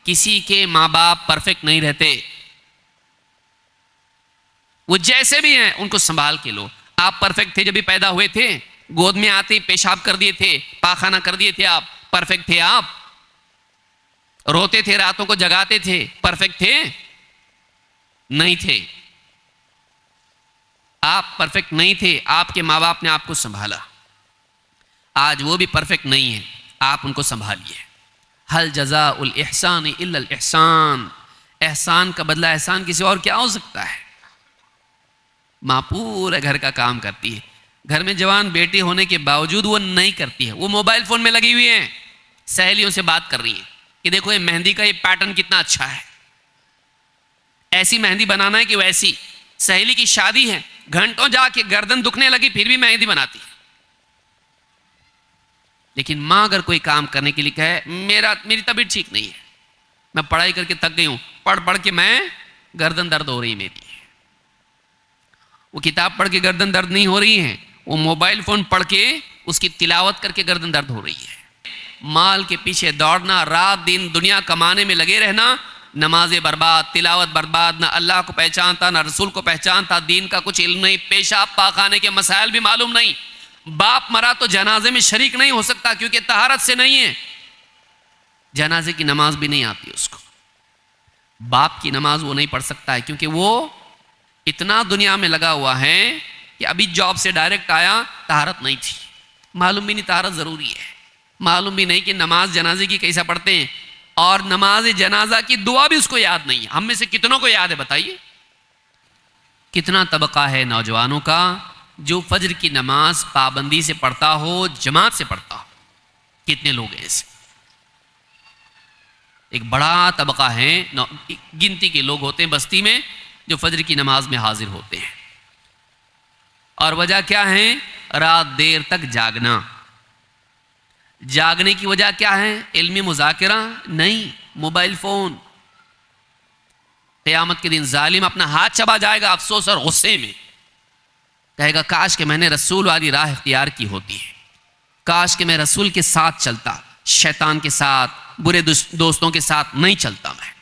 किसी के माँ बाप परफेक्ट नहीं रहते, वो जैसे भी हैं उनको संभाल के लो। आप परफेक्ट थे जब भी पैदा हुए थे, गोद में आते ही पेशाब कर दिए थे, पाखाना कर दिए थे, आप परफेक्ट थे? आप रोते थे, रातों को जगाते थे, परफेक्ट थे? नहीं थे। आप परफेक्ट नहीं थे, आपके माँ बाप ने आपको संभाला। आज वो भी परफेक्ट नहीं है, आप उनको संभालिए। हल जज़ाउल इहसान इल्लल इहसान, एहसान का बदला एहसान किसी और क्या हो सकता है। माँ पूरे घर का काम करती है, घर में जवान बेटी होने के बावजूद वो नहीं करती है, वो मोबाइल फोन में लगी हुई है, सहेलियों से बात कर रही है कि देखो ये मेहंदी का ये पैटर्न कितना अच्छा है, ऐसी मेहंदी बनाना है कि वैसी। सहेली की शादी है, घंटों जाके गर्दन दुखने लगी फिर भी मेहंदी बनाती है। लेकिन माँ अगर कोई काम करने के लिए कहे, मेरी तबीयत ठीक नहीं है, मैं पढ़ाई करके थक गई हूं, पढ़ पढ़ के मैं गर्दन दर्द हो रही है मेरी, वो किताब पढ़ के गर्दन दर्द नहीं हो रही है, वो मोबाइल फोन पढ़ के उसकी तिलावत करके गर्दन दर्द हो रही है। माल के पीछे दौड़ना, रात दिन दुनिया कमाने में लगे रहना, नमाजें बर्बाद, तिलावत बर्बाद, ना अल्लाह को पहचानता ना रसूल को पहचानता, दीन का कुछ इल्म नहीं, पेशाब पाखाने के मसाइल भी मालूम नहीं। बाप मरा तो जनाजे में शरीक नहीं हो सकता क्योंकि तहारत से नहीं है, जनाजे की नमाज भी नहीं आती उसको। बाप की नमाज वो नहीं पढ़ सकता है क्योंकि वो इतना दुनिया में लगा हुआ है कि अभी जॉब से डायरेक्ट आया, तहारत नहीं थी, मालूम भी नहीं तहारत ज़रूरी है, मालूम भी नहीं कि नमाज जनाजे की कैसा पढ़ते हैं, और नमाज जनाजा की दुआ भी उसको याद नहीं है। हम में से कितनों को याद है बताइए? कितना तबका है नौजवानों का जो फजर की नमाज पाबंदी से पढ़ता हो, जमात से पढ़ता हो? कितने लोग हैं ऐसे? एक बड़ा तबका है, गिनती के लोग होते हैं बस्ती में जो फजर की नमाज में हाजिर होते हैं। और वजह क्या है? रात देर तक जागना। जागने की वजह क्या है? इल्मी मुज़ाकिरा नहीं, मोबाइल फोन। क़यामत के दिन जालिम अपना हाथ चबा जाएगा अफसोस और गुस्से में, कहेगा काश कि मैंने रसूल वाली राह इख्तियार की होती है, काश कि मैं रसूल के साथ चलता, शैतान के साथ, बुरे दोस्तों के साथ नहीं चलता मैं।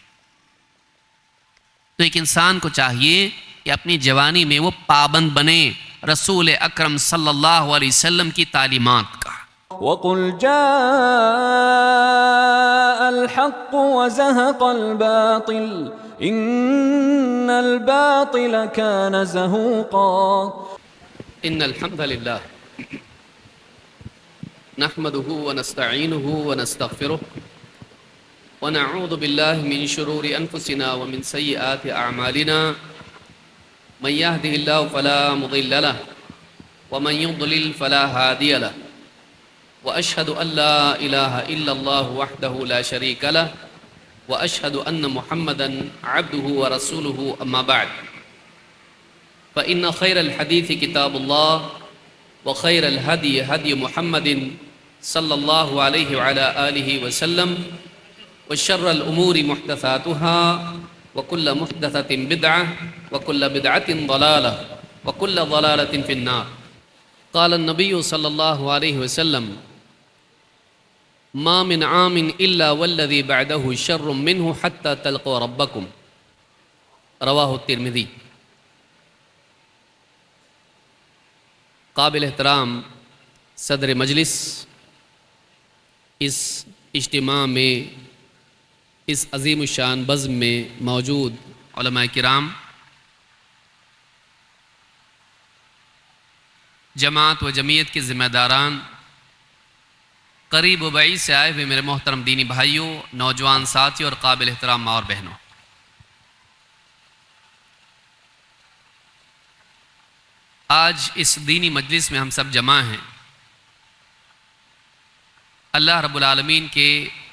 तो एक इंसान को चाहिए कि अपनी जवानी में वो पाबंद बने रसूल अकरम सल्लल्लाहु अलैहि वसल्लम की तालीमात का। वक़ुल जाअल हक़्क़ व ज़हक़ल बातिल इन्नल बातिल कान ज़हूक़ा। इन्नल हम्दुलिल्लाह नहमदुहु व नस्तईनुहु व नस्तग़फिरुह व नऊज़ु बिल्लाहि मिन शुरूरि अनफुसिना व मिन सय्यिआति अअमालिना मन यहदिहिल्लाहु फला मुदिल्ल लहु व मन युद्लिल फला हादिय लहु व अशहदु अल्ला इलाहा इल्लल्लाहु वहदहु ला शरीका लहु व अशहदु अन्न मुहम्मदन अब्दुहु व रसूलुहु अम्मा बअद फ़इन्न खैरल हदीस किताबुल्लाह व खैरल हदी हदी मुहम्मदिन सल्लल्लाहु अलैहि व अला आलिहि व सल्लम व शर्रल उमूरि मुहदसातुहा व कुल्ल मुहदसतिन बिदअह व कुल्ल बिदअतिन ज़लालह व कुल्ल ज़लालतिन फिन्नार। क़ाल नबी सल्लल्लाहु अलैहि वसल्लम मा मिन आमिन इल्ला वल्लज़ी बअदहु शर्रुम मिन्हु हत्ता तल्क़ू रब्बकुम। रवाहु तिर्मिज़ी। काबिल एहतराम सदर मजलिस, इस इज्तिमा में, इस अज़ीम शान बज़्म में मौजूद उलमाए किराम, जमात व जमीयत के ज़िम्मेदारान, करीब व बईद से आए हुए मेरे मोहतरम दीनी भाइयों, नौजवान साथियों और काबिल एहतराम माँ और बहनों, आज इस दीनी मजलिस में हम सब जमा हैं। अल्लाह रब्बुल आलमीन के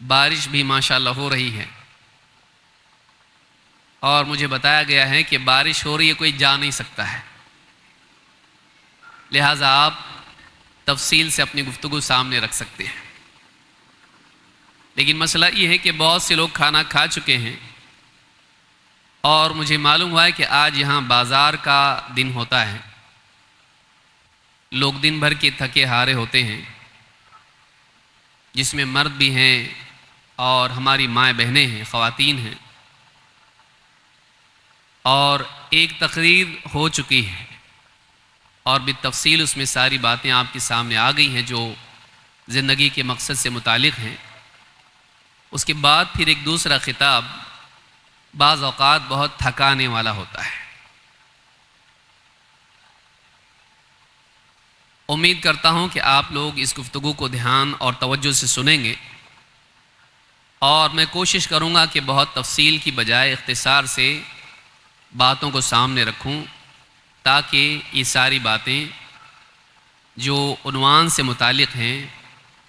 बारिश भी माशाअल्लाह हो रही है, और मुझे बताया गया है कि बारिश हो रही है कोई जा नहीं सकता है, लिहाजा आप तफसील से अपनी गुफ्तगू सामने रख सकते हैं। लेकिन मसला ये है कि बहुत से लोग खाना खा चुके हैं और मुझे मालूम हुआ है कि आज यहाँ बाज़ार का दिन होता है, लोग दिन भर के थके हारे होते हैं, जिसमें मर्द भी हैं और हमारी माएँ बहनें हैं, ख़वातीन हैं, और एक तकरीर हो चुकी है और बितफ़सील उसमें सारी बातें आपके सामने आ गई हैं जो ज़िंदगी के मकसद से मुतालिक हैं। उसके बाद फिर एक दूसरा खिताब बाज़ औक़ात बहुत थकाने वाला होता है। उम्मीद करता हूँ कि आप लोग इस गुफ्तगू को ध्यान और तवज्जो से सुनेंगे, और मैं कोशिश करूँगा कि बहुत तफसील की बजाय इख्तिसार से बातों को सामने रखूँ, ताकि ये सारी बातें जो उन्वान से मुतालिक हैं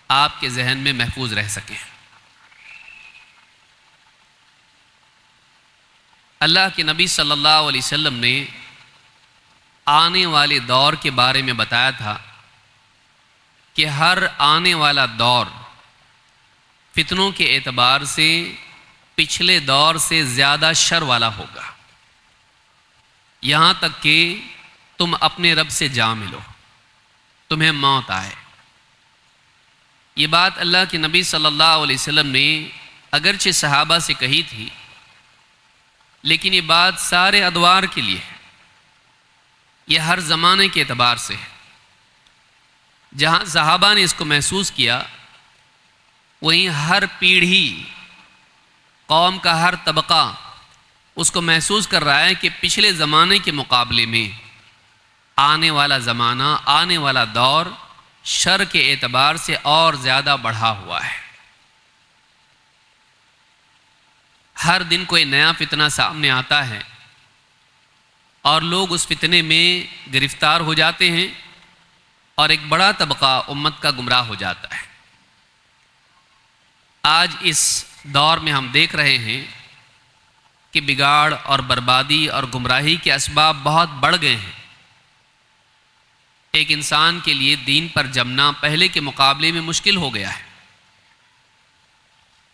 आपके जहन में महफूज रह सकें। अल्लाह के नबी सल्लल्लाहु अलैहि वसल्लम ने आने वाले दौर के बारे में बताया था कि हर आने वाला दौर फितनों के एतबार से पिछले दौर से ज़्यादा शर वाला होगा, यहाँ तक कि तुम अपने रब से जा मिलो, तुम्हें मौत आए। ये बात अल्लाह के नबी सल्लल्लाहु अलैहि वसल्लम ने अगरचे सहाबा से कही थी, लेकिन ये बात सारे अदवार के लिए है, ये हर ज़माने के एतबार से है। जहाँ सहाबा ने इसको महसूस किया, वहीं हर पीढ़ी, कौम का हर तबका उसको महसूस कर रहा है कि पिछले ज़माने के मुकाबले में आने वाला ज़माना, आने वाला दौर शर के एतबार से और ज़्यादा बढ़ा हुआ है। हर दिन कोई नया फितना सामने आता है और लोग उस फितने में गिरफ्तार हो जाते हैं और एक बड़ा तबका उम्मत का गुमराह हो जाता है। आज इस दौर में हम देख रहे हैं कि बिगाड़ और बर्बादी और गुमराही के असबाब बहुत बढ़ गए हैं। एक इंसान के लिए दीन पर जमना पहले के मुकाबले में मुश्किल हो गया है।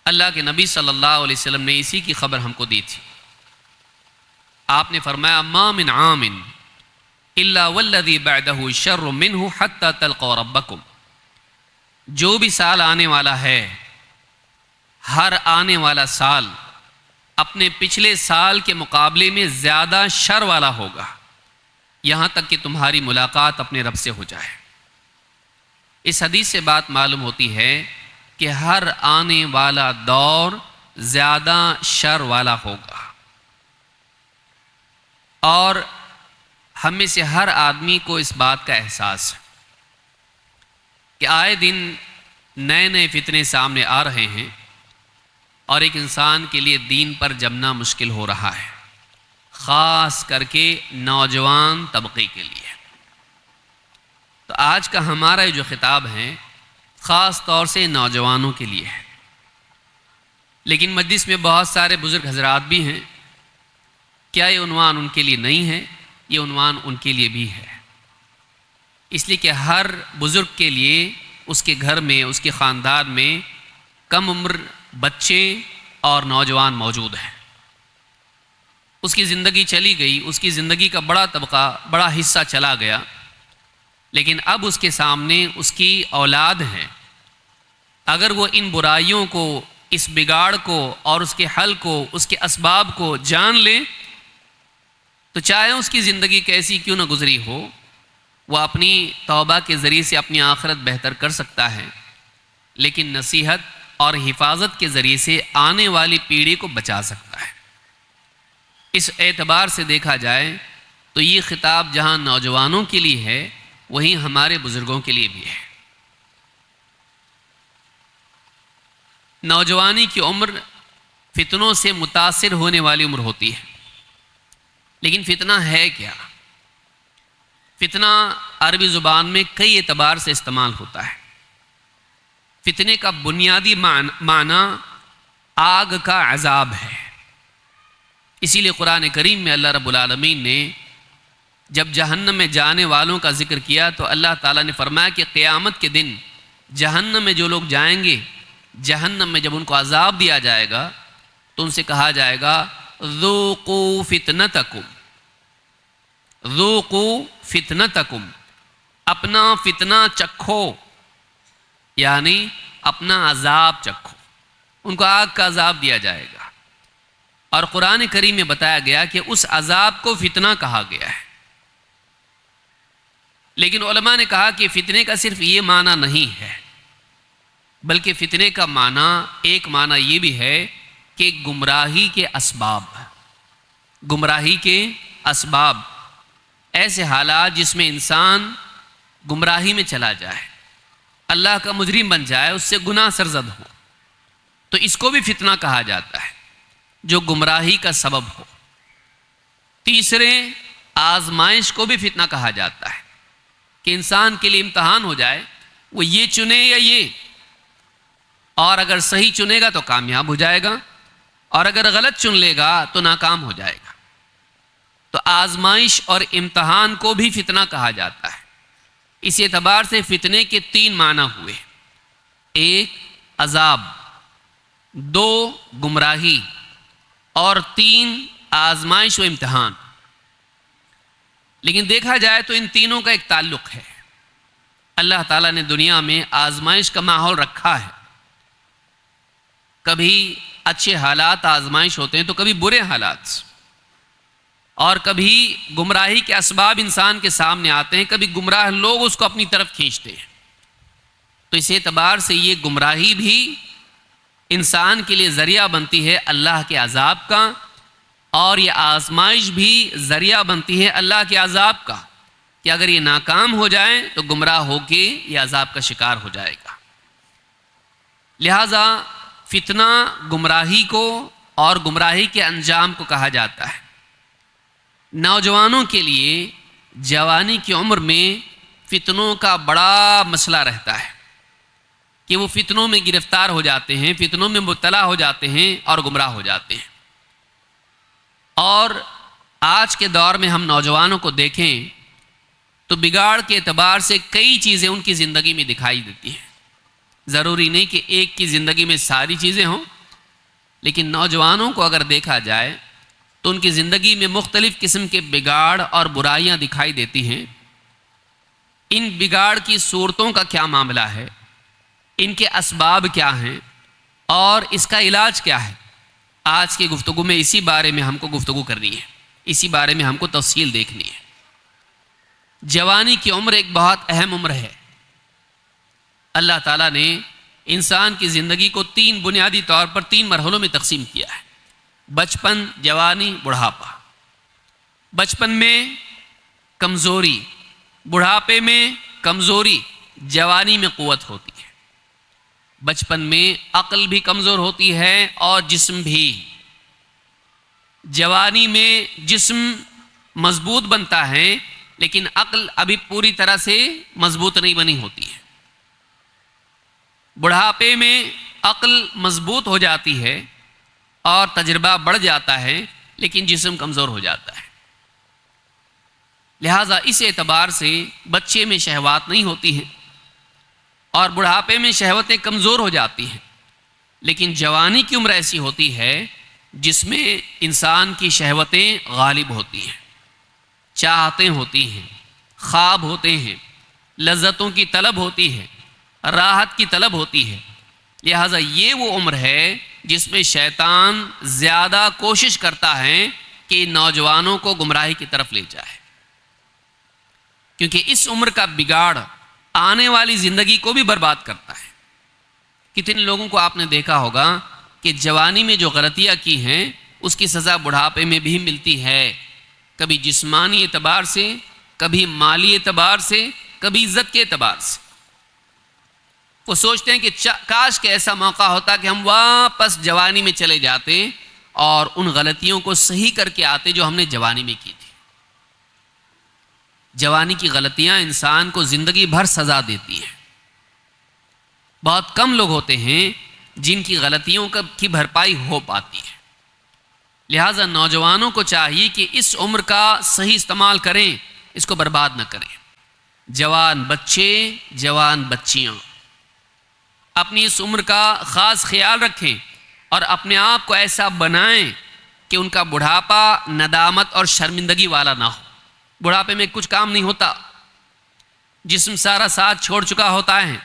अल्लाह के नबी सल्लल्लाहु अलैहि वसल्लम ने इसी की खबर हमको दी थी। आपने फरमाया, मा मिन आमिन इल्ला वल्लज़ी बअदहु शर्रु मिन्हु हत्ता तल्क़ौ रब्बकुम। जो भी साल आने वाला है, हर आने वाला साल अपने पिछले साल के मुकाबले में ज़्यादा शर वाला होगा, यहाँ तक कि तुम्हारी मुलाकात अपने रब से हो जाए। इस हदीस से बात मालूम होती है कि हर आने वाला दौर ज़्यादा शर वाला होगा, और हम में से हर आदमी को इस बात का एहसास है कि आए दिन नए नए फितने सामने आ रहे हैं और एक इंसान के लिए दीन पर जमना मुश्किल हो रहा है, ख़ास करके नौजवान तबके के लिए। तो आज का हमारा जो खिताब है ख़ास तौर से नौजवानों के लिए है, लेकिन मजलिस में बहुत सारे बुज़ुर्ग हजरात भी हैं। क्या ये उन्वान उनके लिए नहीं है? ये उन्वान उनके लिए भी है, इसलिए कि हर बुज़ुर्ग के लिए उसके घर में, उसके ख़ानदान में कम उम्र बच्चे और नौजवान मौजूद हैं। उसकी ज़िंदगी चली गई, उसकी ज़िंदगी का बड़ा तबका, बड़ा हिस्सा चला गया, लेकिन अब उसके सामने उसकी औलाद है। अगर वो इन बुराइयों को, इस बिगाड़ को और उसके हल को, उसके असबाब को जान ले, तो चाहे उसकी ज़िंदगी कैसी क्यों न गुजरी हो, वह अपनी तौबा के ज़रिए से अपनी आखिरत बेहतर कर सकता है, लेकिन नसीहत और हिफाजत के ज़रिए से आने वाली पीढ़ी को बचा सकता है। इस एतबार से देखा जाए तो ये खिताब जहाँ नौजवानों के लिए है, वहीं हमारे बुज़ुर्गों के लिए भी है। नौजवानी की उम्र फितनों से मुतासिर होने वाली उम्र होती है, लेकिन फितना है क्या? फितना अरबी ज़ुबान में कई एतबार से इस्तेमाल होता है। फितने का बुनियादी माना आग का अज़ाब है। इसीलिए कुरान करीम में अल्लाह रब्बुल आलमीन ने जब जहन्नम में जाने वालों का जिक्र किया तो अल्लाह ताला ने फरमाया कि क़यामत के दिन जहन्नम में जो लोग जाएंगे, जहन्नम में जब उनको अज़ाब दिया जाएगा तो उनसे कहा जाएगा, ज़ूक़ू फ़ितनतकुम, ज़ूक़ू फ़ितनतकुम, अपना फितना चखो, यानी अपना अजाब चखो, उनको आग का अजाब दिया जाएगा। और कुरान करीम में बताया गया कि उस अजाब को फितना कहा गया है। लेकिन उलमा ने कहा कि फितने का सिर्फ ये माना नहीं है, बल्कि फितने का माना, एक माना ये भी है कि गुमराही के असबाब, गुमराही के असबाब, ऐसे हालात जिसमें इंसान गुमराही में चला जाए, अल्लाह का मुजरिम बन जाए, उससे गुनाह सरजद हो, तो इसको भी फितना कहा जाता है जो गुमराही का सबब हो। तीसरे, आजमाइश को भी फितना कहा जाता है कि इंसान के लिए इम्तहान हो जाए, वो ये चुने या ये, और अगर सही चुनेगा तो कामयाब हो जाएगा, और अगर गलत चुन लेगा तो नाकाम हो जाएगा। तो आजमाइश और इम्तहान को भी फितना कहा जाता है। इस एतबार से फितने के 3 माना हुए, 1 अजाब, 2 गुमराही, और 3 आजमाइश व इम्तहान। लेकिन देखा जाए तो इन तीनों का एक ताल्लुक है। अल्लाह ताला ने दुनिया में आजमाइश का माहौल रखा है। कभी अच्छे हालात आजमाइश होते हैं तो कभी बुरे हालात, और कभी गुमराही के असबाब इंसान के सामने आते हैं, कभी गुमराह लोग उसको अपनी तरफ खींचते हैं। तो इस एतबार से ये गुमराही भी इंसान के लिए ज़रिया बनती है अल्लाह के अजाब का, और ये आजमाइश भी ज़रिया बनती है अल्लाह के अजाब का, कि अगर ये नाकाम हो जाए तो गुमराह होके ये अजाब का शिकार हो जाएगा। लिहाजा फितना गुमराही को और गुमराही के अंजाम को कहा जाता है। नौजवानों के लिए जवानी की उम्र में फितनों का बड़ा मसला रहता है कि वो फितनों में गिरफ्तार हो जाते हैं, फितनों में मुब्तला हो जाते हैं और गुमराह हो जाते हैं। और आज के दौर में हम नौजवानों को देखें तो बिगाड़ के एतबार से कई चीज़ें उनकी ज़िंदगी में दिखाई देती हैं। ज़रूरी नहीं कि एक की ज़िंदगी में सारी चीज़ें हों, लेकिन नौजवानों को अगर देखा जाए तो उनकी ज़िंदगी में मुख्तलिफ़ किस्म के बिगाड़ और बुराइयां दिखाई देती हैं। इन बिगाड़ की सूरतों का क्या मामला है, इनके असबाब क्या हैं और इसका इलाज क्या है, आज की गुफ्तगू में इसी बारे में हमको गुफ्तगू करनी है, इसी बारे में हमको तफसील देखनी है। जवानी की उम्र एक बहुत अहम उम्र है। अल्लाह ताला ने इंसान की ज़िंदगी को 3 बुनियादी तौर पर 3 मरहलों में तकसीम किया है: बचपन, जवानी, बुढ़ापा। बचपन में कमज़ोरी, बुढ़ापे में कमज़ोरी, जवानी में क़ुव्वत होती है। बचपन में अक्ल भी कमज़ोर होती है और जिस्म भी। जवानी में जिस्म मजबूत बनता है, लेकिन अक्ल अभी पूरी तरह से मजबूत नहीं बनी होती है। बुढ़ापे में अक्ल मजबूत हो जाती है और तजर्बा बढ़ जाता है, लेकिन जिस्म कमज़ोर हो जाता है। लिहाजा इस एतबार से बच्चे में शहवात नहीं होती हैं और बुढ़ापे में शहवतें कमज़ोर हो जाती हैं। लेकिन जवानी की उम्र ऐसी होती है जिसमें इंसान की शहवतें गालिब होती हैं, चाहतें होती हैं, ख्वाब होते हैं, लज्जतों की तलब होती है, राहत की तलब होती है। लिहाजा ये वो उम्र है जिसमें शैतान ज़्यादा कोशिश करता है कि नौजवानों को गुमराही की तरफ ले जाए, क्योंकि इस उम्र का बिगाड़ आने वाली ज़िंदगी को भी बर्बाद करता है। कितने लोगों को आपने देखा होगा कि जवानी में जो गलतियाँ की हैं उसकी सज़ा बुढ़ापे में भी मिलती है, कभी जिस्मानी एतबार से, कभी माली एतबार से, कभी इज़्ज़त के एतबार से। वो सोचते हैं कि काश के ऐसा मौका होता कि हम वापस जवानी में चले जाते और उन गलतियों को सही करके आते जो हमने जवानी में की थी। जवानी की गलतियां इंसान को ज़िंदगी भर सज़ा देती हैं। बहुत कम लोग होते हैं जिनकी गलतियों की भरपाई हो पाती है। लिहाजा नौजवानों को चाहिए कि इस उम्र का सही इस्तेमाल करें, इसको बर्बाद न करें। जवान बच्चे, जवान बच्चियाँ अपनी इस उम्र का ख़ास ख्याल रखें और अपने आप को ऐसा बनाएं कि उनका बुढ़ापा नदामत और शर्मिंदगी वाला ना हो। बुढ़ापे में कुछ काम नहीं होता, जिस्म सारा साथ छोड़ चुका होता है,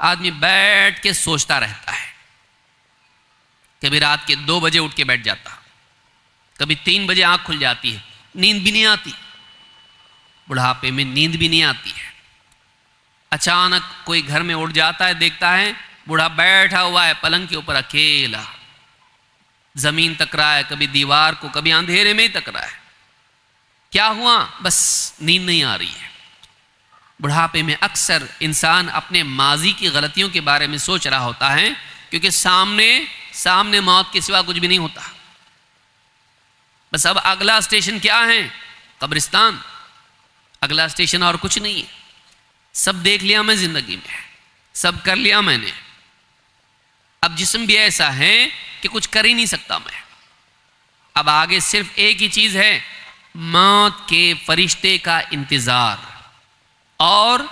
आदमी बैठ के सोचता रहता है। कभी रात के 2 बजे उठ के बैठ जाता, कभी 3 बजे आंख खुल जाती है, नींद भी नहीं आती। बुढ़ापे में नींद भी नहीं आती है। अचानक कोई घर में उठ जाता है, देखता है बूढ़ा बैठा हुआ है पलंग के ऊपर अकेला, जमीन तक रहा है, कभी दीवार को, कभी अंधेरे में ही तक रहा है। क्या हुआ? बस नींद नहीं आ रही है। बुढ़ापे में अक्सर इंसान अपने माजी की गलतियों के बारे में सोच रहा होता है, क्योंकि सामने मौत के सिवा कुछ भी नहीं होता। बस अब अगला स्टेशन क्या है? कब्रिस्तान। अगला स्टेशन और कुछ नहीं है। सब देख लिया मैं जिंदगी में, सब कर लिया मैंने। अब जिस्म भी ऐसा है कि कुछ कर ही नहीं सकता मैं। अब आगे सिर्फ एक ही चीज है, मौत के फरिश्ते का इंतजार। और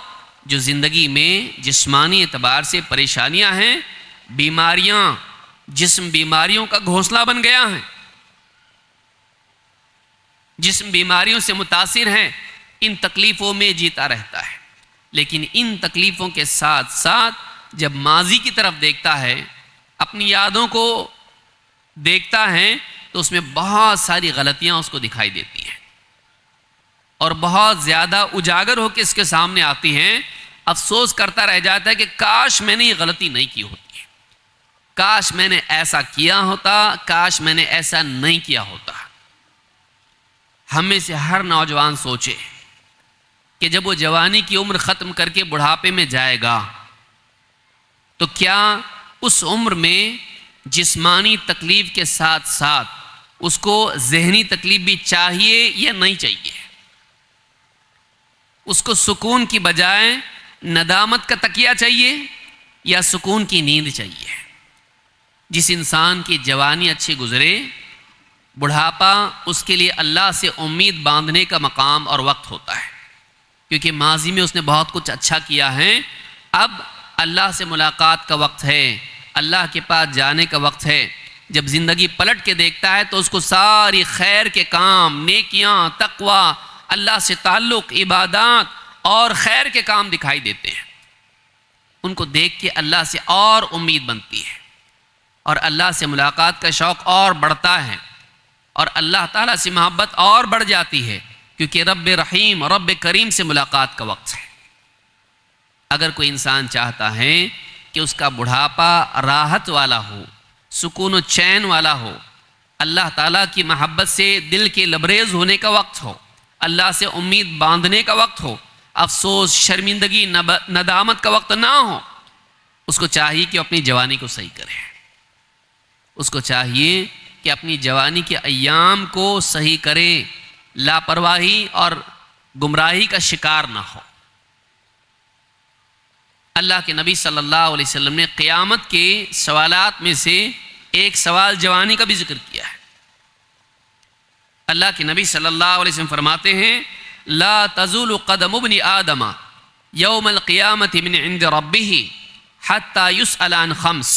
जो जिंदगी में जिस्मानी एतबार से परेशानियां हैं, बीमारियां, जिस्म बीमारियों का घोंसला बन गया है, जिस्म बीमारियों से मुतासिर है, इन तकलीफों में जीता रहता है। लेकिन इन तकलीफों के साथ साथ जब माजी की तरफ देखता है, अपनी यादों को देखता है, तो उसमें बहुत सारी गलतियां उसको दिखाई देती हैं और बहुत ज़्यादा उजागर होकर इसके सामने आती हैं। अफसोस करता रह जाता है कि काश मैंने ये गलती नहीं की होती, काश मैंने ऐसा किया होता, काश मैंने ऐसा नहीं किया होता। हम में से हर नौजवान सोचे कि जब वो जवानी की उम्र ख़त्म करके बुढ़ापे में जाएगा, तो क्या उस उम्र में जिस्मानी तकलीफ़ के साथ साथ उसको जहनी तकलीफ़ भी चाहिए या नहीं चाहिए? उसको सुकून की बजाय नदामत का तकिया चाहिए या सुकून की नींद चाहिए? जिस इंसान की जवानी अच्छी गुजरे, बुढ़ापा उसके लिए अल्लाह से उम्मीद बांधने का मकाम और वक्त होता है, क्योंकि माजी में उसने बहुत कुछ अच्छा किया है। अब अल्लाह से मुलाकात का वक्त है, अल्लाह के पास जाने का वक्त है। जब ज़िंदगी पलट के देखता है तो उसको सारी खैर के काम, नेकियां, तकवा, अल्लाह से ताल्लुक़, इबादत और खैर के काम दिखाई देते हैं। उनको देख के अल्लाह से और उम्मीद बनती है और अल्लाह से मुलाकात का शौक़ और बढ़ता है और अल्लाह ताला से मोहब्बत और बढ़ जाती है, क्योंकि रब रहीम, रब करीम से मुलाकात का वक्त है। अगर कोई इंसान चाहता है कि उसका बुढ़ापा राहत वाला हो, सुकून व चैन वाला हो, अल्लाह ताला की मोहब्बत से दिल के लबरेज होने का वक्त हो, अल्लाह से उम्मीद बांधने का वक्त हो, अफसोस, शर्मिंदगी, नदामत का वक्त ना हो, उसको चाहिए कि अपनी जवानी को सही करे। उसको चाहिए कि अपनी जवानी के अय्याम को सही करे, लापरवाही और गुमराही का शिकार ना हो। अल्लाह के नबी सल्लल्लाहु अलैहि वसल्लम ने क़यामत के सवालात में से एक सवाल जवानी का भी जिक्र किया है। अल्लाह के नबी सल्लल्लाहु अलैहि वसल्लम फरमाते हैं, ला तज़ूलु क़दमु इब्नि आदम यौमल क़ियामति मिन इंद रब्बिही हत्ता युसअल अन ख़म्स।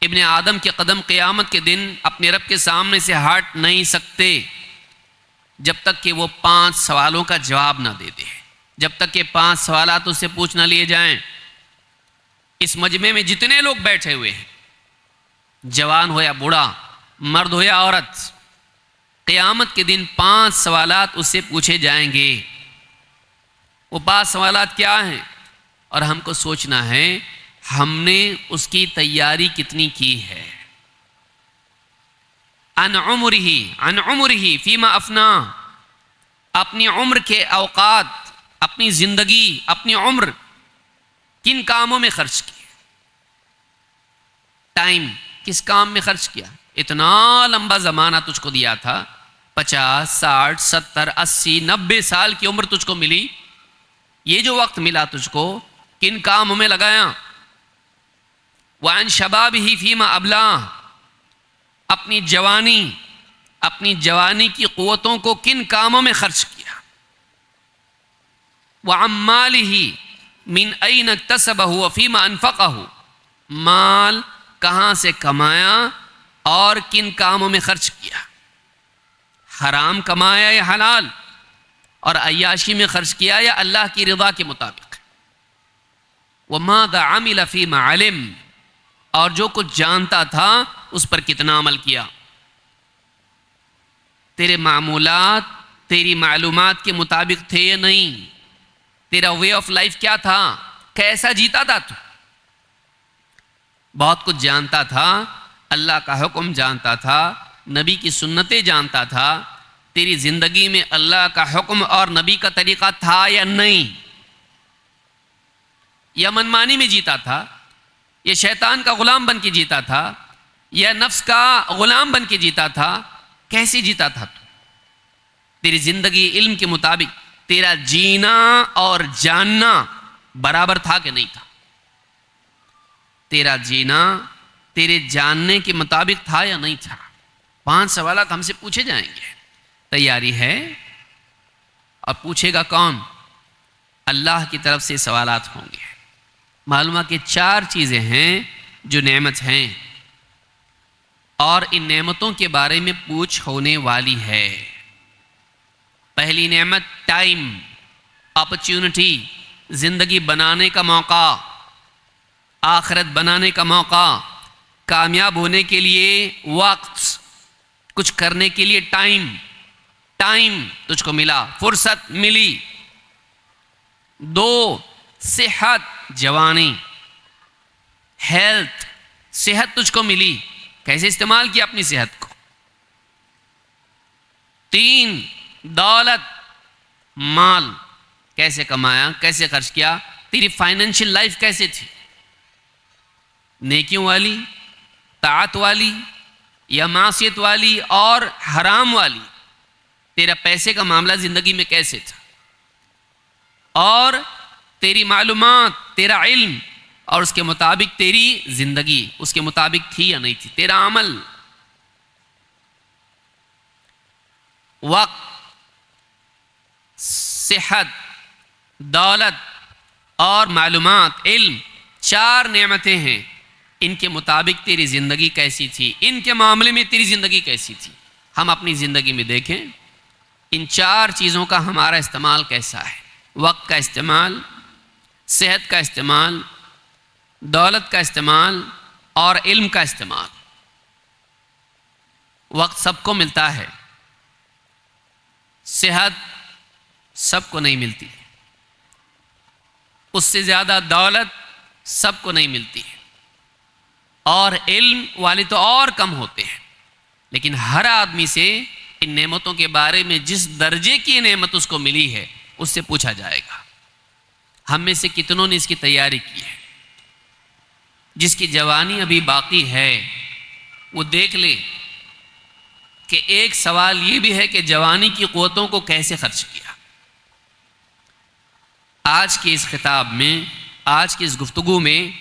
इब्ने आदम के कदम क़यामत के दिन अपने रब के सामने से हट नहीं सकते जब तक कि वो 5 सवालों का जवाब ना दे दे, जब तक कि 5 सवालात उससे पूछ ना लिए जाएं। इस मजमे में जितने लोग बैठे हुए हैं, जवान हो या बूढ़ा, मर्द हो या औरत, क़यामत के दिन 5 सवालात उससे पूछे जाएंगे। वो 5 सवालात क्या हैं? और हमको सोचना है हमने उसकी तैयारी कितनी की है। अन उम्रिही फीमा अफना, अपनी उम्र के औकात, अपनी ज़िंदगी, अपनी उम्र किन कामों में खर्च की, टाइम किस काम में खर्च किया। इतना लंबा ज़माना तुझको दिया था, 50, 60, 70, 80, 90 साल की उम्र तुझको मिली, ये जो वक्त मिला तुझको किन कामों में लगाया। वान शबाबिही फीमा अबला, अपनी जवानी की क़ुव्वतों को किन कामों में खर्च किया। व अम्मालिही मिन ऐन इक्तसबहु व फीमा अनफ़क़हु, माल कहाँ से कमाया और किन कामों में खर्च किया, हराम कमाया या हलाल, और अय्याशी में खर्च किया या अल्लाह की रिदा के मुताबिक। वमादा अमिल फीमा अलिम, और जो कुछ जानता था उस पर कितना अमल किया। तेरे मामूलात तेरी मालूमात के मुताबिक थे या नहीं? तेरा वे ऑफ लाइफ क्या था? कैसा जीता था तू? बहुत कुछ जानता था, अल्लाह का हुक्म जानता था, नबी की सुन्नतें जानता था, तेरी जिंदगी में अल्लाह का हुक्म और नबी का तरीका था या नहीं? या मनमानी में जीता था, या शैतान का गुलाम बन के जीता था, या नफ्स का गुलाम बन के जीता था? कैसे जीता था तू? तेरी जिंदगी इल्म के मुताबिक, तेरा जीना और जानना बराबर था कि नहीं था? तेरा जीना तेरे जानने के मुताबिक था या नहीं था? 5 सवाल हमसे पूछे जाएंगे। तैयारी है? और पूछेगा कौन? अल्लाह की तरफ से सवालात होंगे। मालूम है कि 4 चीज़ें हैं जो नेमत हैं, और इन नेमतों के बारे में पूछ होने वाली है। पहली नेमत टाइम, अपॉर्चुनिटी, जिंदगी बनाने का मौका, आखिरत बनाने का मौका, कामयाब होने के लिए वक्त, कुछ करने के लिए टाइम। टाइम तुझको मिला, फुर्सत मिली। 2 सेहत, जवानी, हेल्थ, सेहत तुझको मिली, कैसे इस्तेमाल किया अपनी सेहत को। 3 दौलत, माल, कैसे कमाया, कैसे खर्च किया, तेरी फाइनेंशियल लाइफ कैसे थी, नेकियों वाली, ताअत वाली, या मासियत वाली और हराम वाली। तेरा पैसे का मामला ज़िंदगी में कैसे था, और तेरी मालूमात, तेरा इल्म, और उसके मुताबिक तेरी ज़िंदगी उसके मुताबिक थी या नहीं थी। तेरा अमल, वक्त, सेहत, दौलत और मालूमात, इल्म, 4 नेमतें हैं। इनके मुताबिक तेरी ज़िंदगी कैसी थी, इनके मामले में तेरी ज़िंदगी कैसी थी। हम अपनी ज़िंदगी में देखें इन 4 चीज़ों का हमारा इस्तेमाल कैसा है। वक्त का इस्तेमाल, सेहत का इस्तेमाल, दौलत का इस्तेमाल और इल्म का इस्तेमाल। वक्त सबको मिलता है, सेहत सबको नहीं मिलती, उससे ज़्यादा दौलत सबको नहीं मिलती, और इल्म वाले तो और कम होते हैं। लेकिन हर आदमी से इन नेमतों के बारे में जिस दर्जे की नेमत उसको मिली है उससे पूछा जाएगा। हम में से कितनों ने इसकी तैयारी की है? जिसकी जवानी अभी बाकी है वो देख ले कि एक सवाल ये भी है कि जवानी की क़ुव्वतों को कैसे खर्च किया। आज के इस खिताब में, आज की इस गुफ्तगू में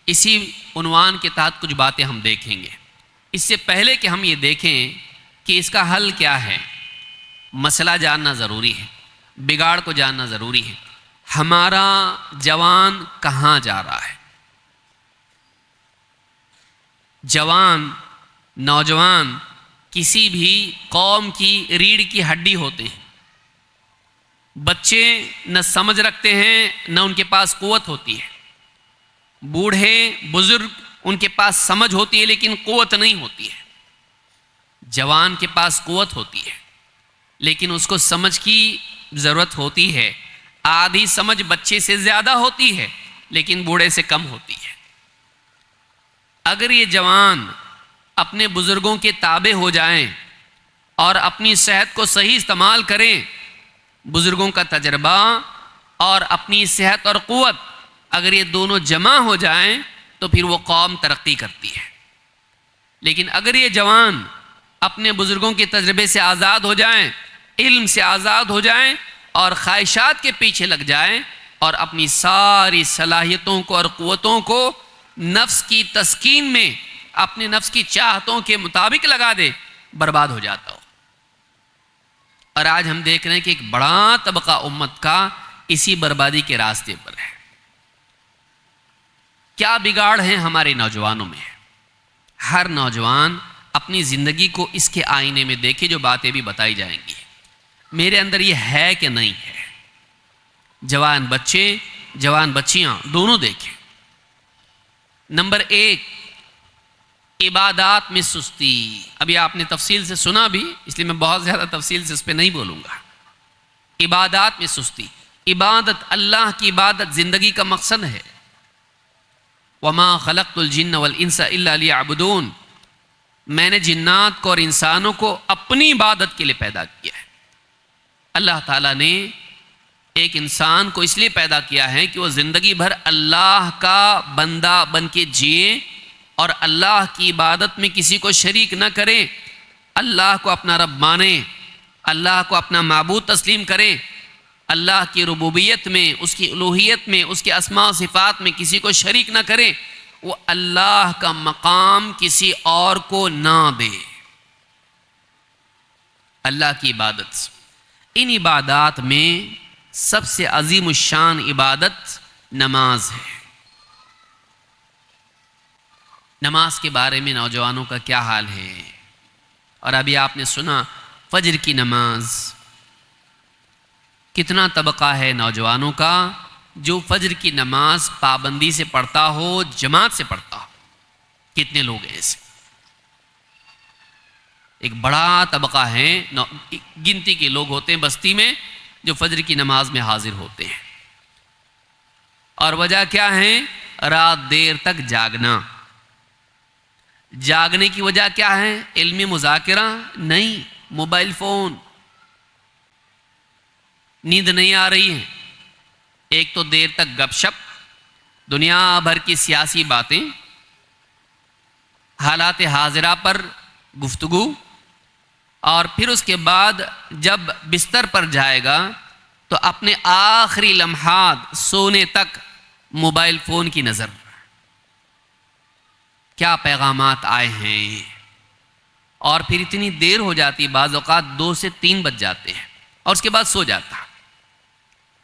इसी उन्वान के तहत कुछ बातें हम देखेंगे। इससे पहले कि हम ये देखें कि इसका हल क्या है, मसला जानना ज़रूरी है, बिगाड़ को जानना ज़रूरी है। हमारा जवान कहाँ जा रहा है? जवान, नौजवान किसी भी कौम की रीढ़ की हड्डी होते हैं। बच्चे न समझ रखते हैं, न उनके पास क़ुव्वत होती है। बूढ़े बुजुर्ग, उनके पास समझ होती है लेकिन क़ुव्वत नहीं होती है। जवान के पास क़ुव्वत होती है लेकिन उसको समझ की ज़रूरत होती है। आधी समझ बच्चे से ज़्यादा होती है लेकिन बूढ़े से कम होती है। अगर ये जवान अपने बुज़ुर्गों के ताबे हो जाएं और अपनी सेहत को सही इस्तेमाल करें, बुज़ुर्गों का तजर्बा और अपनी सेहत और क़ुव्वत अगर ये दोनों जमा हो जाएं तो फिर वो कौम तरक्की करती है। लेकिन अगर ये जवान अपने बुज़ुर्गों के तजर्बे से आज़ाद हो जाएं, इल्म से आज़ाद हो जाएं और ख्वाहिशात के पीछे लग जाएं और अपनी सारी सलाहियतों को और क़ुव्वतों को नफ्स की तस्कीन में, अपने नफ्स की चाहतों के मुताबिक लगा दे, बर्बाद हो जाता हो। और आज हम देख रहे हैं कि एक बड़ा तबका उम्मत का इसी बर्बादी के रास्ते पर है। क्या बिगाड़ है हमारे नौजवानों में? हर नौजवान अपनी ज़िंदगी को इसके आईने में देखे, जो बातें भी बताई जाएंगी मेरे अंदर ये है कि नहीं है। जवान बच्चे, जवान बच्चियां दोनों देखें नंबर एक, इबादात में सुस्ती। अभी आपने तफसील से सुना भी, इसलिए मैं बहुत ज़्यादा तफसील से इस पर नहीं बोलूँगा। इबादात में सुस्ती। इबादत, अल्लाह की इबादत ज़िंदगी का मकसद है। वमा खलक़तुल जिन्न वल इंसा इल्ला लियअबुदून, मैंने जिन्नात को और इंसानों को अपनी इबादत के लिए पैदा किया है। अल्लाह ताला ने एक इंसान को इसलिए पैदा किया है कि वो ज़िंदगी भर अल्लाह का बंदा बन के जिए और अल्लाह की इबादत में किसी को शरीक न करे, अल्लाह को अपना रब माने, अल्लाह को अपना माबूद तस्लीम करे, अल्लाह की रुबूबियत में, उसकी उलूहियत में, उसके अस्मा व सिफ़ात में किसी को शरीक न करे, वो अल्लाह का मकाम किसी और को ना दे। अल्लाह की इबादत, इन इबादात में सबसे अजीम शान इबादत नमाज है। नमाज के बारे में नौजवानों का क्या हाल है? और अभी आपने सुना फजर की नमाज। कितना तबका है नौजवानों का जो फजर की नमाज पाबंदी से पढ़ता हो, जमात से पढ़ता हो? कितने लोग हैं ऐसे? एक बड़ा तबका है, गिनती के लोग होते हैं बस्ती में जो फजर की नमाज में हाजिर होते हैं। और वजह क्या है? रात देर तक जागना। जागने की वजह क्या है? इल्मी मुज़ाकिरा नहीं, मोबाइल फ़ोन। नींद नहीं आ रही है। एक तो देर तक गपशप, दुनिया भर की सियासी बातें, हालात हाजिरा पर गुफ्तगू, और फिर उसके बाद जब बिस्तर पर जाएगा तो अपने आखिरी लम्हात सोने तक मोबाइल फ़ोन की नज़र। क्या पैगामात आए हैं। और फिर इतनी देर हो जाती, बाज़ औक़ात 2 से 3 बज जाते हैं और उसके बाद सो जाता,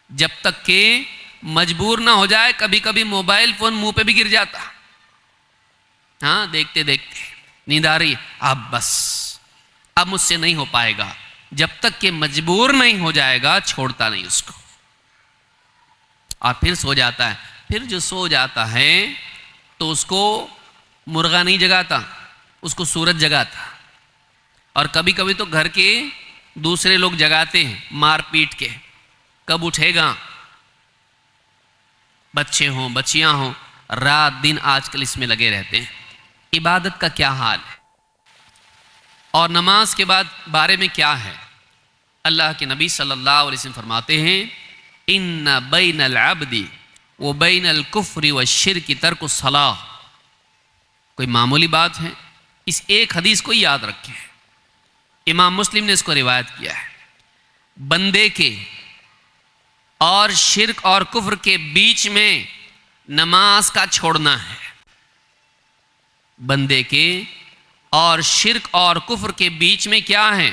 जब तक कि मजबूर ना हो जाए। कभी कभी मोबाइल फ़ोन मुंह पे भी गिर जाता। हाँ, देखते देखते नींद आ रही है, अब बस, अब मुझसे नहीं हो पाएगा। जब तक कि मजबूर नहीं हो जाएगा छोड़ता नहीं उसको, और फिर सो जाता है। फिर जो सो जाता है तो उसको मुर्गा नहीं जगाता, उसको सूरज जगाता। और कभी कभी तो घर के दूसरे लोग जगाते हैं मार पीट के, कब उठेगा। बच्चे हों बच्चियां हों, रात दिन आजकल इसमें लगे रहते हैं। इबादत का क्या हाल है और नमाज के बाद बारे में क्या है? अल्लाह के नबी सल्लल्लाहु अलैहि वसल्लम फरमाते हैं, इन्ना बैनल अब्दी व बैनल कुफ्रि व शिर्क तर्कु सलाह। कोई मामूली बात है? इस एक हदीस को याद रखें। इमाम मुस्लिम ने इसको रिवायत किया है। बंदे के और शिर्क और कुफ्र के बीच में नमाज का छोड़ना है। बंदे के और शिर्क और कुफ्र के बीच में क्या है?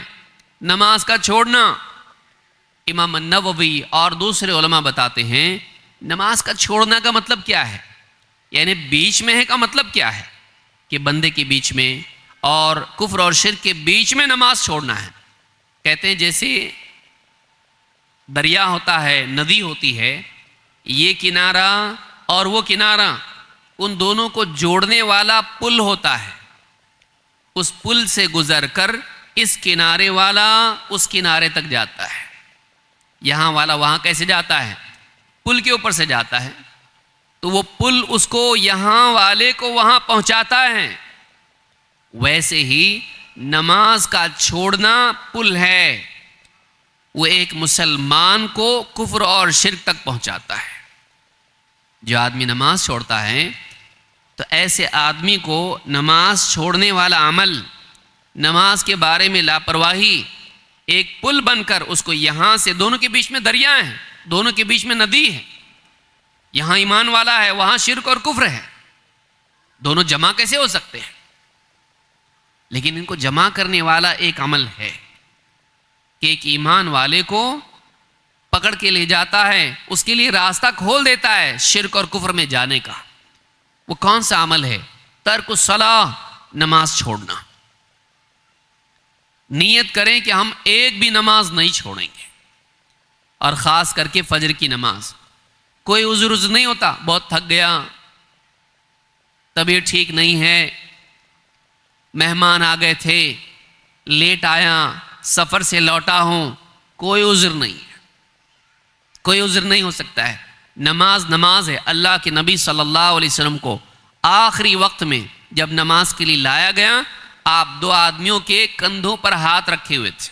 नमाज का छोड़ना। इमाम नववी और दूसरे उलमा बताते हैं नमाज का छोड़ना का मतलब क्या है, यानी बीच में है का मतलब क्या है कि बंदे के बीच में और कुफ्र और शिर्क के बीच में नमाज छोड़ना है। कहते हैं जैसे दरिया होता है, नदी होती है, ये किनारा और वो किनारा, उन दोनों को जोड़ने वाला पुल होता है। उस पुल से गुजरकर इस किनारे वाला उस किनारे तक जाता है। यहाँ वाला वहाँ कैसे जाता है? पुल के ऊपर से जाता है, तो वो पुल उसको यहाँ वाले को वहाँ पहुँचाता है। वैसे ही नमाज का छोड़ना पुल है, वो एक मुसलमान को कुफ्र और शिर्क तक पहुँचाता है। जो आदमी नमाज छोड़ता है तो ऐसे आदमी को नमाज छोड़ने वाला अमल, नमाज के बारे में लापरवाही, एक पुल बनकर उसको यहाँ से, दोनों के बीच में दरिया है, दोनों के बीच में नदी है, यहाँ ईमान वाला है, वहाँ शिर्क और कुफ्र है, दोनों जमा कैसे हो सकते हैं? लेकिन इनको जमा करने वाला एक अमल है कि एक ईमान वाले को पकड़ के ले जाता है, उसके लिए रास्ता खोल देता है शिर्क और कुफ्र में जाने का। वो कौन सा अमल है? तर्क सलाह, नमाज छोड़ना। नियत करें कि हम एक भी नमाज नहीं छोड़ेंगे, और ख़ास करके फजर की नमाज। कोई उज़्र नहीं होता, बहुत थक गया, तबीयत ठीक नहीं है, मेहमान आ गए थे, लेट आया, सफ़र से लौटा हूँ, कोई उज़्र नहीं है, कोई उज़्र नहीं हो सकता है। नमाज नमाज है। अल्लाह के नबी सल्लल्लाहु अलैहि वसल्लम को आखिरी वक्त में जब नमाज के लिए लाया गया, आप दो आदमियों के कंधों पर हाथ रखे हुए थे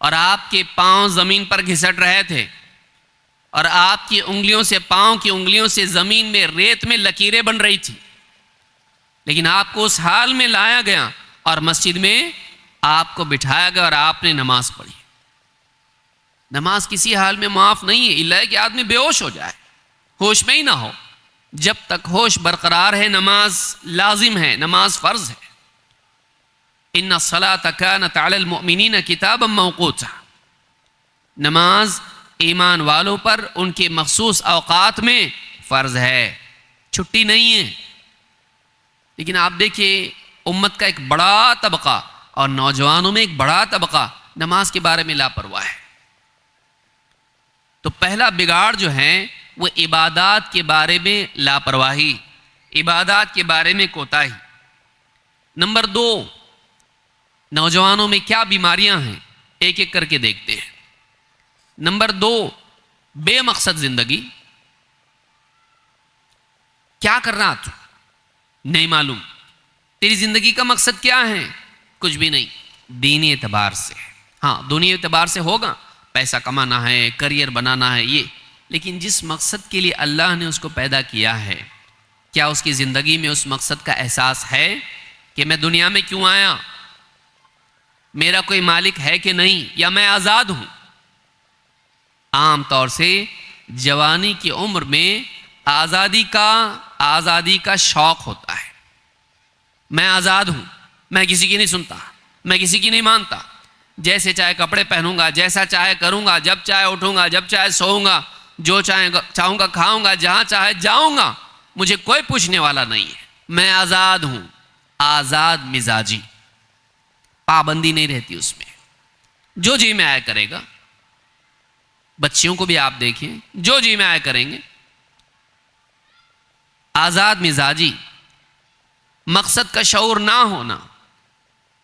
और आपके पांव ज़मीन पर घिसट रहे थे और आपकी उंगलियों से, पांव की उंगलियों से ज़मीन में, रेत में लकीरें बन रही थी, लेकिन आपको उस हाल में लाया गया और मस्जिद में आपको बिठाया गया और आपने नमाज पढ़ी। नमाज किसी हाल में माफ नहीं है, इल्ला कि आदमी बेहोश हो जाए, होश में ही ना हो। जब तक होश बरकरार है नमाज लाजिम है, नमाज फ़र्ज है। इन्ना सलात कानत अलल मुमिनीन किताबम मौक़ूता, नमाज ईमान वालों पर उनके मखसूस औकात में फ़र्ज है, छुट्टी नहीं है। लेकिन आप देखिए, उम्मत का एक बड़ा तबका और नौजवानों में एक बड़ा तबका नमाज के बारे में लापरवाह है। तो पहला बिगाड़ जो है वो इबादात के बारे में लापरवाही, इबादात के बारे में कोताही। नंबर 2, नौजवानों में क्या बीमारियां हैं, एक एक करके देखते हैं। नंबर 2, बेमकसद जिंदगी। क्या कर रहा तू, नहीं मालूम। तेरी जिंदगी का मकसद क्या है, कुछ भी नहीं। दीनी एतबार से, हाँ दुनिया एतबार से होगा, पैसा कमाना है, करियर बनाना है ये, लेकिन जिस मकसद के लिए अल्लाह ने उसको पैदा किया है, क्या उसकी ज़िंदगी में उस मकसद का एहसास है कि मैं दुनिया में क्यों आया, मेरा कोई मालिक है कि नहीं, या मैं आज़ाद हूँ। आम तौर से जवानी की उम्र में आज़ादी का शौक़ होता है। मैं आज़ाद हूँ, मैं किसी की नहीं सुनता, मैं किसी की नहीं मानता, जैसे चाहे कपड़े पहनूंगा, जैसा चाहे करूंगा, जब चाहे उठूंगा, जब चाहे सोऊंगा, जो चाहूंगा खाऊंगा, जहां चाहे जाऊंगा, मुझे कोई पूछने वाला नहीं है। मैं आज़ाद हूं, आज़ाद मिजाजी, पाबंदी नहीं रहती उसमें, जो जी में आया करेगा। बच्चियों को भी आप देखिए, जो जी में आया करेंगे। आज़ाद मिजाजी, मकसद का शऊर ना होना,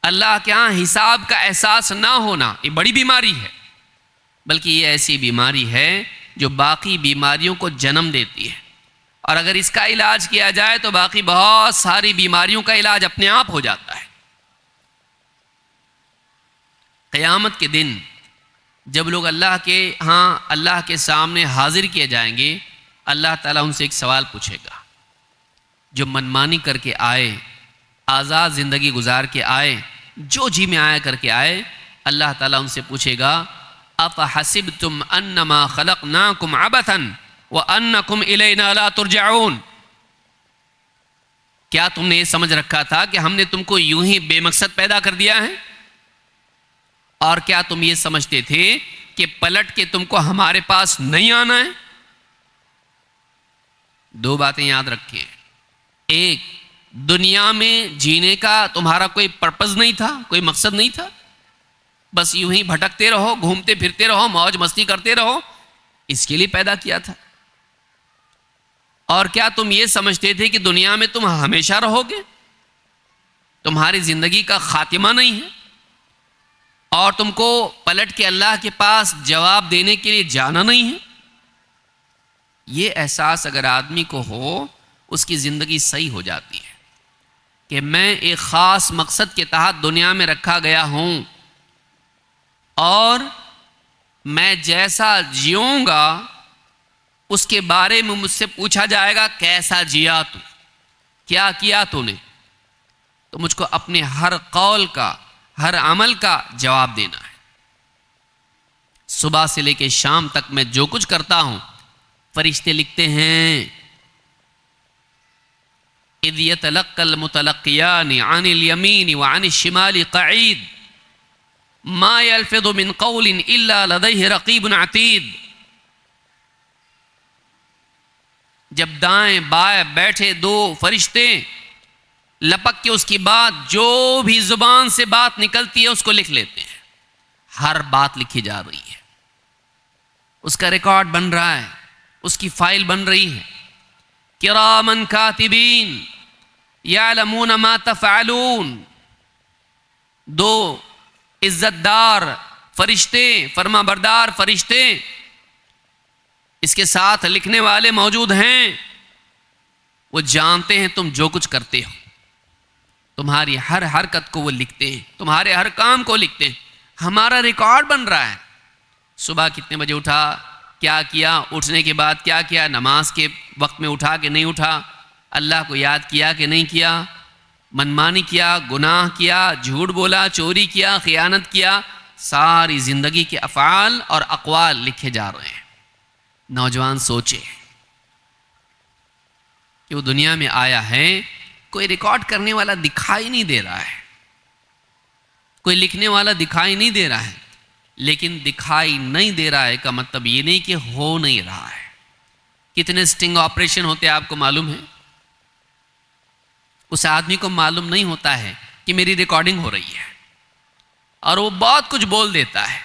अल्लाह के यहाँ हिसाब का एहसास ना होना, ये बड़ी बीमारी है। बल्कि ये ऐसी बीमारी है जो बाकी बीमारियों को जन्म देती है, और अगर इसका इलाज किया जाए तो बाकी बहुत सारी बीमारियों का इलाज अपने आप हो जाता है। क़यामत के दिन जब लोग अल्लाह के सामने हाजिर किए जाएंगे, अल्लाह ताला उनसे एक सवाल पूछेगा। जो मनमानी करके आए, आज़ाद ज़िंदगी गुजार के आए, जो जी में आया करके आए, अल्लाह ताला उनसे पूछेगा, अफ़हसिबतुम अन्नमा खलक़नाकुम अबथन व अन्नकुम इलैना ला तुरजऊन। क्या तुमने ये समझ रखा था कि हमने तुमको यूं ही बेमकसद पैदा कर दिया है, और क्या तुम ये समझते थे कि पलट के तुमको हमारे पास नहीं आना है? दो बातें याद रखिए। एक, दुनिया में जीने का तुम्हारा कोई पर्पस नहीं था, कोई मकसद नहीं था, बस यूं ही भटकते रहो, घूमते फिरते रहो, मौज मस्ती करते रहो, इसके लिए पैदा किया था। और क्या तुम ये समझते थे कि दुनिया में तुम हमेशा रहोगे, तुम्हारी जिंदगी का खातिमा नहीं है, और तुमको पलट के अल्लाह के पास जवाब देने के लिए जाना नहीं है? ये एहसास अगर आदमी को हो, उसकी ज़िंदगी सही हो जाती है कि मैं एक ख़ास मकसद के तहत दुनिया में रखा गया हूँ, और मैं जैसा जीऊँगा उसके बारे में मुझसे पूछा जाएगा, कैसा जिया तू, क्या किया तूने? तो मुझको अपने हर कौल का, हर अमल का जवाब देना है। सुबह से लेकर शाम तक मैं जो कुछ करता हूँ, फरिश्ते लिखते हैं, इज़ यतलक्कल मुतलक्कियानि अनिल यमीनि व अनिश शिमालि क़ईद मा यल्फ़िज़ु मिन क़ौलिन इल्ला लदैहि रक़ीबुन अतीद। जब दाएं बाएं बैठे दो फरिश्ते लपक के उसकी बात, जो भी जुबान से बात निकलती है उसको लिख लेते हैं। हर बात लिखी जा रही है, उसका रिकॉर्ड बन रहा है, उसकी फाइल बन रही है। किरामन कातिबीन यालमून मा तफ़अलून। दो इज्जतदार फरिश्ते, फरमाबरदार फरिश्ते इसके साथ लिखने वाले मौजूद हैं। वो जानते हैं तुम जो कुछ करते हो, तुम्हारी हर हरकत को वो लिखते हैं, तुम्हारे हर काम को लिखते हैं। हमारा रिकॉर्ड बन रहा है। सुबह कितने बजे उठा, क्या किया, उठने के बाद क्या किया, नमाज के वक्त में उठा कि नहीं उठा, अल्लाह को याद किया कि नहीं किया, मनमानी किया, गुनाह किया, झूठ बोला, चोरी किया, खियानत किया। सारी ज़िंदगी के अफ़आल और अक़वाल लिखे जा रहे हैं। नौजवान सोचे कि वो दुनिया में आया है, कोई रिकॉर्ड करने वाला दिखाई नहीं दे रहा है, कोई लिखने वाला दिखाई नहीं दे रहा है। लेकिन दिखाई नहीं दे रहा है का मतलब ये नहीं कि हो नहीं रहा है। कितने स्टिंग ऑपरेशन होते हैं आपको मालूम है? उस आदमी को मालूम नहीं होता है कि मेरी रिकॉर्डिंग हो रही है, और वो बहुत कुछ बोल देता है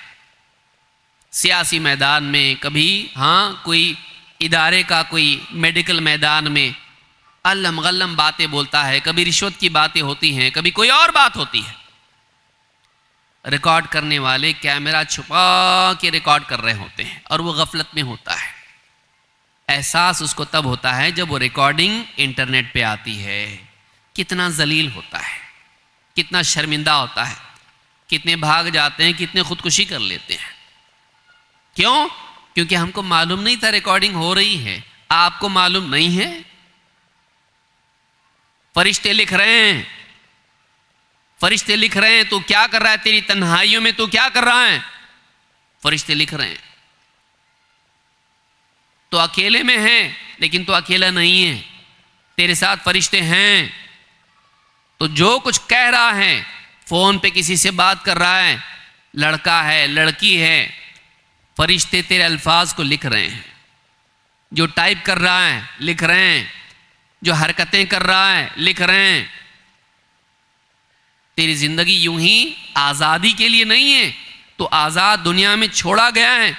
सियासी मैदान में, कभी हाँ कोई इदारे का कोई मेडिकल मैदान में अल्लम गल्लम बातें बोलता है, कभी रिश्वत की बातें होती हैं, कभी कोई और बात होती है। रिकॉर्ड करने वाले कैमरा छुपा के रिकॉर्ड कर रहे होते हैं और वो गफलत में होता है। एहसास उसको तब होता है जब वो रिकॉर्डिंग इंटरनेट पे आती है। कितना जलील होता है, कितना शर्मिंदा होता है, कितने भाग जाते हैं, कितने खुदकुशी कर लेते हैं। क्यों? क्योंकि हमको मालूम नहीं था रिकॉर्डिंग हो रही है। आपको मालूम नहीं है? फरिश्ते लिख रहे हैं, फरिश्ते लिख रहे हैं। तू क्या कर रहा है? तेरी तन्हाइयों में तू क्या कर रहा है? फरिश्ते लिख रहे हैं। तो अकेले में है, लेकिन तू अकेला नहीं है, तेरे साथ फरिश्ते हैं। तो जो कुछ कह रहा है, फोन पे किसी से बात कर रहा है, लड़का है, लड़की है, फरिश्ते तेरे अल्फाज को लिख रहे हैं। जो टाइप कर रहा है लिख रहे हैं, जो हरकतें कर रहा है लिख रहे हैं। तेरी जिंदगी यूं ही आज़ादी के लिए नहीं है, तो आज़ाद दुनिया में छोड़ा गया है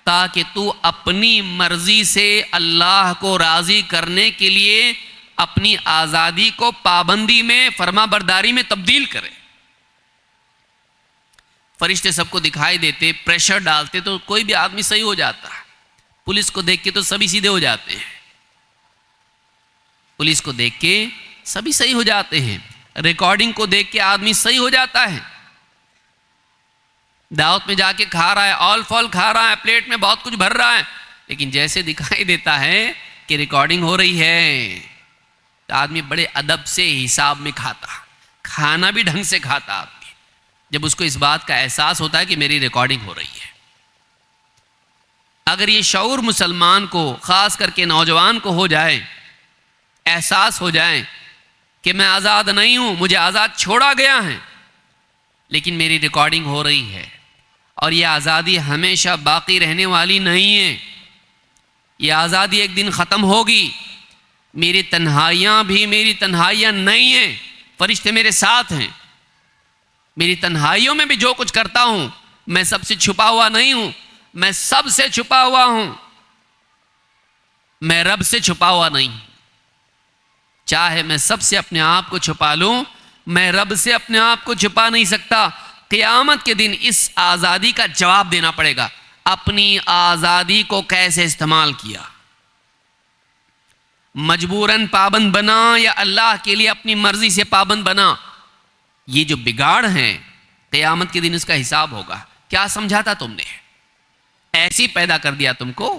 ताकि तू अपनी मर्जी से अल्लाह को राज़ी करने के लिए अपनी आज़ादी को पाबंदी में, फरमाबरदारी में तब्दील करे। फरिश्ते सबको दिखाई देते, प्रेशर डालते तो कोई भी आदमी सही हो जाता है। पुलिस को देख के तो सभी सीधे हो जाते हैं, पुलिस को देख के सभी सही हो जाते हैं, रिकॉर्डिंग को देख के आदमी सही हो जाता है। दावत में जाके खा रहा है, ऑल फॉल खा रहा है, प्लेट में बहुत कुछ भर रहा है, लेकिन जैसे दिखाई देता है कि रिकॉर्डिंग हो रही है तो आदमी बड़े अदब से हिसाब में खाता, खाना भी ढंग से खाता आदमी, जब उसको इस बात का एहसास होता है कि मेरी रिकॉर्डिंग हो रही है। अगर ये शऊर मुसलमान को, ख़ास करके नौजवान को हो जाए, एहसास हो जाए कि मैं आज़ाद नहीं हूँ, मुझे आज़ाद छोड़ा गया है, लेकिन मेरी रिकॉर्डिंग हो रही है, और ये आज़ादी हमेशा बाकी रहने वाली नहीं है। ये आज़ादी एक दिन ख़त्म होगी। मेरी तन्हाइयाँ भी मेरी तन्हाइयाँ नहीं हैं, फरिश्ते मेरे साथ हैं। मेरी तन्हाइयों में भी जो कुछ करता हूँ, मैं सबसे छुपा हुआ नहीं हूँ, मैं सबसे छुपा हुआ हूँ, मैं रब से छुपा हुआ नहीं। चाहे मैं सबसे अपने आप को छुपा लूँ, मैं रब से अपने आप को छुपा नहीं सकता। क़यामत के दिन इस आज़ादी का जवाब देना पड़ेगा। अपनी आज़ादी को कैसे इस्तेमाल किया, मजबूरन पाबंद बना या अल्लाह के लिए अपनी मर्जी से पाबंद बना। ये जो बिगाड़ है, क़यामत के दिन इसका हिसाब होगा। क्या समझा था तुमने? ऐसी पैदा कर दिया तुमको।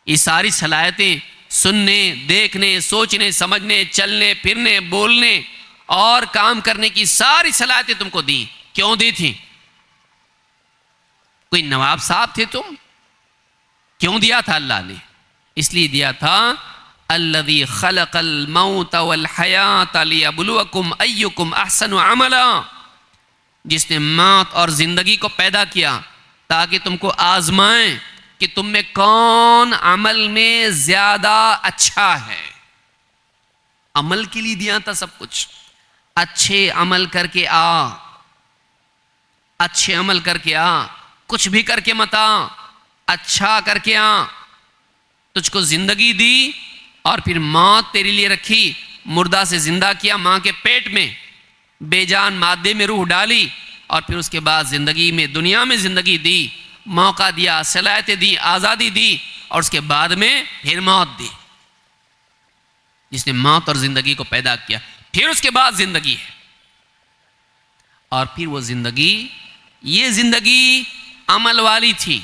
ये सारी सलाहियतें सुनने, देखने, सोचने, समझने, चलने फिरने, बोलने और काम करने की सारी सलाहियतें तुमको दी। क्यों दी थी? कोई नवाब साहब थे तुम? क्यों दिया था अल्लाह ने? इसलिए दिया था, अल्लज़ी खलक़ल मौत वल हयात लियब्लुवकुम अय्युकुम अहसनु अमला। जिसने मौत और जिंदगी को पैदा किया ताकि तुमको आजमाएं कि तुम में कौन अमल में ज्यादा अच्छा है। अमल के लिए दिया था सब कुछ। अच्छे अमल करके आ, अच्छे अमल करके आ, कुछ भी करके मत आ, अच्छा करके आ। तुझको जिंदगी दी और फिर मौत तेरे लिए रखी, मुर्दा से जिंदा किया माँ के पेट में, बेजान मादे में रूह डाली और फिर उसके बाद ज़िंदगी में, दुनिया में ज़िंदगी दी, मौका दिया, सलाहियतें दी, आज़ादी दी और उसके बाद में फिर मौत दी। जिसने मौत और ज़िंदगी को पैदा किया, फिर उसके बाद ज़िंदगी है। और फिर वो ज़िंदगी, ये ज़िंदगी अमल वाली थी,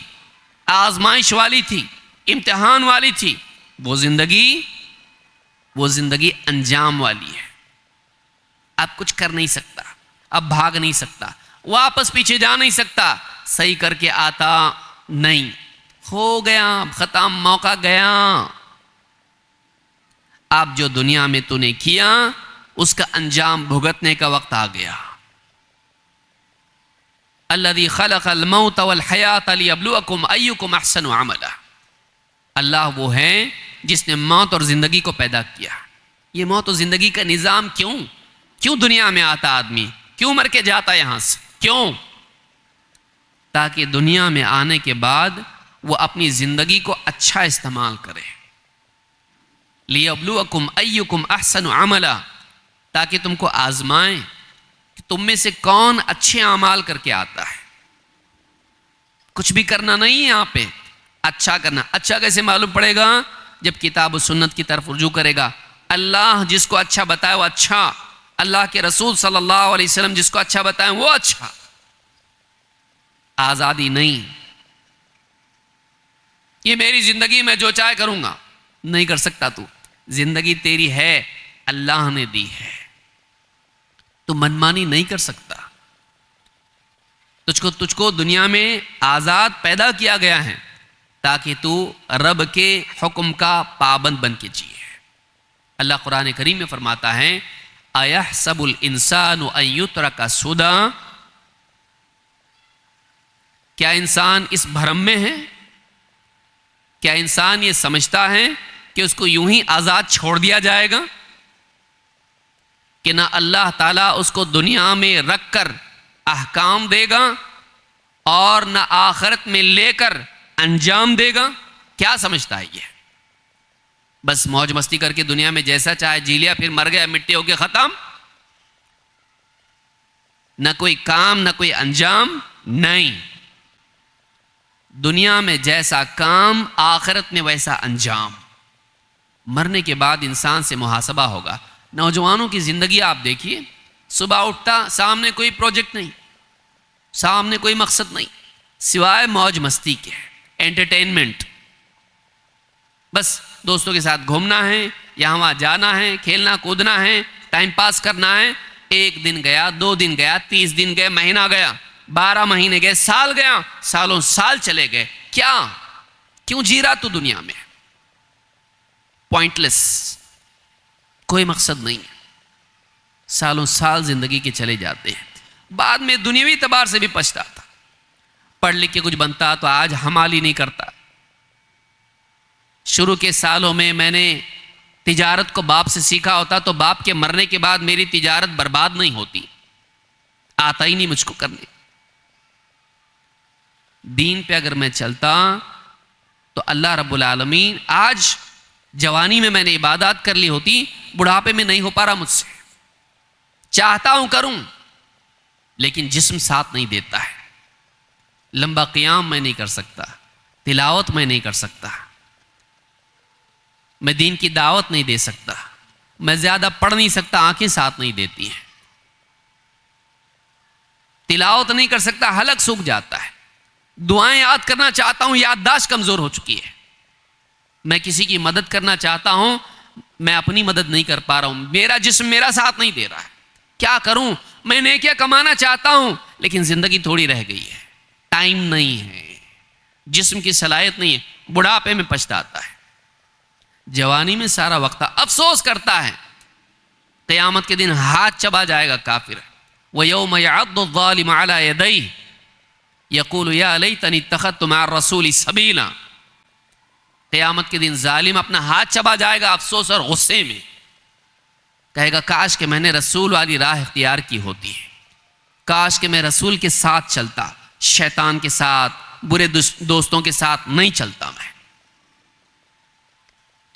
आजमाइश वाली थी, इम्तिहान वाली थी। वो ज़िंदगी अंजाम वाली है। अब कुछ कर नहीं सकता, अब भाग नहीं सकता, वापस पीछे जा नहीं सकता, सही करके आता नहीं, हो गया, खत्म, मौका गया। अब जो दुनिया में तूने किया उसका अंजाम भुगतने का वक्त आ गया। अल्लज़ी खलक़ल मौत वल हयात लियब्लुवकुम अय्युकुम अहसनु अमला। अल्लाह वो है जिसने मौत और ज़िंदगी को पैदा किया। ये मौत और ज़िंदगी का निज़ाम क्यों दुनिया में आता आदमी, क्यों मर के जाता यहाँ से, क्यों? ताकि दुनिया में आने के बाद वो अपनी ज़िंदगी को अच्छा इस्तेमाल करे। लियब्लुवकुम अय्युकुम अहसनु अमला, ताकि तुमको आजमाएं कि तुम में से कौन अच्छे अमाल करके आता है। कुछ भी करना नहीं है यहाँ पे, अच्छा करना। अच्छा कैसे मालूम पड़ेगा? जब किताब और सुन्नत की तरफ रुजू करेगा। अल्लाह जिसको अच्छा बताए वो अच्छा, अल्लाह के रसूल सल्लल्लाहु अलैहि वसल्लम जिसको अच्छा बताए वो अच्छा। आज़ादी नहीं, ये मेरी जिंदगी में जो चाहे करूंगा, नहीं कर सकता। तू जिंदगी तेरी है, अल्लाह ने दी है, तू मनमानी नहीं कर सकता। तुझको दुनिया में आज़ाद पैदा किया गया है ताकि तू रब के हुक्म का पाबंद बन के जिए। अल्लाह कुरान करीम में फरमाता है, अयहसबुल इंसानु अन युत्रका सुदा। क्या इंसान इस भ्रम में है? क्या इंसान ये समझता है कि उसको यूं ही आज़ाद छोड़ दिया जाएगा? कि ना अल्लाह ताला उसको दुनिया में रखकर अहकाम देगा और ना आखिरत में लेकर अंजाम देगा? क्या समझता है ये? बस मौज मस्ती करके दुनिया में जैसा चाहे जी लिया, फिर मर गया, मिट्टी हो गया, खत्म। ना कोई काम, ना कोई अंजाम। नहीं, दुनिया में जैसा काम, आखिरत में वैसा अंजाम। मरने के बाद इंसान से मुहासबा होगा। नौजवानों की जिंदगी आप देखिए, सुबह उठता, सामने कोई प्रोजेक्ट नहीं, सामने कोई मकसद नहीं, सिवाय मौज मस्ती के, एंटरटेनमेंट। बस दोस्तों के साथ घूमना है, यहाँ वहाँ जाना है, खेलना कूदना है, टाइम पास करना है। 1 दिन गया, 2 दिन गया, 30 दिन गए, महीना गया, 12 महीने गए, साल गया, सालों साल चले गए। क्या, क्यों जी रहा तू दुनिया में? पॉइंटलेस, कोई मकसद नहीं है। सालों साल जिंदगी के चले जाते हैं। बाद में दुनियावी एतबार से भी पछताता। पढ़ लिख के कुछ बनता तो आज हमाली नहीं करता। शुरू के सालों में मैंने तिजारत को बाप से सीखा होता तो बाप के मरने के बाद मेरी तिजारत बर्बाद नहीं होती। आता ही नहीं मुझको करने। दीन पे अगर मैं चलता तो अल्लाह रब्बुल आलमीन, आज जवानी में मैंने इबादत कर ली होती, बुढ़ापे में नहीं हो पा रहा मुझसे। चाहता हूं करूं, लेकिन जिस्म साथ नहीं देता है। लंबा क़ियाम मैं नहीं कर सकता, तिलावत मैं नहीं कर सकता, मैं दीन की दावत नहीं दे सकता, मैं ज़्यादा पढ़ नहीं सकता, आंखें साथ नहीं देती हैं, तिलावत नहीं कर सकता, हलक सूख जाता है। दुआएं याद करना चाहता हूं, याददाश्त कमज़ोर हो चुकी है। मैं किसी की मदद करना चाहता हूं, मैं अपनी मदद नहीं कर पा रहा हूं, मेरा जिस्म मेरा साथ नहीं दे रहा है। क्या करूं? मैं नेकियां कमाना चाहता हूं, लेकिन ज़िंदगी थोड़ी रह गई है, टाइम नहीं है, जिस्म की सलाहियत नहीं है, बुढ़ापे में पछताता है। जवानी में सारा वक्त अफसोस करता है, क़यामत के दिन हाथ चबा जाएगा काफिर। व यौम यअद्दु ज़ालिमु अला यदैहि यक़ूलु या लैतनी इत्तख़ज़्तु मअर रसूलि सबीला। क़यामत के दिन जालिम अपना हाथ चबा जाएगा अफसोस और गुस्से में, कहेगा काश कि मैंने रसूल वाली राह इख्तियार की होती है, काश कि मैं रसूल के साथ चलता, शैतान के साथ, बुरे दोस्तों के साथ नहीं चलता मैं।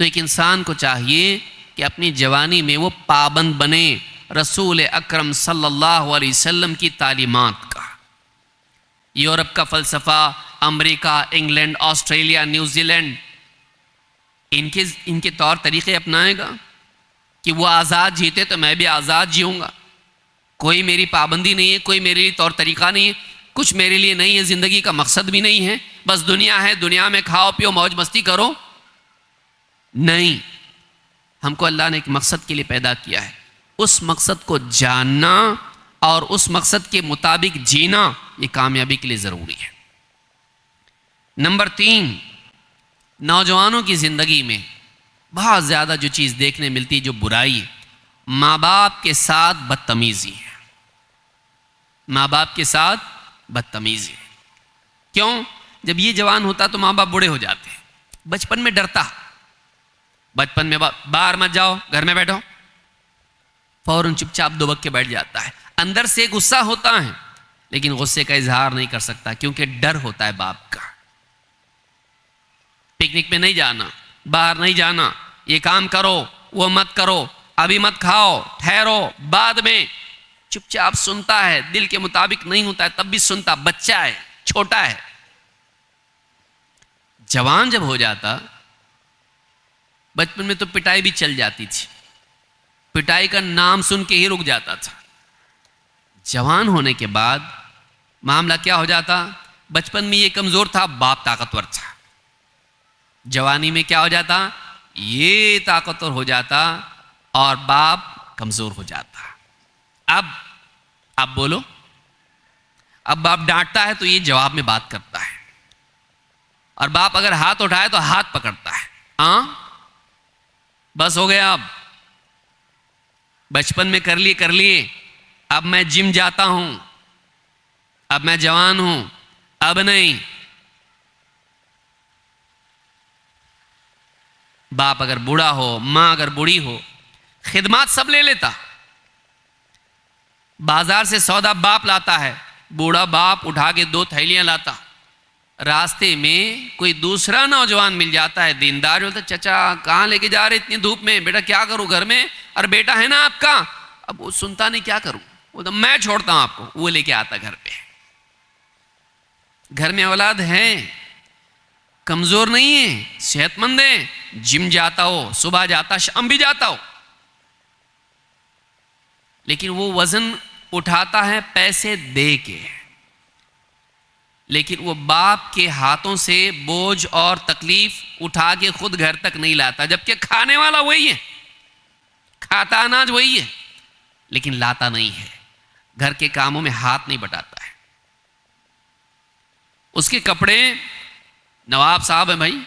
तो एक इंसान को चाहिए कि अपनी जवानी में वो पाबंद बने रसूल अकरम सल्लल्लाहु अलैहि वसल्लम की तालीमात का। यूरोप का फ़लसफ़ा, अमेरिका, इंग्लैंड, ऑस्ट्रेलिया, न्यूजीलैंड, इनके तौर तरीक़े अपनाएगा कि वो आज़ाद जीते तो मैं भी आज़ाद जीऊँगा, कोई मेरी पाबंदी नहीं है, कोई मेरे लिए तौर तरीक़ा नहीं है, कुछ मेरे लिए नहीं है, ज़िंदगी का मकसद भी नहीं है, बस दुनिया है, दुनिया में खाओ पियो मौज मस्ती करो। नहीं, हमको अल्लाह ने एक मकसद के लिए पैदा किया है, उस मकसद को जानना और उस मकसद के मुताबिक जीना ये कामयाबी के लिए ज़रूरी है। नंबर 3, नौजवानों की ज़िंदगी में बहुत ज़्यादा जो चीज़ देखने मिलती है, जो बुराई है, माँ बाप के साथ बदतमीज़ी है। माँ बाप के साथ बदतमीज़ी है। क्यों? जब ये जवान होता तो माँ बाप बूढ़े हो जाते हैं। बचपन में डरता, बचपन में बाहर मत जाओ, घर में बैठो, फौरन चुपचाप दुबक के बैठ जाता है। अंदर से गुस्सा होता है लेकिन गुस्से का इजहार नहीं कर सकता क्योंकि डर होता है बाप का। पिकनिक में नहीं जाना, बाहर नहीं जाना, ये काम करो, वो मत करो, अभी मत खाओ, ठहरो, बाद में। चुपचाप सुनता है, दिल के मुताबिक नहीं होता है तब भी सुनता, बच्चा है, छोटा है। जवान जब हो जाता, बचपन में तो पिटाई भी चल जाती थी, पिटाई का नाम सुन के ही रुक जाता था। जवान होने के बाद मामला क्या हो जाता? बचपन में ये कमज़ोर था, बाप ताकतवर था। जवानी में क्या हो जाता? ये ताकतवर हो जाता और बाप कमज़ोर हो जाता। अब बोलो, अब बाप डांटता है तो ये जवाब में बात करता है, और बाप अगर हाथ उठाए तो हाथ पकड़ता है। हाँ, बस हो गया, अब बचपन में कर लिए, अब मैं जिम जाता हूं, अब मैं जवान हूं, अब नहीं। बाप अगर बूढ़ा हो, मां अगर बूढ़ी हो, खिदमत सब ले लेता। बाजार से सौदा बाप लाता है, बूढ़ा बाप उठा के 2 थैलियां लाता। रास्ते में कोई दूसरा नौजवान मिल जाता है, दीनदार, बोलता चचा कहाँ लेके जा रहे इतनी धूप में? बेटा क्या करूं घर में, अरे बेटा है ना आपका। अब वो सुनता नहीं, क्या करूं, वो तो मैं छोड़ता हूं आपको, वो लेके आता घर पे। घर में औलाद है, कमजोर नहीं है, सेहतमंद है, जिम जाता हो, सुबह जाता, शाम भी जाता हो, लेकिन वो वजन उठाता है पैसे दे के, लेकिन वो बाप के हाथों से बोझ और तकलीफ उठा के खुद घर तक नहीं लाता, जबकि खाने वाला वही है, खाता अनाज वही है, लेकिन लाता नहीं है, घर के कामों में हाथ नहीं बटाता है। उसके कपड़े, नवाब साहब है भाई,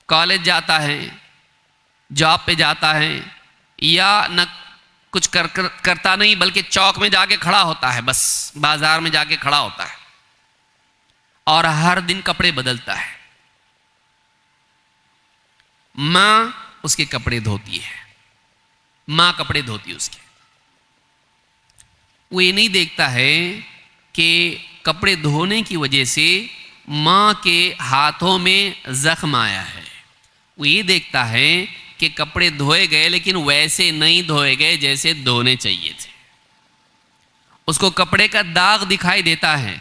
कॉलेज जाता है, जॉब पे जाता है, या न कुछ करता नहीं बल्कि चौक में जाके खड़ा होता है, बस बाजार में जाके खड़ा होता है और हर दिन कपड़े बदलता है। मां उसके कपड़े धोती है, मां कपड़े धोती है उसके। वो ये नहीं देखता है कि कपड़े धोने की वजह से मां के हाथों में जख्म आया है। वो ये देखता है कि कपड़े धोए गए लेकिन वैसे नहीं धोए गए जैसे धोने चाहिए थे। उसको कपड़े का दाग दिखाई देता है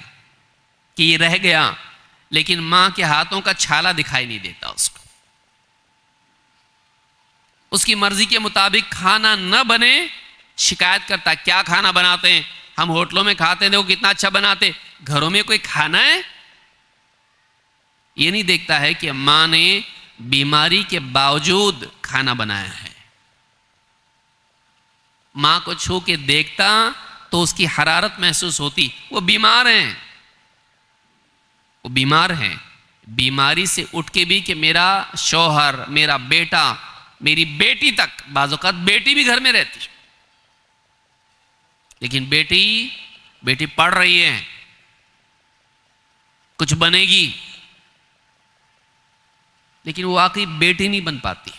कि ये रह गया, लेकिन मां के हाथों का छाला दिखाई नहीं देता उसको। उसकी मर्जी के मुताबिक खाना न बने, शिकायत करता, क्या खाना बनाते हैं, हम होटलों में खाते हैं, देखो कितना अच्छा बनाते, घरों में कोई खाना है? ये नहीं देखता है कि मां ने बीमारी के बावजूद खाना बनाया है। मां को छू के देखता तो उसकी हरारत महसूस होती, वो बीमार हैं, वो बीमार हैं। बीमारी से उठ के भी कि मेरा शौहर, मेरा बेटा, मेरी बेटी तक, बाज़ौक़ात बेटी भी घर में रहती, लेकिन बेटी पढ़ रही है, कुछ बनेगी, लेकिन वो आखिरी बेटी नहीं बन पाती।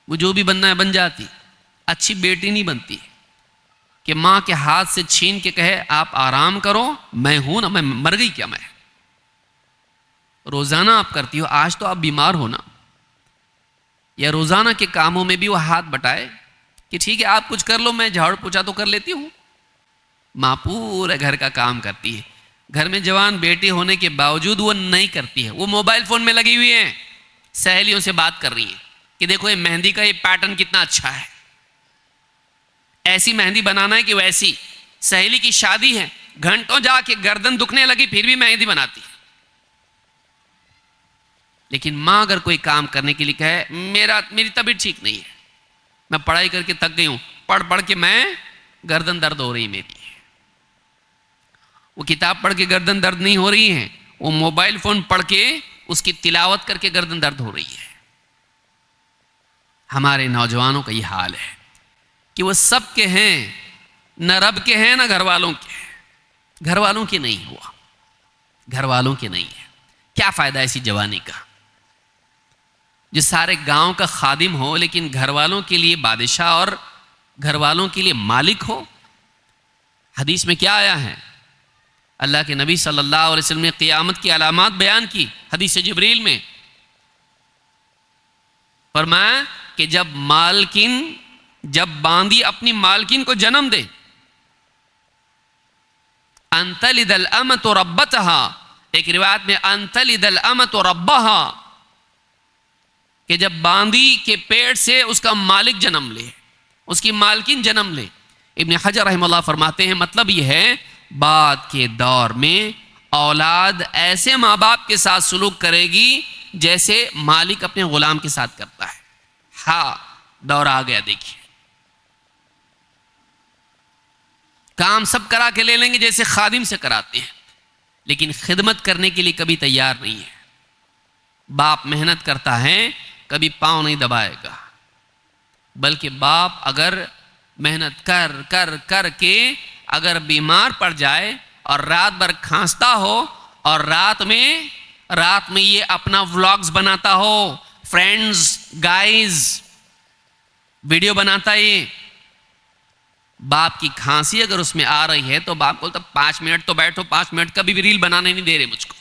वो जो भी बनना है बन जाती, अच्छी बेटी नहीं बनती कि मां के हाथ से छीन के कहे आप आराम करो, मैं हूं ना, मैं मर गई क्या मैं? रोज़ाना आप करती हो, आज तो आप बीमार हो ना, या रोज़ाना के कामों में भी वो हाथ बटाए कि ठीक है आप कुछ कर लो, मैं झाड़ू पोछा तो कर लेती हूँ। माँ पूरे घर का काम करती है, घर में जवान बेटी होने के बावजूद वो नहीं करती है, वो मोबाइल फ़ोन में लगी हुई है, सहेलियों से बात कर रही है कि देखो ये मेहंदी का ये पैटर्न कितना अच्छा है, ऐसी मेहंदी बनाना है कि वैसी। सहेली की शादी है, घंटों जाके गर्दन दुखने लगी फिर भी मेहंदी बनाती है। लेकिन माँ अगर कोई काम करने के लिए कहे मेरी तबीयत ठीक नहीं है, मैं पढ़ाई करके थक गई हूँ, पढ़ पढ़ के मैं गर्दन दर्द हो रही मेरी, वो किताब पढ़ के गर्दन दर्द नहीं हो रही है, वो मोबाइल फोन पढ़ के उसकी तिलावत करके गर्दन दर्द हो रही है। हमारे नौजवानों का ये हाल है कि वो सब के हैं, न रब के हैं न घर वालों के। घर वालों के नहीं हुआ, घर वालों के नहीं है, क्या फायदा ऐसी जवानी का जो सारे गांव का खादिम हो लेकिन घर वालों के लिए बादशाह और घर वालों के लिए मालिक हो। हदीस में क्या आया है, अल्लाह के नबी सल्लल्लाहु अलैहि वसल्लम ने क़ियामत की अलामात बयान की हदीस जिब्रील में। फरमाया कि जब बांदी अपनी मालकिन को जन्म दे, अंतलिदल अमत रब्बतहा, एक रिवायत में अंतलिदल अमत रब्बहा, कि जब बांदी के पेट से उसका मालिक जन्म ले, उसकी मालकिन जन्म ले। इब्न हजर रहमतुल्लाह फरमाते हैं मतलब यह है बाद के दौर में औलाद ऐसे माँ बाप के साथ सलूक करेगी जैसे मालिक अपने गुलाम के साथ करता है। हाँ, दौर आ गया, देखिए काम सब करा के ले लेंगे जैसे खादिम से कराते हैं, लेकिन खिदमत करने के लिए कभी तैयार नहीं है। बाप मेहनत करता है, कभी पांव नहीं दबाएगा, बल्कि बाप अगर मेहनत कर कर कर के अगर बीमार पड़ जाए और रात भर खांसता हो और रात में ये अपना व्लॉग्स बनाता हो, फ्रेंड्स गाइस वीडियो बनाता है, बाप की खांसी अगर उसमें आ रही है तो बाप बोलता 5 मिनट तो बैठो, 5 मिनट कभी भी रील बनाने नहीं दे रहे मुझको।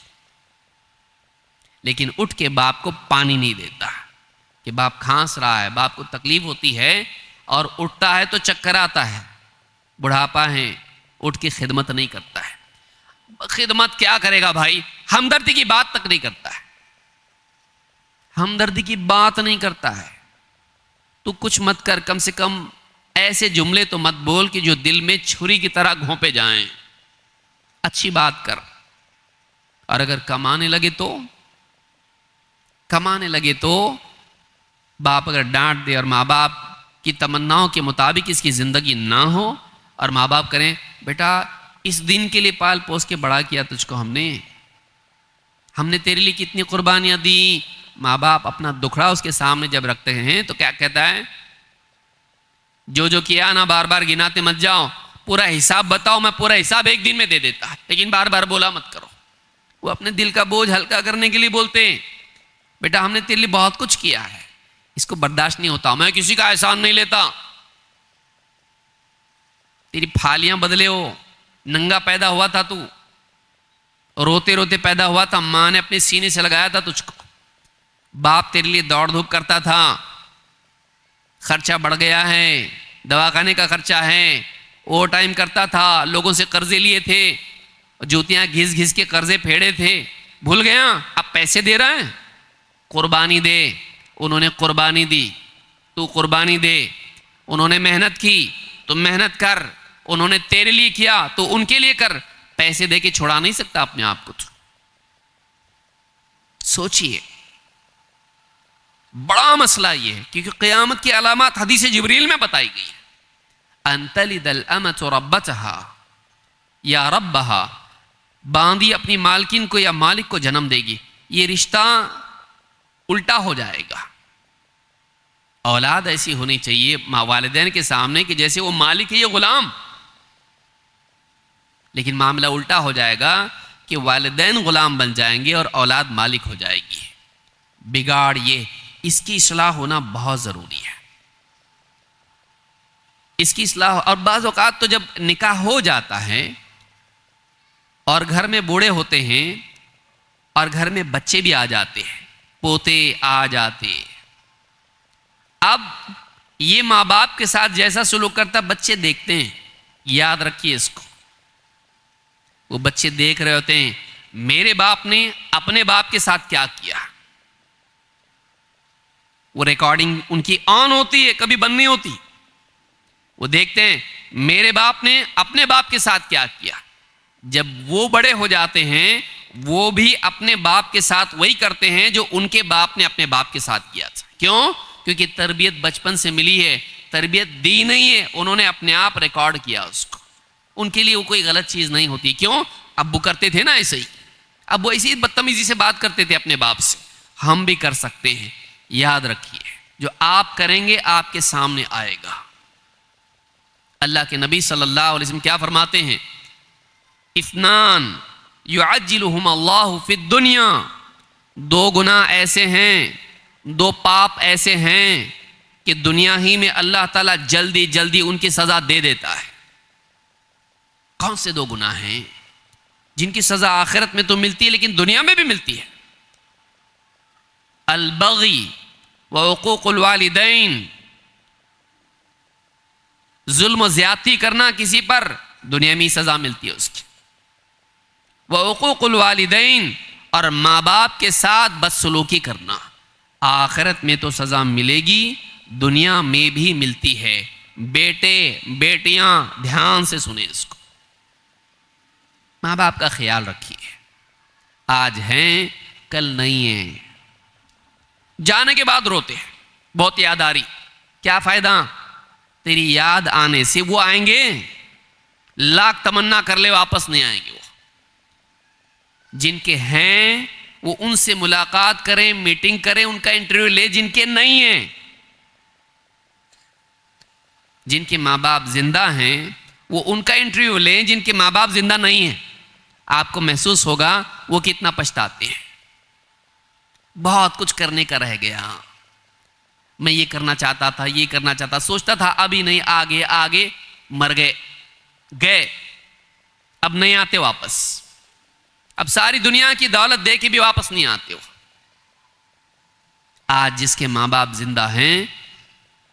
लेकिन उठ के बाप को पानी नहीं देता कि बाप खांस रहा है, बाप को तकलीफ होती है और उठता है तो चक्कर आता है, बुढ़ापा है, उठ के खिदमत नहीं करता है। खिदमत क्या करेगा भाई, हमदर्दी की बात तक नहीं करता है, हमदर्दी की बात नहीं करता है। तू कुछ मत कर, कम से कम ऐसे जुमले तो मत बोल कि जो दिल में छुरी की तरह घोंपे जाएं, अच्छी बात कर। और अगर कमाने लगे तो बाप अगर डांट दे और माँ बाप की तमन्नाओं के मुताबिक इसकी ज़िंदगी ना हो और माँ बाप करें बेटा इस दिन के लिए पाल पोस के बड़ा किया तुझको हमने तेरे लिए कितनी कुर्बानियाँ दी। माँ बाप अपना दुखड़ा उसके सामने जब रखते हैं तो क्या कहता है, जो किया ना बार बार गिनाते मत जाओ, पूरा हिसाब बताओ, मैं पूरा हिसाब एक दिन में दे देता, लेकिन बार बार बोला मत करो। वो अपने दिल का बोझ हल्का करने के लिए बोलते हैं बेटा हमने तेरे लिए बहुत कुछ किया है, इसको बर्दाश्त नहीं होता, मैं किसी का एहसान नहीं लेता। तेरी फालियां बदले हो, नंगा पैदा हुआ था तू, रोते रोते पैदा हुआ था, माँ ने अपने सीने से लगाया था तुझको, बाप तेरे लिए दौड़ धूप करता था, खर्चा बढ़ गया है, दवाखाने का खर्चा है, ओवर टाइम करता था, लोगों से कर्जे लिए थे, जूतियां घिस घिस के कर्जे फेड़े थे, भूल गया अब पैसे दे रहा है, कुर्बानी दे। उन्होंने कुर्बानी दी, तू कुर्बानी दे। उन्होंने मेहनत की, तुम मेहनत कर। उन्होंने तेरे लिए किया तो उनके लिए कर, पैसे दे के छुड़ा नहीं सकता अपने आप को। सोचिए, बड़ा मसला यह है क्योंकि क़यामत की अलामत हदीस जिब्रील में बताई गई है। अंतलिदल अमत रब्बतहा या रब्बहा, बांदी अपनी मालकिन को या मालिक को जन्म देगी। ये रिश्ता उल्टा हो जाएगा। औलाद ऐसी होनी चाहिए माँ वालिदैन के सामने कि जैसे वो मालिक है ये गुलाम, लेकिन मामला उल्टा हो जाएगा कि वालिदैन गुलाम बन जाएंगे और औलाद मालिक हो जाएगी। बिगाड़ ये, इसकी इस्लाह होना बहुत ज़रूरी है, इसकी इस्लाह। और बाज़ औक़ात तो जब निकाह हो जाता है और घर में बूढ़े होते हैं और घर में बच्चे भी आ जाते हैं, पोते आ जाते। अब ये माँ बाप के साथ जैसा सुलूक करता बच्चे देखते हैं, याद रखिए इसको। वो बच्चे देख रहे होते हैं मेरे बाप ने अपने बाप के साथ क्या किया। वो रिकॉर्डिंग उनकी ऑन होती है, कभी बंद नहीं होती। वो देखते हैं मेरे बाप ने अपने बाप के साथ क्या किया। जब वो बड़े हो जाते हैं वो भी अपने बाप के साथ वही करते हैं जो उनके बाप ने अपने बाप के साथ किया था। क्यों? क्योंकि तरबियत बचपन से मिली है, तरबियत दी नहीं है, उन्होंने अपने आप रिकॉर्ड किया उसको। उनके लिए वो कोई गलत चीज़ नहीं होती। क्यों? अब्बू करते थे ना ऐसे ही, अब वो ऐसी बदतमीजी से बात करते थे अपने बाप से, हम भी कर सकते हैं। याद रखिए जो आप करेंगे आपके सामने आएगा। अल्लाह के नबी सल्लल्लाहु अलैहि वसल्लम क्या फरमाते हैं, इफ़नान युअज्जिलुहुम अल्लाहु फिद दुनिया, दो गुनाह ऐसे हैं, दो पाप ऐसे हैं कि दुनिया ही में अल्लाह ताला जल्दी जल्दी उनकी सजा दे देता है। कौन से दो गुनाह हैं जिनकी सजा आखिरत में तो मिलती है लेकिन दुनिया में भी मिलती है? अल-बग़ी व उक़ूक़ुल वालिदैन, जुल्म ज्यादती करना किसी पर, दुनिया में सजा मिलती है उसकी। व उक़ूक़ुल वालिदैन, और माँ बाप के साथ बदसलूकी करना, आखिरत में तो सजा मिलेगी, दुनिया में भी मिलती है। बेटे बेटियां ध्यान से सुने इसको, माँ बाप का ख्याल रखिए। आज हैं कल नहीं हैं, जाने के बाद रोते हैं, बहुत याद आ रही। क्या फायदा? तेरी याद आने से वो आएंगे, लाख तमन्ना कर ले वापस नहीं आएंगे। वो जिनके हैं वो उनसे मुलाकात करें, मीटिंग करें, उनका इंटरव्यू ले। जिनके नहीं हैं, जिनके माँ बाप जिंदा हैं वो उनका इंटरव्यू लें, जिनके माँ बाप जिंदा नहीं हैं। आपको महसूस होगा वो कितना पछताते हैं। बहुत कुछ करने का रह गया, मैं ये करना चाहता था, ये करना चाहता, सोचता था, अभी नहीं, आगे आगे, मर गए, गए, अब नहीं आते वापस। अब सारी दुनिया की दौलत दे के भी वापस नहीं आते हो। आज जिसके माँ बाप जिंदा हैं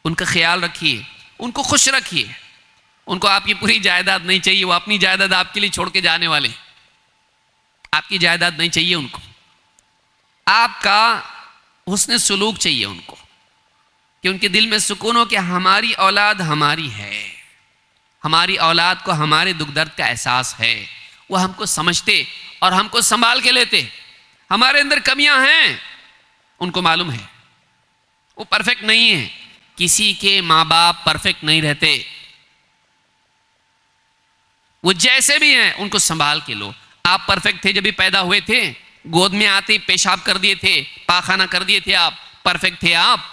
उनका ख्याल रखिए, उनको खुश रखिए। उनको आपकी पूरी जायदाद नहीं चाहिए, वो अपनी जायदाद आपके लिए छोड़ के जाने वाले। आपकी जायदाद नहीं चाहिए उनको, आपका हुस्न सुलूक चाहिए उनको, कि उनके दिल में सुकून हो कि हमारी औलाद हमारी है, हमारी औलाद को हमारे दुख दर्द का एहसास है, वो हमको समझते और हमको संभाल के लेते। हमारे अंदर कमियां हैं, उनको मालूम है, वो परफेक्ट नहीं है। किसी के माँ बाप परफेक्ट नहीं रहते, वो जैसे भी हैं उनको संभाल के लो। आप परफेक्ट थे जब भी पैदा हुए थे, गोद में आते ही पेशाब कर दिए थे, पाखाना कर दिए थे, आप परफेक्ट थे? आप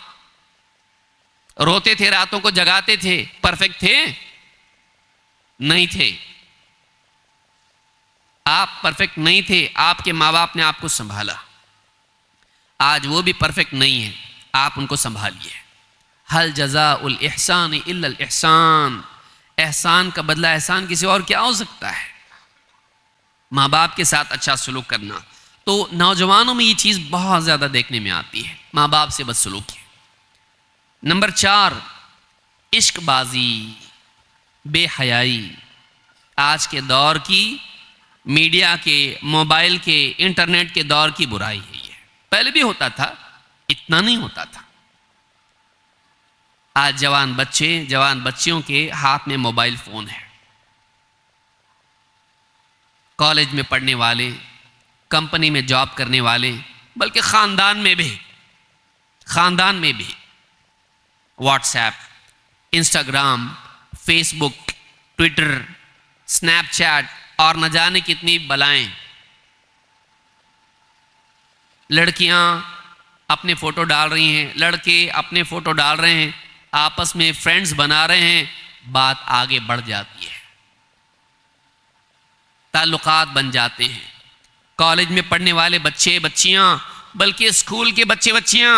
रोते थे, रातों को जगाते थे, परफेक्ट थे? नहीं थे। आप परफेक्ट नहीं थे, आपके माँ बाप ने आपको संभाला। आज वो भी परफेक्ट नहीं है, आप उनको संभालिए। हल जज़ाउल इहसान इल्लल इहसान, एहसान का बदला एहसान किसी और क्या हो सकता है? माँ बाप के साथ अच्छा सलूक करना। तो नौजवानों में ये चीज़ बहुत ज़्यादा देखने में आती है, माँ बाप से बदसलूकी। नंबर 4, इश्कबाजी, बेहयाई। आज के दौर की, मीडिया के, मोबाइल के, इंटरनेट के दौर की बुराई है ये। पहले भी होता था, इतना नहीं होता था। आज जवान बच्चे, जवान बच्चियों के हाथ में मोबाइल फ़ोन है। कॉलेज में पढ़ने वाले, कंपनी में जॉब करने वाले, बल्कि ख़ानदान में भी WhatsApp, Instagram, Facebook, Twitter, Snapchat और न जाने कितनी बलाएं। लड़कियां अपने फ़ोटो डाल रही हैं, लड़के अपने फ़ोटो डाल रहे हैं, आपस में फ्रेंड्स बना रहे हैं, बात आगे बढ़ जाती है, ताल्लुकात बन जाते हैं। कॉलेज में पढ़ने वाले बच्चे बच्चियां, बल्कि स्कूल के बच्चे बच्चियां,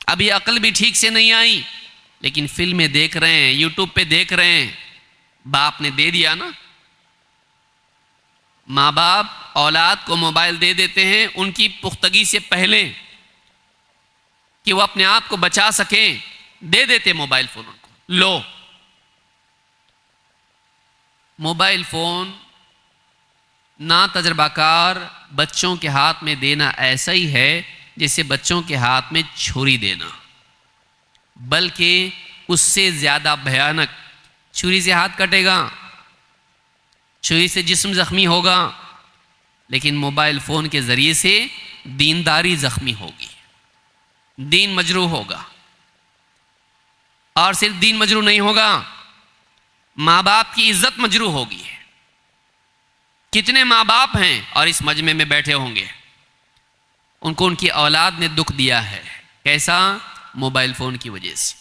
अभी अक्ल भी ठीक से नहीं आई, लेकिन फिल्में देख रहे हैं, यूट्यूब पे देख रहे हैं। बाप ने दे दिया ना, माँ बाप औलाद को मोबाइल दे देते हैं उनकी पुख्तगी से पहले कि वो अपने आप को बचा सकें, दे देते मोबाइल फ़ोन उनको। लो, मोबाइल फ़ोन ना तजर्बाकार बच्चों के हाथ में देना ऐसा ही है जैसे बच्चों के हाथ में छुरी देना, बल्कि उससे ज़्यादा भयानक। छुरी से हाथ कटेगा, छुरी से जिस्म ज़ख्मी होगा, लेकिन मोबाइल फ़ोन के ज़रिए से दीनदारी ज़ख्मी होगी, दीन मजरूह होगा। और सिर्फ दीन मजरूह नहीं होगा, माँ बाप की इज्जत मजरूह होगी। कितने माँ बाप हैं और इस मजमे में बैठे होंगे, उनको उनकी औलाद ने दुख दिया है। कैसा? मोबाइल फ़ोन की वजह से।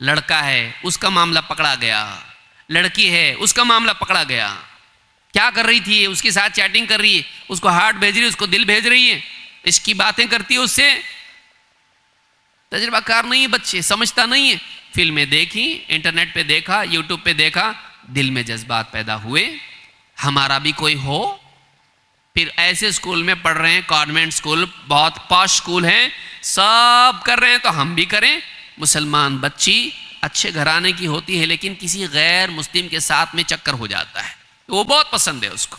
लड़का है, उसका मामला पकड़ा गया, लड़की है, उसका मामला पकड़ा गया। क्या कर रही थी? उसके साथ चैटिंग कर रही है, उसको हार्ट भेज रही है, उसको दिल भेज रही है, इसकी बातें करती है उससे। तजुर्बाकार नहीं है बच्चे, समझता नहीं है। फिल्में देखी, इंटरनेट पे देखा, यूट्यूब पे देखा, दिल में जज्बात पैदा हुए, हमारा भी कोई हो। फिर ऐसे स्कूल में पढ़ रहे हैं, कॉन्वेंट स्कूल, बहुत पॉश स्कूल हैं, सब कर रहे हैं तो हम भी करें। मुसलमान बच्ची अच्छे घराने की होती है, लेकिन किसी गैर मुस्लिम के साथ में चक्कर हो जाता है, वो बहुत पसंद है उसको।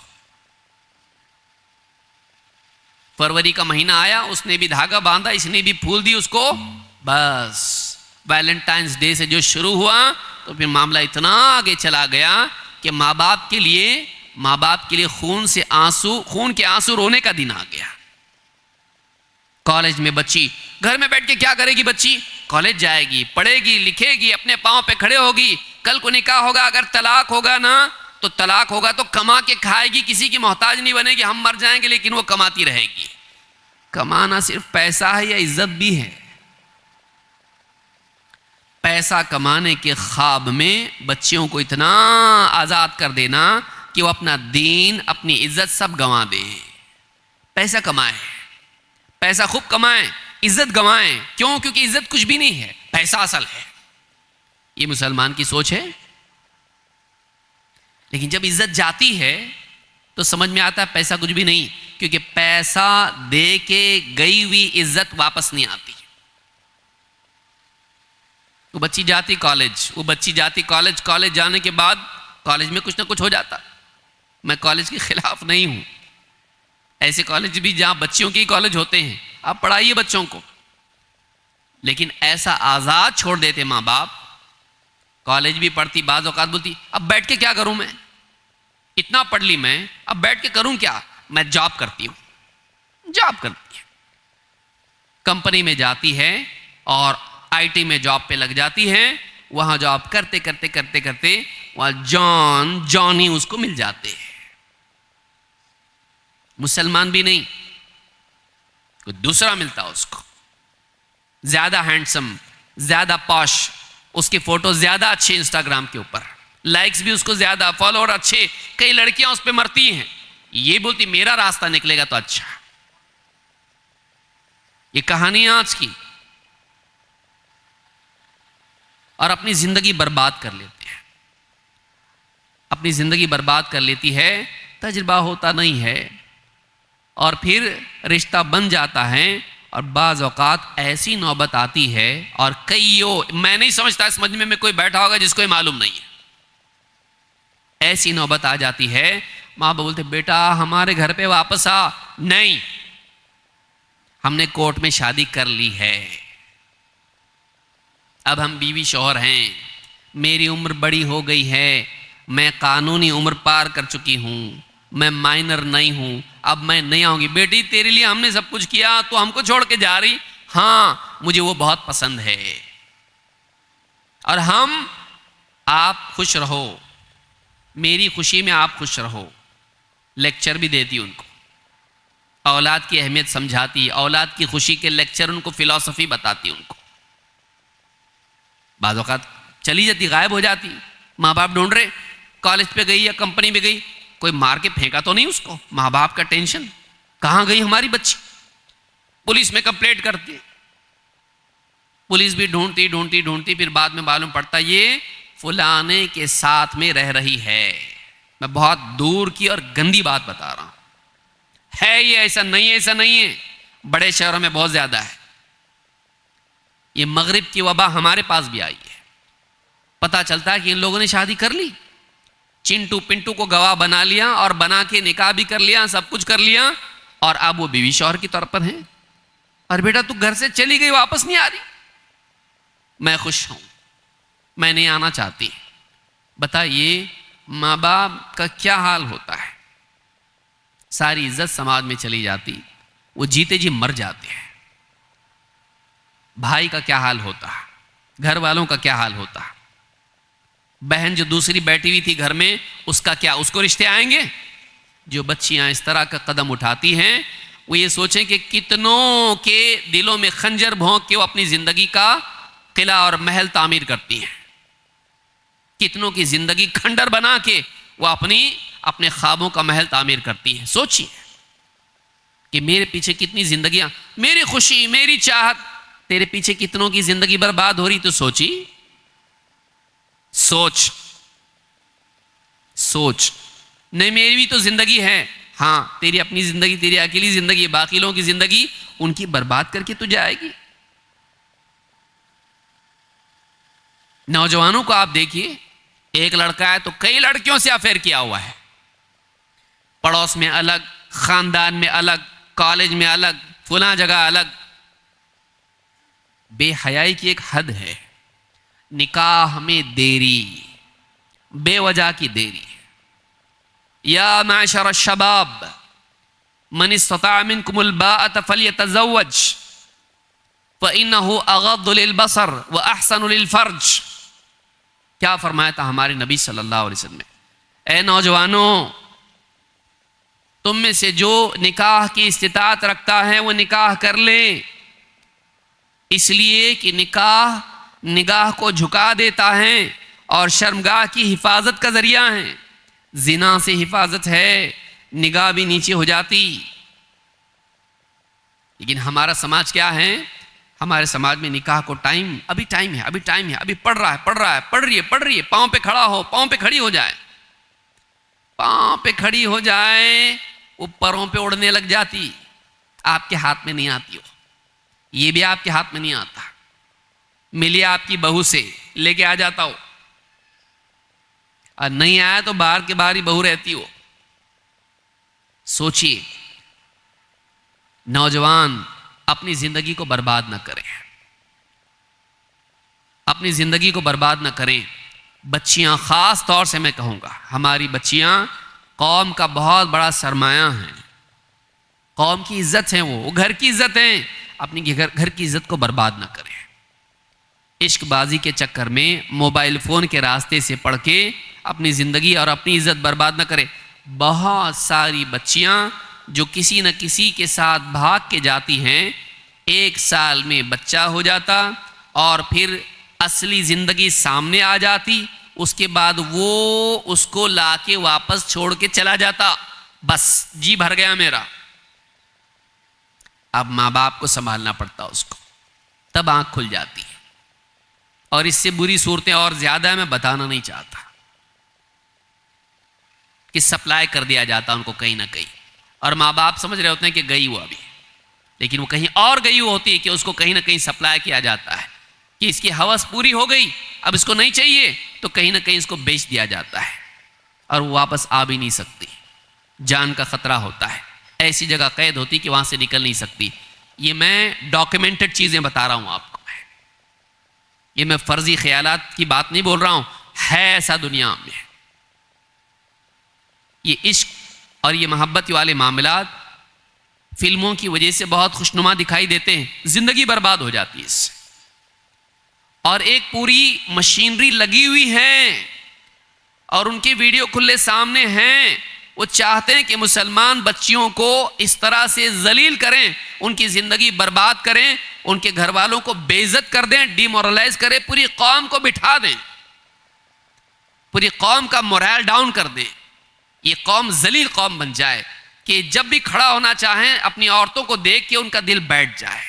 फरवरी का महीना आया, उसने भी धागा बांधा, इसने भी फूल दी उसको, बस वैलेंटाइंस डे से जो शुरू हुआ तो फिर मामला इतना आगे चला गया कि माँ बाप के लिए खून के आंसू रोने का दिन आ गया। कॉलेज में बच्ची घर में बैठ के क्या करेगी? बच्ची कॉलेज जाएगी, पढ़ेगी, लिखेगी, अपने पाँव पे खड़े होगी, कल को निकाह होगा, अगर तलाक होगा ना तो तलाक होगा तो कमा के खाएगी, किसी की मोहताज नहीं बनेगी। हम मर जाएंगे लेकिन वो कमाती रहेगी। कमाना सिर्फ पैसा है या इज्जत भी है? पैसा कमाने के ख्वाब में बच्चियों को इतना आज़ाद कर देना कि वो अपना दीन, अपनी इज्जत सब गंवा दें। पैसा कमाएं, पैसा खूब कमाएं, इज्जत गंवाएं। क्यों? क्योंकि इज्जत कुछ भी नहीं है, पैसा असल है। ये मुसलमान की सोच है। लेकिन जब इज्जत जाती है तो समझ में आता है पैसा कुछ भी नहीं, क्योंकि पैसा दे के गई हुई इज्जत वापस नहीं आती। वो बच्ची जाती कॉलेज, कॉलेज जाने के बाद कॉलेज में कुछ ना कुछ हो जाता। मैं कॉलेज के खिलाफ नहीं हूं, ऐसे कॉलेज भी जहां बच्चियों के कॉलेज होते हैं, आप पढ़ाइए बच्चों को, लेकिन ऐसा आज़ाद छोड़ देते माँ बाप। कॉलेज भी पढ़ती, बाज़ औक़ात बोलती अब बैठ के क्या करूं, मैं इतना पढ़ ली, मैं अब बैठ के करूं क्या? मैं जॉब करती हूं। जॉब करती है, कंपनी में जाती है और आईटी में जॉब पे लग जाती है। वहां जॉब करते करते वहां जॉनी उसको मिल जाते हैं। मुसलमान भी नहीं, कोई दूसरा मिलता उसको, ज्यादा हैंडसम, ज्यादा पॉश, उसकी फोटो ज्यादा अच्छी इंस्टाग्राम के ऊपर, लाइक्स भी उसको ज्यादा, फॉलोअर अच्छे। कई लड़कियां उस पर मरती हैं, ये बोलती मेरा रास्ता निकलेगा तो अच्छा। ये कहानी आज की, और अपनी जिंदगी बर्बाद कर लेते हैं। अपनी जिंदगी बर्बाद कर लेती है, तजुर्बा होता नहीं है, और फिर रिश्ता बन जाता है। और बाज़ औक़ात ऐसी नौबत आती है, और मैं नहीं समझता इस मजमे में कोई बैठा होगा जिसको ये मालूम नहीं है। ऐसी नौबत आ जाती है, माँ बाप बोलते बेटा हमारे घर पे वापस आ। नहीं, हमने कोर्ट में शादी कर ली है, अब हम बीवी शौहर हैं, मेरी उम्र बड़ी हो गई है, मैं कानूनी उम्र पार कर चुकी हूँ, मैं माइनर नहीं हूँ, अब मैं नहीं आऊँगी। बेटी तेरे लिए हमने सब कुछ किया, तो हमको छोड़ के जा रही? हाँ, मुझे वो बहुत पसंद है, और आप खुश रहो, मेरी खुशी में आप खुश रहो। लेक्चर भी देती उनको, औलाद की अहमियत समझाती, औलाद की खुशी के लेक्चर, उनको फिलॉसफी बताती उनको। बाज़ औक़ात चली जाती, गायब हो जाती, माँ बाप ढूंढ रहे, कॉलेज पे गई या कंपनी में गई, कोई मार के फेंका तो नहीं उसको? माँ बाप का टेंशन, कहाँ गई हमारी बच्ची? पुलिस में कंप्लेंट करती, पुलिस भी ढूंढती, फिर बाद में मालूम पड़ता ये फुलाने के साथ में रह रही है। मैं बहुत दूर की और गंदी बात बता रहा हूं, है ये, ऐसा नहीं है, ऐसा नहीं है, बड़े शहरों में बहुत ज्यादा है। ये मगरिब की वबा हमारे पास भी आई है। पता चलता है कि इन लोगों ने शादी कर ली, चिंटू पिंटू को गवाह बना लिया और बना के निकाह भी कर लिया, सब कुछ कर लिया, और अब वो बीवी शौहर की तौर पर हैं। और बेटा तू घर से चली गई, वापस नहीं आ रही। मैं खुश हूं, मैं नहीं आना चाहती। बताइए माँ बाप का क्या हाल होता है। सारी इज्जत समाज में चली जाती, वो जीते जी मर जाते हैं। भाई का क्या हाल होता, घर वालों का क्या हाल होता, बहन जो दूसरी बैठी हुई थी घर में, उसका क्या, उसको रिश्ते आएंगे। जो बच्चियां इस तरह का कदम उठाती हैं, वो ये सोचें कि कितनों के दिलों में खंजर भोंक के वो अपनी जिंदगी का किला और महल तामीर करती हैं, कितनों की जिंदगी खंडर बना के वो अपने ख्वाबों का महल तामीर करती हैं। सोचिए कि मेरे पीछे कितनी जिंदगियां, मेरी खुशी, मेरी चाहत, तेरे पीछे कितनों की जिंदगी बर्बाद हो रही। तो सोची, सोच सोच। नहीं मेरी भी तो जिंदगी है। हाँ तेरी अपनी जिंदगी, तेरी अकेली जिंदगी, बाकी लोगों की जिंदगी उनकी बर्बाद करके तू जाएगी। नौजवानों को आप देखिए, एक लड़का है तो कई लड़कियों से अफेयर किया हुआ है, पड़ोस में अलग, खानदान में अलग, कॉलेज में अलग, फुला जगह अलग। बेहयाई की एक हद है। निकाह में देरी, बेवजह की देरी। या माशर शबाब मन इस्तता मिनकुमुल बाअत फलियतज़व्वज फ़इन्नहु अग़द्दु लिलबसर व अहसनु लिलफ़र्ज। क्या फरमाया था हमारे नबी सल्लल्लाहु अलैहि वसल्लम ने, ए नौजवानों, तुम में से जो निकाह की इस्तिताअत रखता है वो निकाह कर ले, इसलिए कि निकाह निगाह को झुका देता है और शर्मगाह की हिफाजत का जरिया है। जिना से हिफाजत है, निगाह भी नीचे हो जाती। लेकिन हमारा समाज क्या है, हमारे समाज में निकाह को टाइम, अभी टाइम है, अभी टाइम है, अभी पढ़ रहा है, पढ़ रहा है, पढ़ रही है, पाँव पे खड़ा हो, पाँव पे खड़ी हो जाए, पाँव पे खड़ी हो जाए, वो परों पे उड़ने लग जाती। आपके हाथ में नहीं आती हो, ये भी आपके हाथ में नहीं आता। मिलिए आपकी बहू से, लेके आ जाता हो, और नहीं आया तो बाहर के बाहर ही बहू रहती हो। सोचिए, नौजवान अपनी जिंदगी को बर्बाद ना करें, अपनी जिंदगी को बर्बाद ना करें। बच्चियां, खास तौर से मैं कहूंगा, हमारी बच्चियां कौम का बहुत बड़ा सरमाया हैं, कौम की इज्जत है, वो घर की इज्जत है। अपनी घर की इज्जत को बर्बाद ना करें। इश्कबाजी के चक्कर में, मोबाइल फ़ोन के रास्ते से पढ़ के अपनी ज़िंदगी और अपनी इज़्ज़त बर्बाद न करें। बहुत सारी बच्चियां जो किसी न किसी के साथ भाग के जाती हैं, 1 साल में बच्चा हो जाता और फिर असली ज़िंदगी सामने आ जाती। उसके बाद वो उसको लाके वापस छोड़ के चला जाता, बस जी भर गया मेरा। अब माँ बाप को संभालना पड़ता उसको, तब आँख खुल जाती है। और इससे बुरी सूरतें और ज़्यादा मैं बताना नहीं चाहता कि सप्लाई कर दिया जाता उनको कहीं ना कहीं, और माँ बाप समझ रहे होते हैं कि गई वो अभी, लेकिन वो कहीं और गई हुई होती है कि उसको कहीं ना कहीं सप्लाई किया जाता है कि इसकी हवस पूरी हो गई, अब इसको नहीं चाहिए, तो कहीं ना कहीं इसको बेच दिया जाता है और वो वापस आ भी नहीं सकती। जान का खतरा होता है, ऐसी जगह कैद होती कि वहाँ से निकल नहीं सकती। ये मैं डॉक्यूमेंटेड चीज़ें बता रहा हूँ आपको, ये मैं फर्जी ख्यालात की बात नहीं बोल रहा हूँ, है ऐसा दुनिया में। ये इश्क और ये मोहब्बत वाले मामलात फिल्मों की वजह से बहुत खुशनुमा दिखाई देते हैं, ज़िंदगी बर्बाद हो जाती है इससे। और एक पूरी मशीनरी लगी हुई है और उनके वीडियो खुले सामने हैं। वो चाहते हैं कि मुसलमान बच्चियों को इस तरह से जलील करें, उनकी ज़िंदगी बर्बाद करें, उनके घर वालों को बेइज्जत कर दें, डिमोरलाइज करें, पूरी कौम को बिठा दें, पूरी कौम का मोरल डाउन कर दें। ये कौम जलील कौम बन जाए कि जब भी खड़ा होना चाहें अपनी औरतों को देख के उनका दिल बैठ जाए।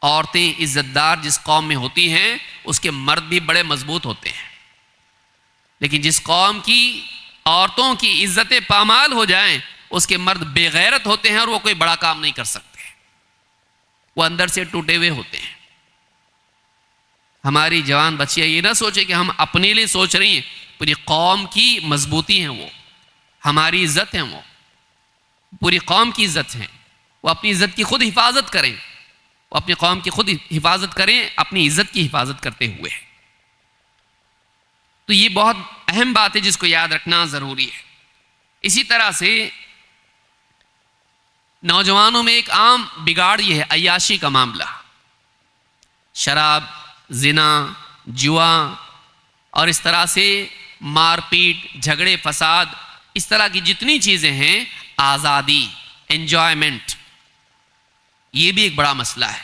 औरतें इज्जतदार जिस कौम में होती हैं, उसके मर्द भी बड़े मजबूत होते हैं। लेकिन जिस कौम की औरतों की इज्जतें पामाल हो जाएं, उसके मर्द बेगैरत होते हैं और वो कोई बड़ा काम नहीं कर सकते, वो अंदर से टूटे हुए होते हैं। हमारी जवान बच्चियां ये ना सोचे कि हम अपने लिए सोच रही हैं, पूरी कौम की मजबूती हैं, वो हमारी इज्जत है, वो पूरी कौम की इज्जत है। वो अपनी इज्जत की खुद हिफाजत करें, वो अपनी कौम की खुद हिफाजत करें, अपनी इज्जत की हिफाजत करते हुए। तो ये बहुत अहम बात है जिसको याद रखना ज़रूरी है। इसी तरह से नौजवानों में एक आम बिगाड़ ये है अय्याशी का मामला। शराब, जिना, जुआ और इस तरह से मारपीट, झगड़े, फसाद, इस तरह की जितनी चीज़ें हैं, आज़ादी, एंजॉयमेंट, ये भी एक बड़ा मसला है।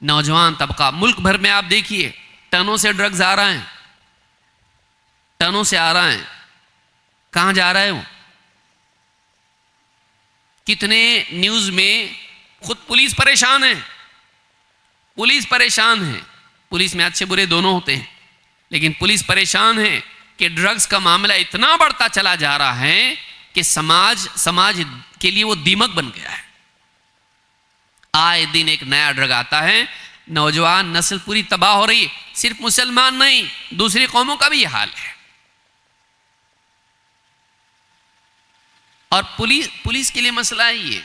नौजवान तबका मुल्क भर में आप देखिए, टनों से ड्रग्स आ रहे हैं, टनों से आ रहे हैं। कहाँ जा रहा है वो? कितने न्यूज़ में खुद पुलिस परेशान है, पुलिस परेशान है। पुलिस में अच्छे बुरे दोनों होते हैं, लेकिन पुलिस परेशान है कि ड्रग्स का मामला इतना बढ़ता चला जा रहा है कि समाज के लिए वो दीमक बन गया है। आए दिन एक नया ड्रग आता है, नौजवान नस्ल पूरी तबाह हो रही है। सिर्फ मुसलमान नहीं, दूसरी कौमों का भी ये हाल है। और पुलिस के लिए मसला है ये,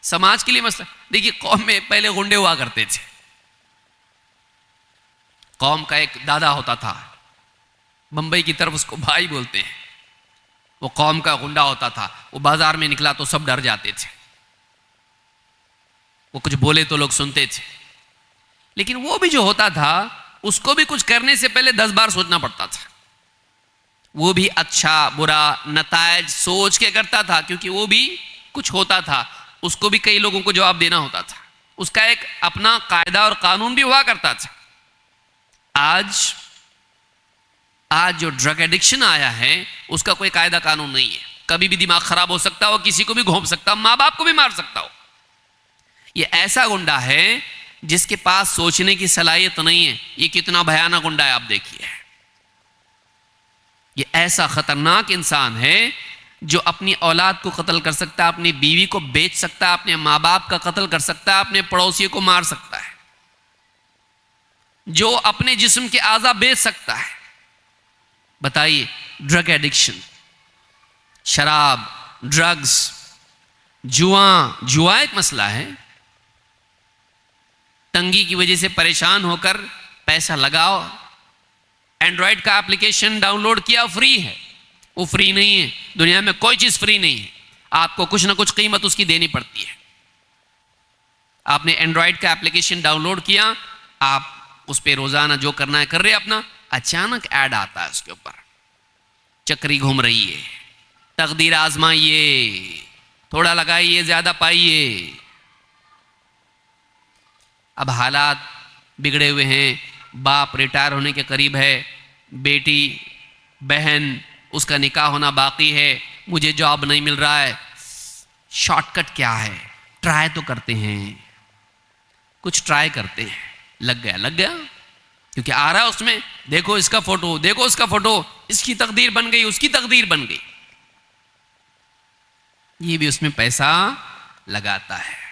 समाज के लिए मसला। देखिए, कौम में पहले गुंडे हुआ करते थे। कौम का एक दादा होता था, मुंबई की तरफ उसको भाई बोलते हैं, वो कौम का गुंडा होता था। वो बाजार में निकला तो सब डर जाते थे, वो कुछ बोले तो लोग सुनते थे। लेकिन वो भी जो होता था, उसको भी कुछ करने से पहले 10 बार सोचना पड़ता था। वो भी अच्छा बुरा नतायज सोच के करता था, क्योंकि वो भी कुछ होता था, उसको भी कई लोगों को जवाब देना होता था। उसका एक अपना कायदा और कानून भी हुआ करता था। आज जो ड्रग एडिक्शन आया है, उसका कोई कायदा कानून नहीं है। कभी भी दिमाग खराब हो सकता हो, किसी को भी घोंप सकता हो, माँ बाप को भी मार सकता हो। ये ऐसा गुंडा है जिसके पास सोचने की सलाहियत नहीं है। ये कितना भयानक गुंडा है, आप देखिए। ये ऐसा खतरनाक इंसान है जो अपनी औलाद को कत्ल कर सकता है, अपनी बीवी को बेच सकता है, अपने माँ बाप का कत्ल कर सकता है, अपने पड़ोसियों को मार सकता है, जो अपने जिस्म के आज़ा बेच सकता है। बताइए, ड्रग एडिक्शन, शराब, ड्रग्स, जुआ एक मसला है। तंगी की वजह से परेशान होकर पैसा लगाओ, एंड्रॉयड का एप्लीकेशन डाउनलोड किया, फ्री है। वो फ्री नहीं है, दुनिया में कोई चीज़ फ्री नहीं है, आपको कुछ ना कुछ कीमत उसकी देनी पड़ती है। आपने एंड्रॉयड का एप्लीकेशन डाउनलोड किया, आप उस पर रोज़ाना जो करना है कर रहे अपना, अचानक ऐड आता है उसके ऊपर, चक्री घूम रही है, तकदीर आजमाइए, थोड़ा लगाइए, ज़्यादा पाइए। अब हालात बिगड़े हुए हैं, बाप रिटायर होने के करीब है, बेटी बहन उसका निकाह होना बाकी है, मुझे जॉब नहीं मिल रहा है। शॉर्टकट क्या है? ट्राई तो करते हैं, कुछ ट्राई करते हैं, लग गया, क्योंकि आ रहा है उसमें, देखो इसका फोटो, देखो उसका फोटो, इसकी तकदीर बन गई, उसकी तकदीर बन गई। ये भी उसमें पैसा लगाता है।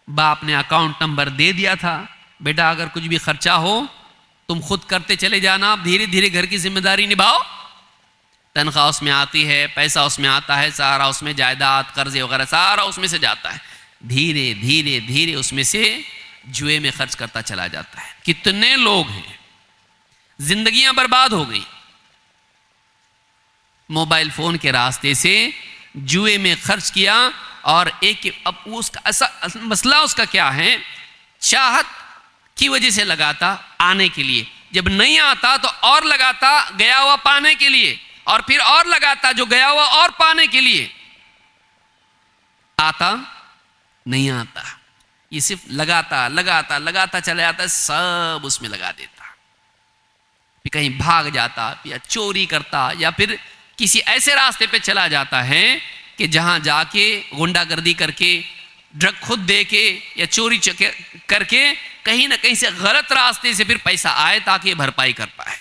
बाप ने अकाउंट नंबर दे दिया था, बेटा अगर कुछ भी खर्चा हो तुम खुद करते चले जाना, आप धीरे धीरे घर की जिम्मेदारी निभाओ। तनख्वाह उसमें आती है, पैसा उसमें आता है, सारा उसमें जायदाद कर्जे वगैरह सारा उसमें से जाता है। धीरे धीरे धीरे उसमें से जुए में खर्च करता चला जाता है। कितने लोग हैं, जिंदगियां बर्बाद हो गई, मोबाइल फोन के रास्ते से जुए में खर्च किया। और अब उसका ऐसा मसला उसका क्या है, चाहत की वजह से लगाता आने के लिए, जब नहीं आता तो और लगाता गया हुआ पाने के लिए, और फिर और लगाता जो गया हुआ और पाने के लिए। आता नहीं आता, ये सिर्फ लगाता चला जाता, सब उसमें लगा देता। फिर कहीं भाग जाता, या चोरी करता, या फिर किसी ऐसे रास्ते पे चला जाता है कि जहां जाके गुंडागर्दी करके, ड्रग खुद दे के या चोरी करके कहीं ना कहीं से गलत रास्ते से फिर पैसा आए ताकि भरपाई कर पाए।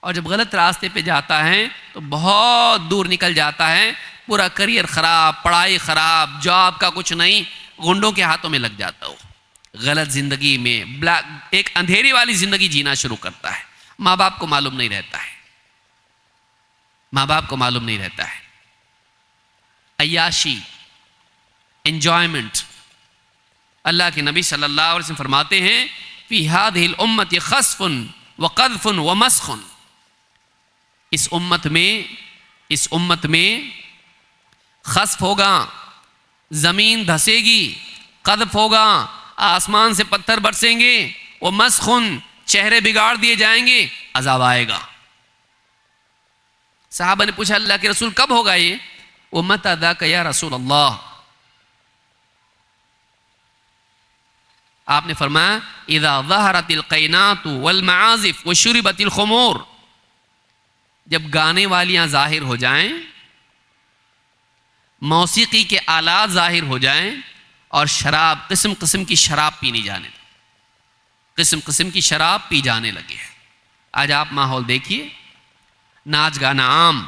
और जब गलत रास्ते पे जाता है तो बहुत दूर निकल जाता है, पूरा करियर ख़राब, पढ़ाई ख़राब, जॉब का कुछ नहीं, गुंडों के हाथों में लग जाता हो, गलत ज़िंदगी में एक अंधेरी वाली ज़िंदगी जीना शुरू करता है। माँ बाप को मालूम नहीं रहता है, माँ बाप को मालूम नहीं रहता है। अय्याशी, एंजॉयमेंट। अल्लाह के नबी सल्लल्लाहु अलैहि वसल्लम फरमाते हैं फी हादिहिल उम्मति खस्फुन व क़द्फ़ुन व मस्ख़ुन। इस उम्मत में खस्फ होगा, ज़मीन धसेगी, क़द्फ़ होगा, आसमान से पत्थर बरसेंगे, वो मस्ख़ुन, चेहरे बिगाड़ दिए जाएंगे, अज़ाब आएगा। सहाबा ने पूछा अल्लाह के रसूल कब होगा ये? वो मत अदा का या रसूल अल्लाह। आपने फरमाया इज़ा ज़हरतिल क़ैनातु वल मआज़िफ़ व शुरिबतिल ख़ुमूर। जब गाने वालियाँ ज़ाहिर हो जाएं, मौसीकी के आलात ज़ाहिर हो जाएं और शराब, किस्म किस्म की शराब पीनी जाने लगे, किस्म किस्म की शराब पी जाने लगे। आज आप माहौल देखिए, नाच गाना आम,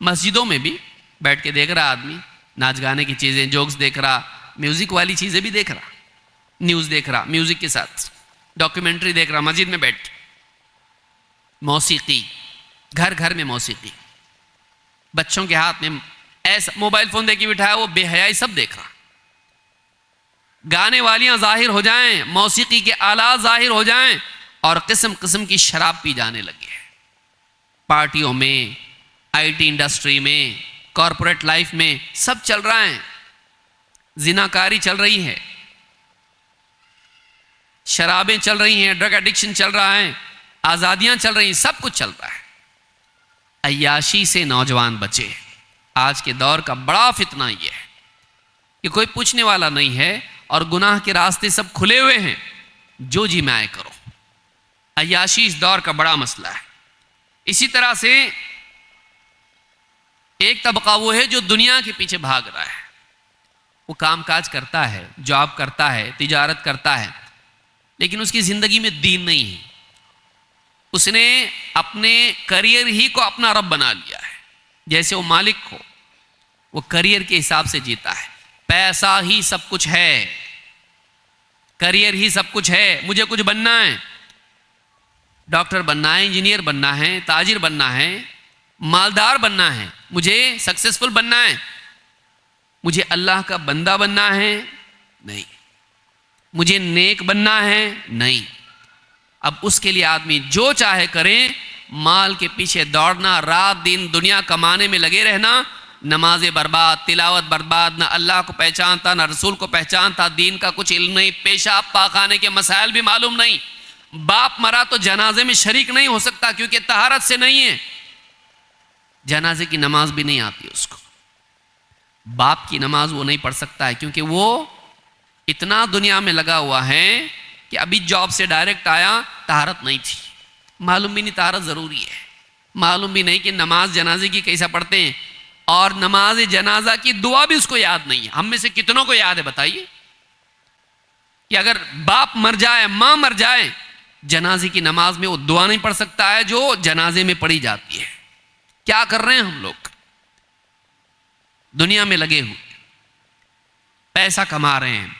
मस्जिदों में भी बैठ के देख रहा आदमी, नाच गाने की चीज़ें, जोक्स देख रहा, म्यूज़िक वाली चीज़ें भी देख रहा, न्यूज़ देख रहा, म्यूज़िक के साथ डॉक्यूमेंट्री देख रहा, मस्जिद में बैठ, मौसीकी, घर घर में मौसीकी, बच्चों के हाथ में ऐसा मोबाइल फ़ोन देके बिठाया, वो बेहयाई सब देख रहा। गाने वालियाँ ज़ाहिर हो जाएं, मौसीकी के आलात ज़ाहिर हो जाएं और किस्म किस्म की शराब पी जाने लगी है। पार्टियों में, आईटी इंडस्ट्री में, कॉरपोरेट लाइफ में सब चल रहा है, जिनाकारी चल रही है, शराबें चल रही हैं, ड्रग एडिक्शन चल रहा है, आज़ादियाँ चल रही हैं, सब कुछ चल रहा है। अय्याशी से नौजवान बचे। आज के दौर का बड़ा फितना ये है कि कोई पूछने वाला नहीं है और गुनाह के रास्ते सब खुले हुए हैं, जो जी मैं आए करो। अय्याशी इस दौर का बड़ा मसला है। इसी तरह से एक तबका वो है जो दुनिया के पीछे भाग रहा है, वो काम काज करता है, जॉब करता है, तिजारत करता है, लेकिन उसकी ज़िंदगी में दीन नहीं है। उसने अपने करियर ही को अपना रब बना लिया है। जैसे वो मालिक हो, वो करियर के हिसाब से जीता है। पैसा ही सब कुछ है, करियर ही सब कुछ है, मुझे कुछ बनना है, डॉक्टर बनना है, इंजीनियर बनना है, ताजिर बनना है, मालदार बनना है, मुझे सक्सेसफुल बनना है, मुझे अल्लाह का बंदा बनना है, नहीं, मुझे नेक बनना है, नहीं। अब उसके लिए आदमी जो चाहे करे, माल के पीछे दौड़ना, रात दिन दुनिया कमाने में लगे रहना, नमाजें बर्बाद, तिलावत बर्बाद, ना अल्लाह को पहचानता, ना रसूल को पहचानता, दीन का कुछ इल्म नहीं, पेशाब पाखाने के मसाइल भी मालूम नहीं, बाप मरा तो जनाजे में शरीक नहीं हो सकता क्योंकि तहारत से नहीं है, जनाजे की नमाज भी नहीं आती उसको, बाप की नमाज वो नहीं पढ़ सकता है क्योंकि वो इतना दुनिया में लगा हुआ है कि अभी जॉब से डायरेक्ट आया, तहारत नहीं थी, मालूम भी नहीं तहारत ज़रूरी है, मालूम भी नहीं कि नमाज जनाजे की कैसा पढ़ते हैं, और नमाज जनाजा की दुआ भी उसको याद नहीं है। हम में से कितनों को याद है बताइए कि अगर बाप मर जाए, माँ मर जाए, जनाजे की नमाज में वो दुआ नहीं पढ़ सकता है जो जनाजे में पढ़ी जाती है। क्या कर रहे हैं हम लोग? दुनिया में लगे हुए, पैसा कमा रहे हैं,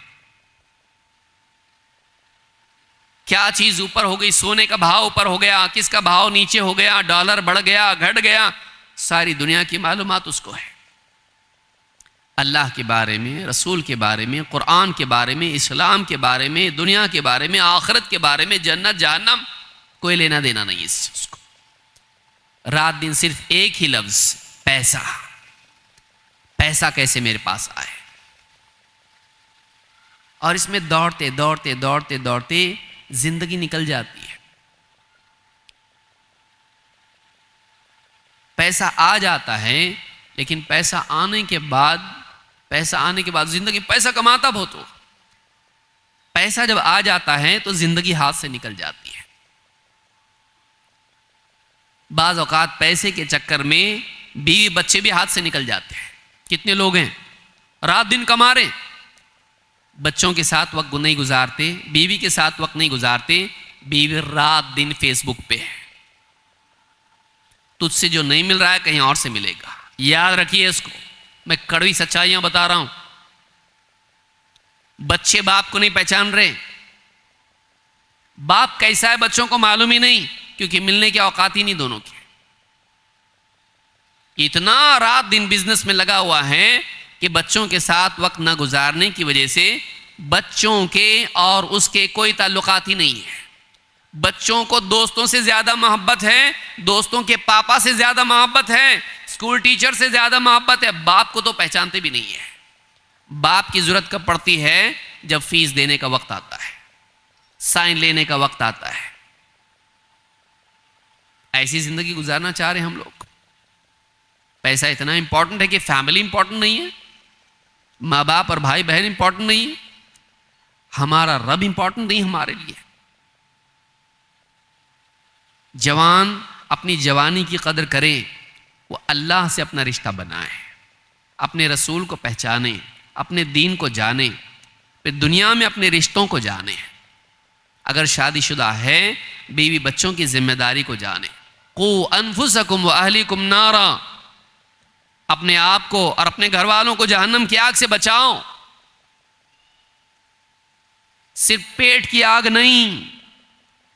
क्या चीज ऊपर हो गई, सोने का भाव ऊपर हो गया, किसका भाव नीचे हो गया, डॉलर बढ़ गया, घट गया, सारी दुनिया की मालूमात उसको है। अल्लाह के बारे में, रसूल के बारे में, कुरान के बारे में, इस्लाम के बारे में, दुनिया के बारे में, आखिरत के बारे में, जन्नत जहन्नम, कोई लेना देना नहीं इससे उसको। रात दिन सिर्फ एक ही लफ्ज, पैसा, पैसा कैसे मेरे पास आए, और इसमें दौड़ते दौड़ते दौड़ते दौड़ते जिंदगी निकल जाती है। पैसा आ जाता है, लेकिन पैसा आने के बाद जिंदगी, पैसा कमाता बहुत हो, पैसा जब आ जाता है तो जिंदगी हाथ से निकल जाती है। बाज़ औकात पैसे के चक्कर में बीवी बच्चे भी हाथ से निकल जाते हैं। कितने लोग हैं रात दिन कमा रहे, बच्चों के साथ वक्त नहीं गुजारते, बीवी के साथ वक्त नहीं गुजारते, बीवी रात दिन फेसबुक पे है, तुझसे जो नहीं मिल रहा है कहीं और से मिलेगा। याद रखिए इसको, मैं कड़वी सच्चाइयां बता रहा हूं। बच्चे बाप को नहीं पहचान रहे। बाप कैसा है बच्चों को मालूम ही नहीं, क्योंकि मिलने की औकात ही नहीं दोनों की। इतना रात दिन बिजनेस में लगा हुआ है कि बच्चों के साथ वक्त न गुजारने की वजह से बच्चों के और उसके कोई ताल्लुकात ही नहीं है। बच्चों को दोस्तों से ज्यादा मोहब्बत है, दोस्तों के पापा से ज्यादा मोहब्बत है, स्कूल टीचर से ज्यादा मोहब्बत है। बाप को तो पहचानते भी नहीं है। बाप की जरूरत कब पड़ती है? जब फीस देने का वक्त आता है, साइन लेने का वक्त आता है। ऐसी जिंदगी गुजारना चाह रहे हैं हम लोग। पैसा इतना इंपॉर्टेंट है कि फैमिली इंपॉर्टेंट नहीं है, माँ बाप और भाई बहन इंपॉर्टेंट नहीं है, हमारा रब इंपॉर्टेंट नहीं हमारे लिए। जवान अपनी जवानी की कदर करें, वो अल्लाह से अपना रिश्ता बनाए, अपने रसूल को पहचाने, अपने दीन को जाने, फिर दुनिया में अपने रिश्तों को जाने। अगर शादीशुदा है, बीवी बच्चों की जिम्मेदारी को जाने। कू अनफुसकुम व अहलिकुम नारा, अपने आप को और अपने घर वालों को जहन्नम की आग से बचाओ। सिर्फ पेट की आग नहीं,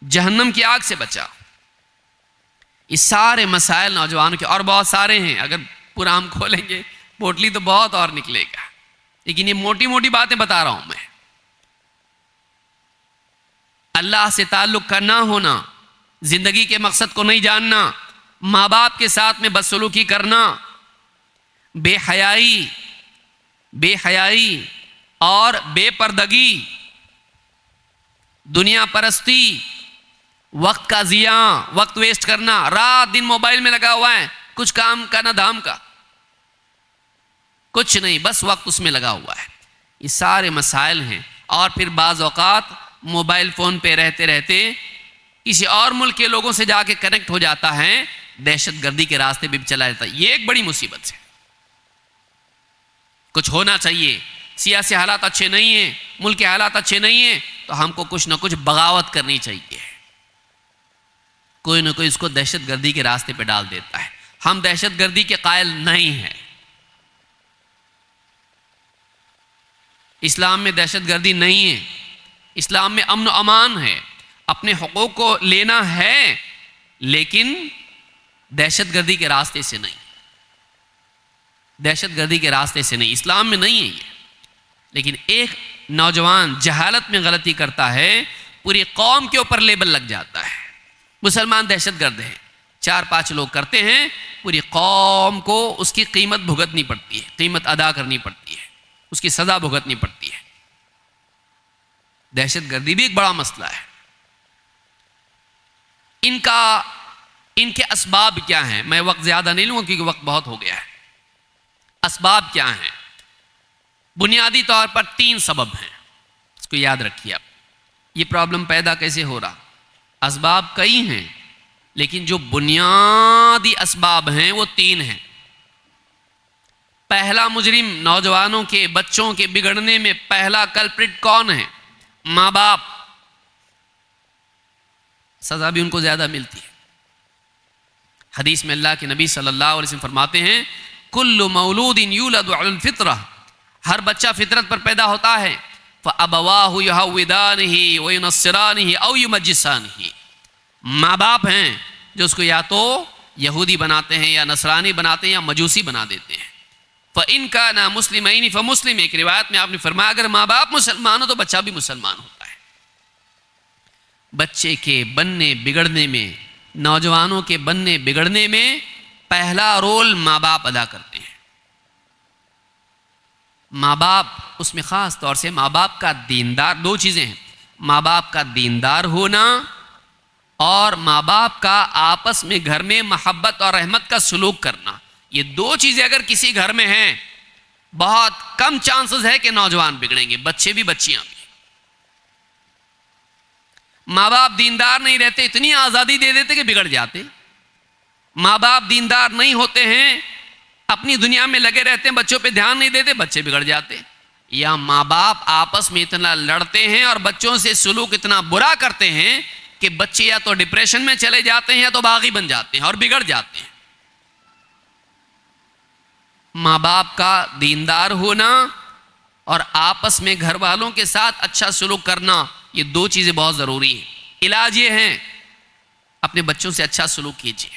जहन्नम की आग से बचाओ। ये सारे मसाइल नौजवानों के और बहुत सारे हैं, अगर पूरा हम खोलेंगे पोटली तो बहुत और निकलेगा, लेकिन ये मोटी मोटी बातें बता रहा हूं मैं। अल्लाह से ताल्लुक का ना होना, जिंदगी के मकसद को नहीं जानना, माँ बाप के साथ में बदसलूकी करना, बेहयाई और बेपर्दगी, दुनिया परस्ती, वक्त का जिया, वक्त वेस्ट करना, रात दिन मोबाइल में लगा हुआ है, कुछ काम का ना धाम का, कुछ नहीं, बस वक्त उसमें लगा हुआ है। ये सारे मसाइल हैं। और फिर बाज़ औक़ात मोबाइल फ़ोन पे रहते रहते किसी और मुल्क के लोगों से जाके कनेक्ट हो जाता है, दहशतगर्दी के रास्ते भी चला जाता है। ये एक बड़ी मुसीबत है। कुछ होना चाहिए, सियासी हालात अच्छे नहीं हैं, मुल्क के हालात अच्छे नहीं हैं, तो हमको कुछ ना कुछ बगावत करनी चाहिए। कोई ना कोई इसको दहशतगर्दी के रास्ते पे डाल देता है। हम दहशतगर्दी के कायल नहीं हैं। इस्लाम में दहशतगर्दी नहीं है, इस्लाम में अमन अमान है। अपने हुकूक को लेना है, लेकिन दहशतगर्दी के रास्ते से नहीं, दहशतगर्दी के रास्ते से नहीं, इस्लाम में नहीं है ये। लेकिन एक नौजवान जहालत में गलती करता है, पूरी कौम के ऊपर लेबल लग जाता है, मुसलमान दहशतगर्द है। 4-5 लोग करते हैं, पूरी कौम को उसकी कीमत भुगतनी पड़ती है, कीमत अदा करनी पड़ती है, उसकी सजा भुगतनी पड़ती है। दहशतगर्दी भी एक बड़ा मसला है। इनके असबाब क्या हैं? मैं वक्त ज़्यादा नहीं लूँगा क्योंकि वक्त बहुत हो गया है। असबाब क्या हैं? बुनियादी तौर पर 3 सबब हैं, इसको याद रखिए आप। ये प्रॉब्लम पैदा कैसे हो रहा? असबाब कई हैं, लेकिन जो बुनियादी असबाब हैं वो 3 हैं। पहला मुजरिम, नौजवानों के बच्चों के बिगड़ने में पहला कल्प्रिट कौन है? माँ बाप। सजा भी उनको ज्यादा मिलती है। हदीस में अल्लाह के नबी सल्लल्लाहु अलैहि वसल्लम फरमाते हैं, कुल्लु मौलूदिन यूलदु अलल फितरा, हर बच्चा फितरत पर पैदा होता है। फ़अबवाहु युहव्विदानिही व युनस्सिरानिही औ युमज्जिसानिही, माँ बाप हैं जो उसको या तो यहूदी बनाते हैं या नसरानी बनाते हैं या मजूसी बना देते हैं। फ़इन काना मुस्लिमैनि फ़मुस्लिम, एक रिवायत में आपने फरमाया अगर माँ बाप मुसलमान हो तो बच्चा भी मुसलमान होता है। बच्चे के बनने बिगड़ने में, नौजवानों के बनने बिगड़ने में पहला रोल माँ बाप अदा करते हैं। माँ बाप, उसमें ख़ास तौर से माँ बाप का दीनदार, 2 चीज़ें हैं, माँ बाप का दीनदार होना और माँ बाप का आपस में घर में मोहब्बत और रहमत का सलूक करना। ये 2 चीज़ें अगर किसी घर में हैं, बहुत कम चांसेस है कि नौजवान बिगड़ेंगे, बच्चे भी बच्चियां भी। माँ बाप दीनदार नहीं रहते, इतनी आज़ादी दे देते कि बिगड़ जाते। माँ बाप दीनदार नहीं होते हैं, अपनी दुनिया में लगे रहते हैं, बच्चों पे ध्यान नहीं देते, बच्चे बिगड़ जाते। या माँ बाप आपस में इतना लड़ते हैं और बच्चों से सलूक इतना बुरा करते हैं कि बच्चे या तो डिप्रेशन में चले जाते हैं या तो बागी बन जाते हैं और बिगड़ जाते हैं। माँ बाप का दीनदार होना और आपस में घर वालों के साथ अच्छा सलूक करना, ये दो चीज़ें बहुत ज़रूरी हैं। इलाज ये हैं, अपने बच्चों से अच्छा सलूक कीजिए,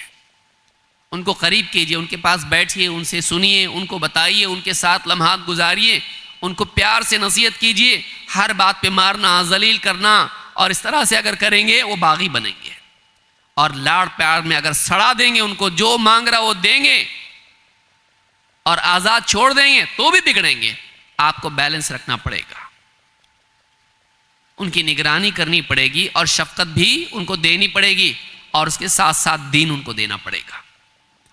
उनको करीब कीजिए, उनके पास बैठिए, उनसे सुनिए, उनको बताइए, उनके साथ लम्हात गुजारिए, उनको प्यार से नसीहत कीजिए। हर बात पे मारना, जलील करना और इस तरह से अगर करेंगे वो बागी बनेंगे। और लाड़ प्यार में अगर सड़ा देंगे, उनको जो मांग रहा वो देंगे और आज़ाद छोड़ देंगे तो भी बिगड़ेंगे। आपको बैलेंस रखना पड़ेगा, उनकी निगरानी करनी पड़ेगी और शफकत भी उनको देनी पड़ेगी और उसके साथ साथ दीन उनको देना पड़ेगा।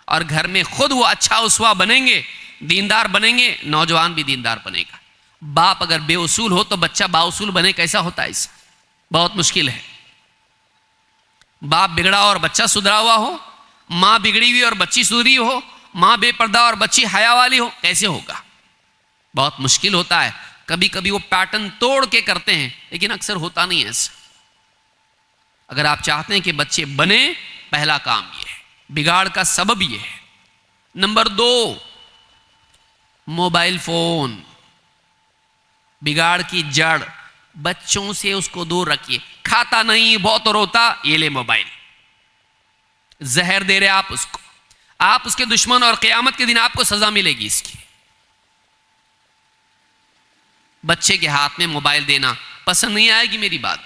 और घर में खुद वो अच्छा उसवा बनेंगे, दीनदार बनेंगे, नौजवान भी दीनदार बनेगा। बाप अगर बेउसूल हो तो बच्चा बाउसूल बने, कैसा होता है? इसे बहुत मुश्किल है। बाप बिगड़ा और बच्चा सुधरा हुआ हो, माँ बिगड़ी हुई और बच्ची सुधरी हो, माँ बेपर्दा और बच्ची हया वाली हो, कैसे होगा? बहुत मुश्किल होता है। कभी कभी वो पैटर्न तोड़ के करते हैं, लेकिन अक्सर होता नहीं है ऐसा। अगर आप चाहते हैं कि बच्चे बने, पहला काम ये है, बिगाड़ का सबब ये है। नंबर 2, मोबाइल फोन बिगाड़ की जड़। बच्चों से उसको दूर रखिए। खाता नहीं, बहुत रोता, ये ले मोबाइल, जहर दे रहे आप उसको, आप उसके दुश्मन और क़यामत के दिन आपको सजा मिलेगी इसकी। बच्चे के हाथ में मोबाइल देना पसंद नहीं आएगी मेरी बात।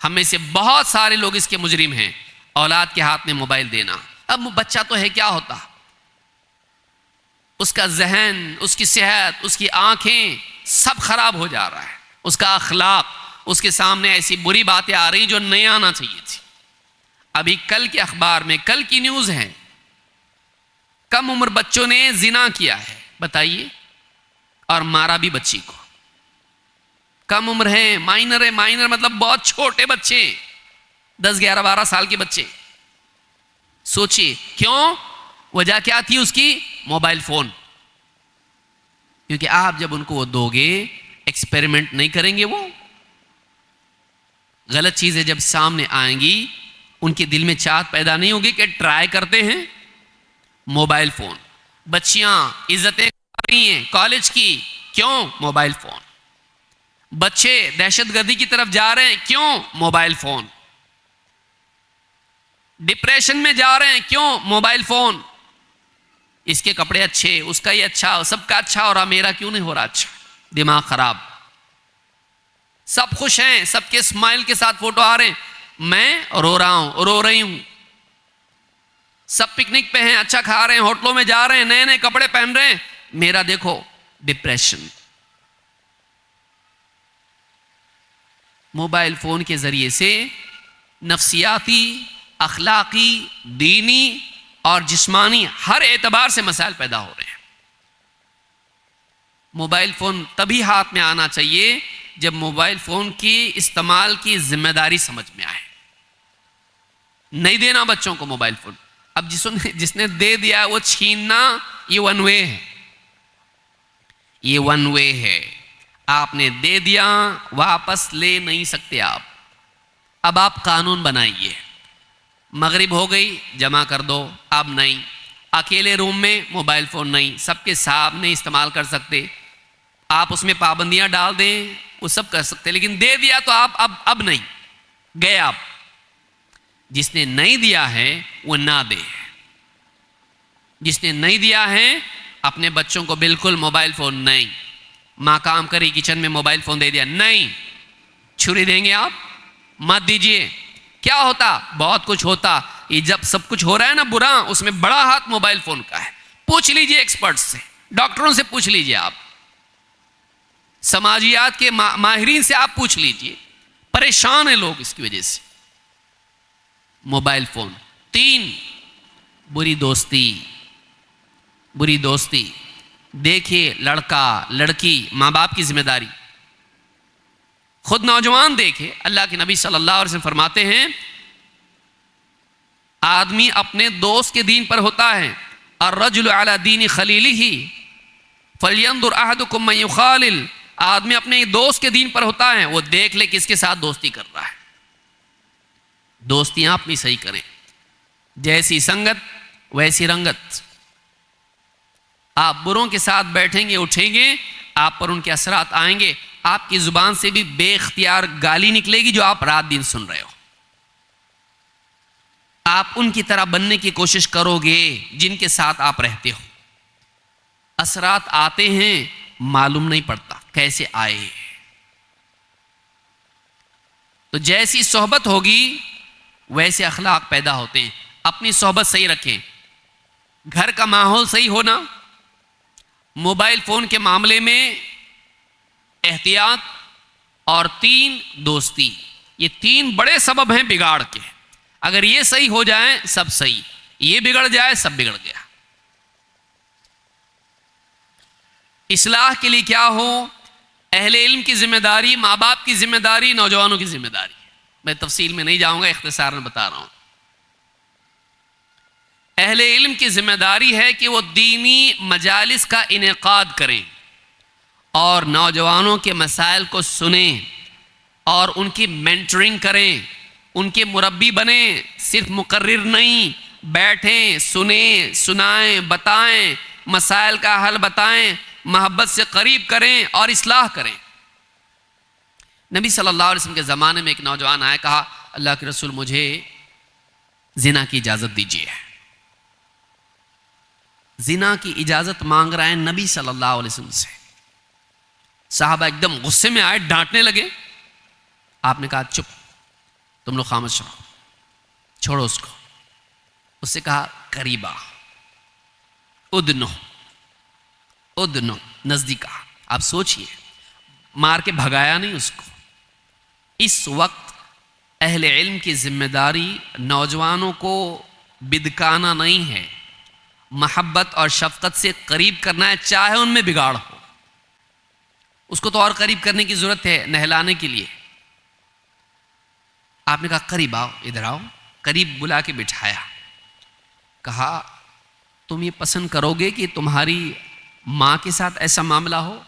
हम में से बहुत सारे लोग इसके मुजरिम हैं, औलाद के हाथ में मोबाइल देना। अब बच्चा तो है, क्या होता, उसका जहन, उसकी सेहत, उसकी आंखें सब खराब हो जा रहा है, उसका अखलाक, उसके सामने ऐसी बुरी बातें आ रही जो नहीं आना चाहिए थी। अभी कल के अखबार में, कल की न्यूज़ है, कम उम्र बच्चों ने जिना किया है, बताइए, और मारा भी बच्ची को। कम उम्र है, माइनर है, माइनर मतलब बहुत छोटे बच्चे, 10, 11, 12 साल के बच्चे। सोचिए क्यों, वजह क्या थी उसकी? Mobile phone. क्योंकि आप जब उनको वो दोगे, एक्सपेरिमेंट नहीं करेंगे, वो गलत चीजें जब सामने आएंगी उनके दिल में चाहत पैदा नहीं होगी कि ट्राई करते हैं। Mobile phone. बच्चियां इज्जतें कर रही हैं कॉलेज की, क्यों? Mobile phone. बच्चे दहशतगर्दी की तरफ जा रहे हैं, क्यों? Mobile phone. डिप्रेशन में जा रहे हैं, क्यों? Mobile phone. इसके कपड़े अच्छे, उसका ही अच्छा, सबका अच्छा, और मेरा क्यों नहीं हो रहा अच्छा? दिमाग खराब। सब खुश हैं, सबके स्माइल के साथ फोटो आ रहे हैं, मैं रो रहा हूं, रो रही हूं। सब पिकनिक पे हैं, अच्छा खा रहे हैं, होटलों में जा रहे हैं, नए नए कपड़े पहन रहे हैं, मेरा देखो डिप्रेशन। मोबाइल फोन के जरिए से नफ्सियाती, अखलाकी, दीनी और जिस्मानी हर एतबार से मसाइल पैदा हो रहे हैं। मोबाइल फोन तभी हाथ में आना चाहिए जब मोबाइल फोन की इस्तेमाल की जिम्मेदारी समझ में आए। नहीं देना बच्चों को मोबाइल फोन। अब जिसने दे दिया वो छीनना, ये वन वे है, ये वन वे है। आपने दे दिया, वापस ले नहीं सकते आप। अब आप कानून बनाइए, मगरिब हो गई जमा कर दो, अब नहीं। अकेले रूम में मोबाइल फोन नहीं, सबके सामने इस्तेमाल कर सकते। आप उसमें पाबंदियां डाल दें, वो सब कर सकते, लेकिन दे दिया तो आप अब नहीं, गए आप। जिसने नहीं दिया है वो ना दे। जिसने नहीं दिया है अपने बच्चों को बिल्कुल मोबाइल फोन नहीं। माँ काम करी, किचन में मोबाइल फोन दे दिया, नहीं। छुरी देंगे आप, मत दीजिए। क्या होता? बहुत कुछ होता। ये जब सब कुछ हो रहा है ना बुरा, उसमें बड़ा हाथ मोबाइल फोन का है। पूछ लीजिए एक्सपर्ट से, डॉक्टरों से पूछ लीजिए, आप समाजियात के माहिरीन से आप पूछ लीजिए। परेशान है लोग इसकी वजह से। Mobile phone. 3, बुरी दोस्ती। बुरी दोस्ती देखिए, लड़का लड़की, माँ बाप की जिम्मेदारी। खुद नौजवान देखे, अल्लाह के नबी सल्लल्लाहु अलैहि वसल्लम फरमाते हैं, आदमी अपने दोस्त के दीन पर होता है। अर्रजुलु अला दीनी खलीलिही फलयंजुर अहदुकुम मन युखालिल। आदमी अपने दोस्त के दीन पर होता है, वो देख ले किसके साथ दोस्ती कर रहा है। दोस्तियां अपनी सही करें, जैसी संगत वैसी रंगत। आप बुरों के साथ बैठेंगे उठेंगे, आप पर उनके असरात आएंगे। आपकी जुबान से भी बेख्तियार गाली निकलेगी जो आप रात दिन सुन रहे हो। आप उनकी तरह बनने की कोशिश करोगे जिनके साथ आप रहते हो। असरात आते हैं, मालूम नहीं पड़ता कैसे आए। तो जैसी सोहबत होगी वैसे अखलाक पैदा होते हैं। अपनी सोहबत सही रखें, घर का माहौल सही होना, मोबाइल फोन के मामले में एहतियात, और 3 दोस्ती, ये 3 बड़े सबब हैं बिगाड़ के। अगर ये सही हो जाए सब सही, ये बिगड़ जाए सब बिगड़ गया। इस्लाह के लिए क्या हो, अहले इल्म की जिम्मेदारी, माँ बाप की जिम्मेदारी, नौजवानों की जिम्मेदारी। मैं तफसील में नहीं जाऊंगा, इख्तिसार में बता रहा हूं। अहले इल्म की जिम्मेदारी है कि वो दीनी मजालिस का इनेकाद करें और नौजवानों के मसाइल को सुनें और उनकी मेंटरिंग करें, उनके मुरब्बी बने। सिर्फ मुकर्रिर नहीं, बैठें, सुने, सुनाएं, बताएं, मसाइल का हल बताएं, मोहब्बत से करीब करें और इस्लाह करें। नबी सल्लल्लाहु अलैहि वसल्लम के ज़माने में एक नौजवान आया, कहा अल्लाह के रसूल मुझे जिना की इजाज़त दीजिए। जिना की इजाज़त मांग रहा है नबी सल्लल्लाहु अलैहि वसल्लम से। साहबा एकदम गुस्से में आए, डांटने लगे। आपने कहा चुप, तुम लोग खामोश रहो, छोड़ो उसको। उससे कहा करीबा, उदनो उदनो, नजदीक आ। आप सोचिए, मार के भगाया नहीं उसको। इस वक्त अहले इल्म की जिम्मेदारी नौजवानों को बिदकाना नहीं है, मोहब्बत और शफकत से करीब करना है, चाहे उनमें बिगाड़ हो। उसको तो और करीब करने की जरूरत है, नहलाने के लिए। आपने कहा करीब आओ, इधर आओ। करीब बुला के बिठाया, कहा तुम ये पसंद करोगे कि तुम्हारी मां के साथ ऐसा मामला हो,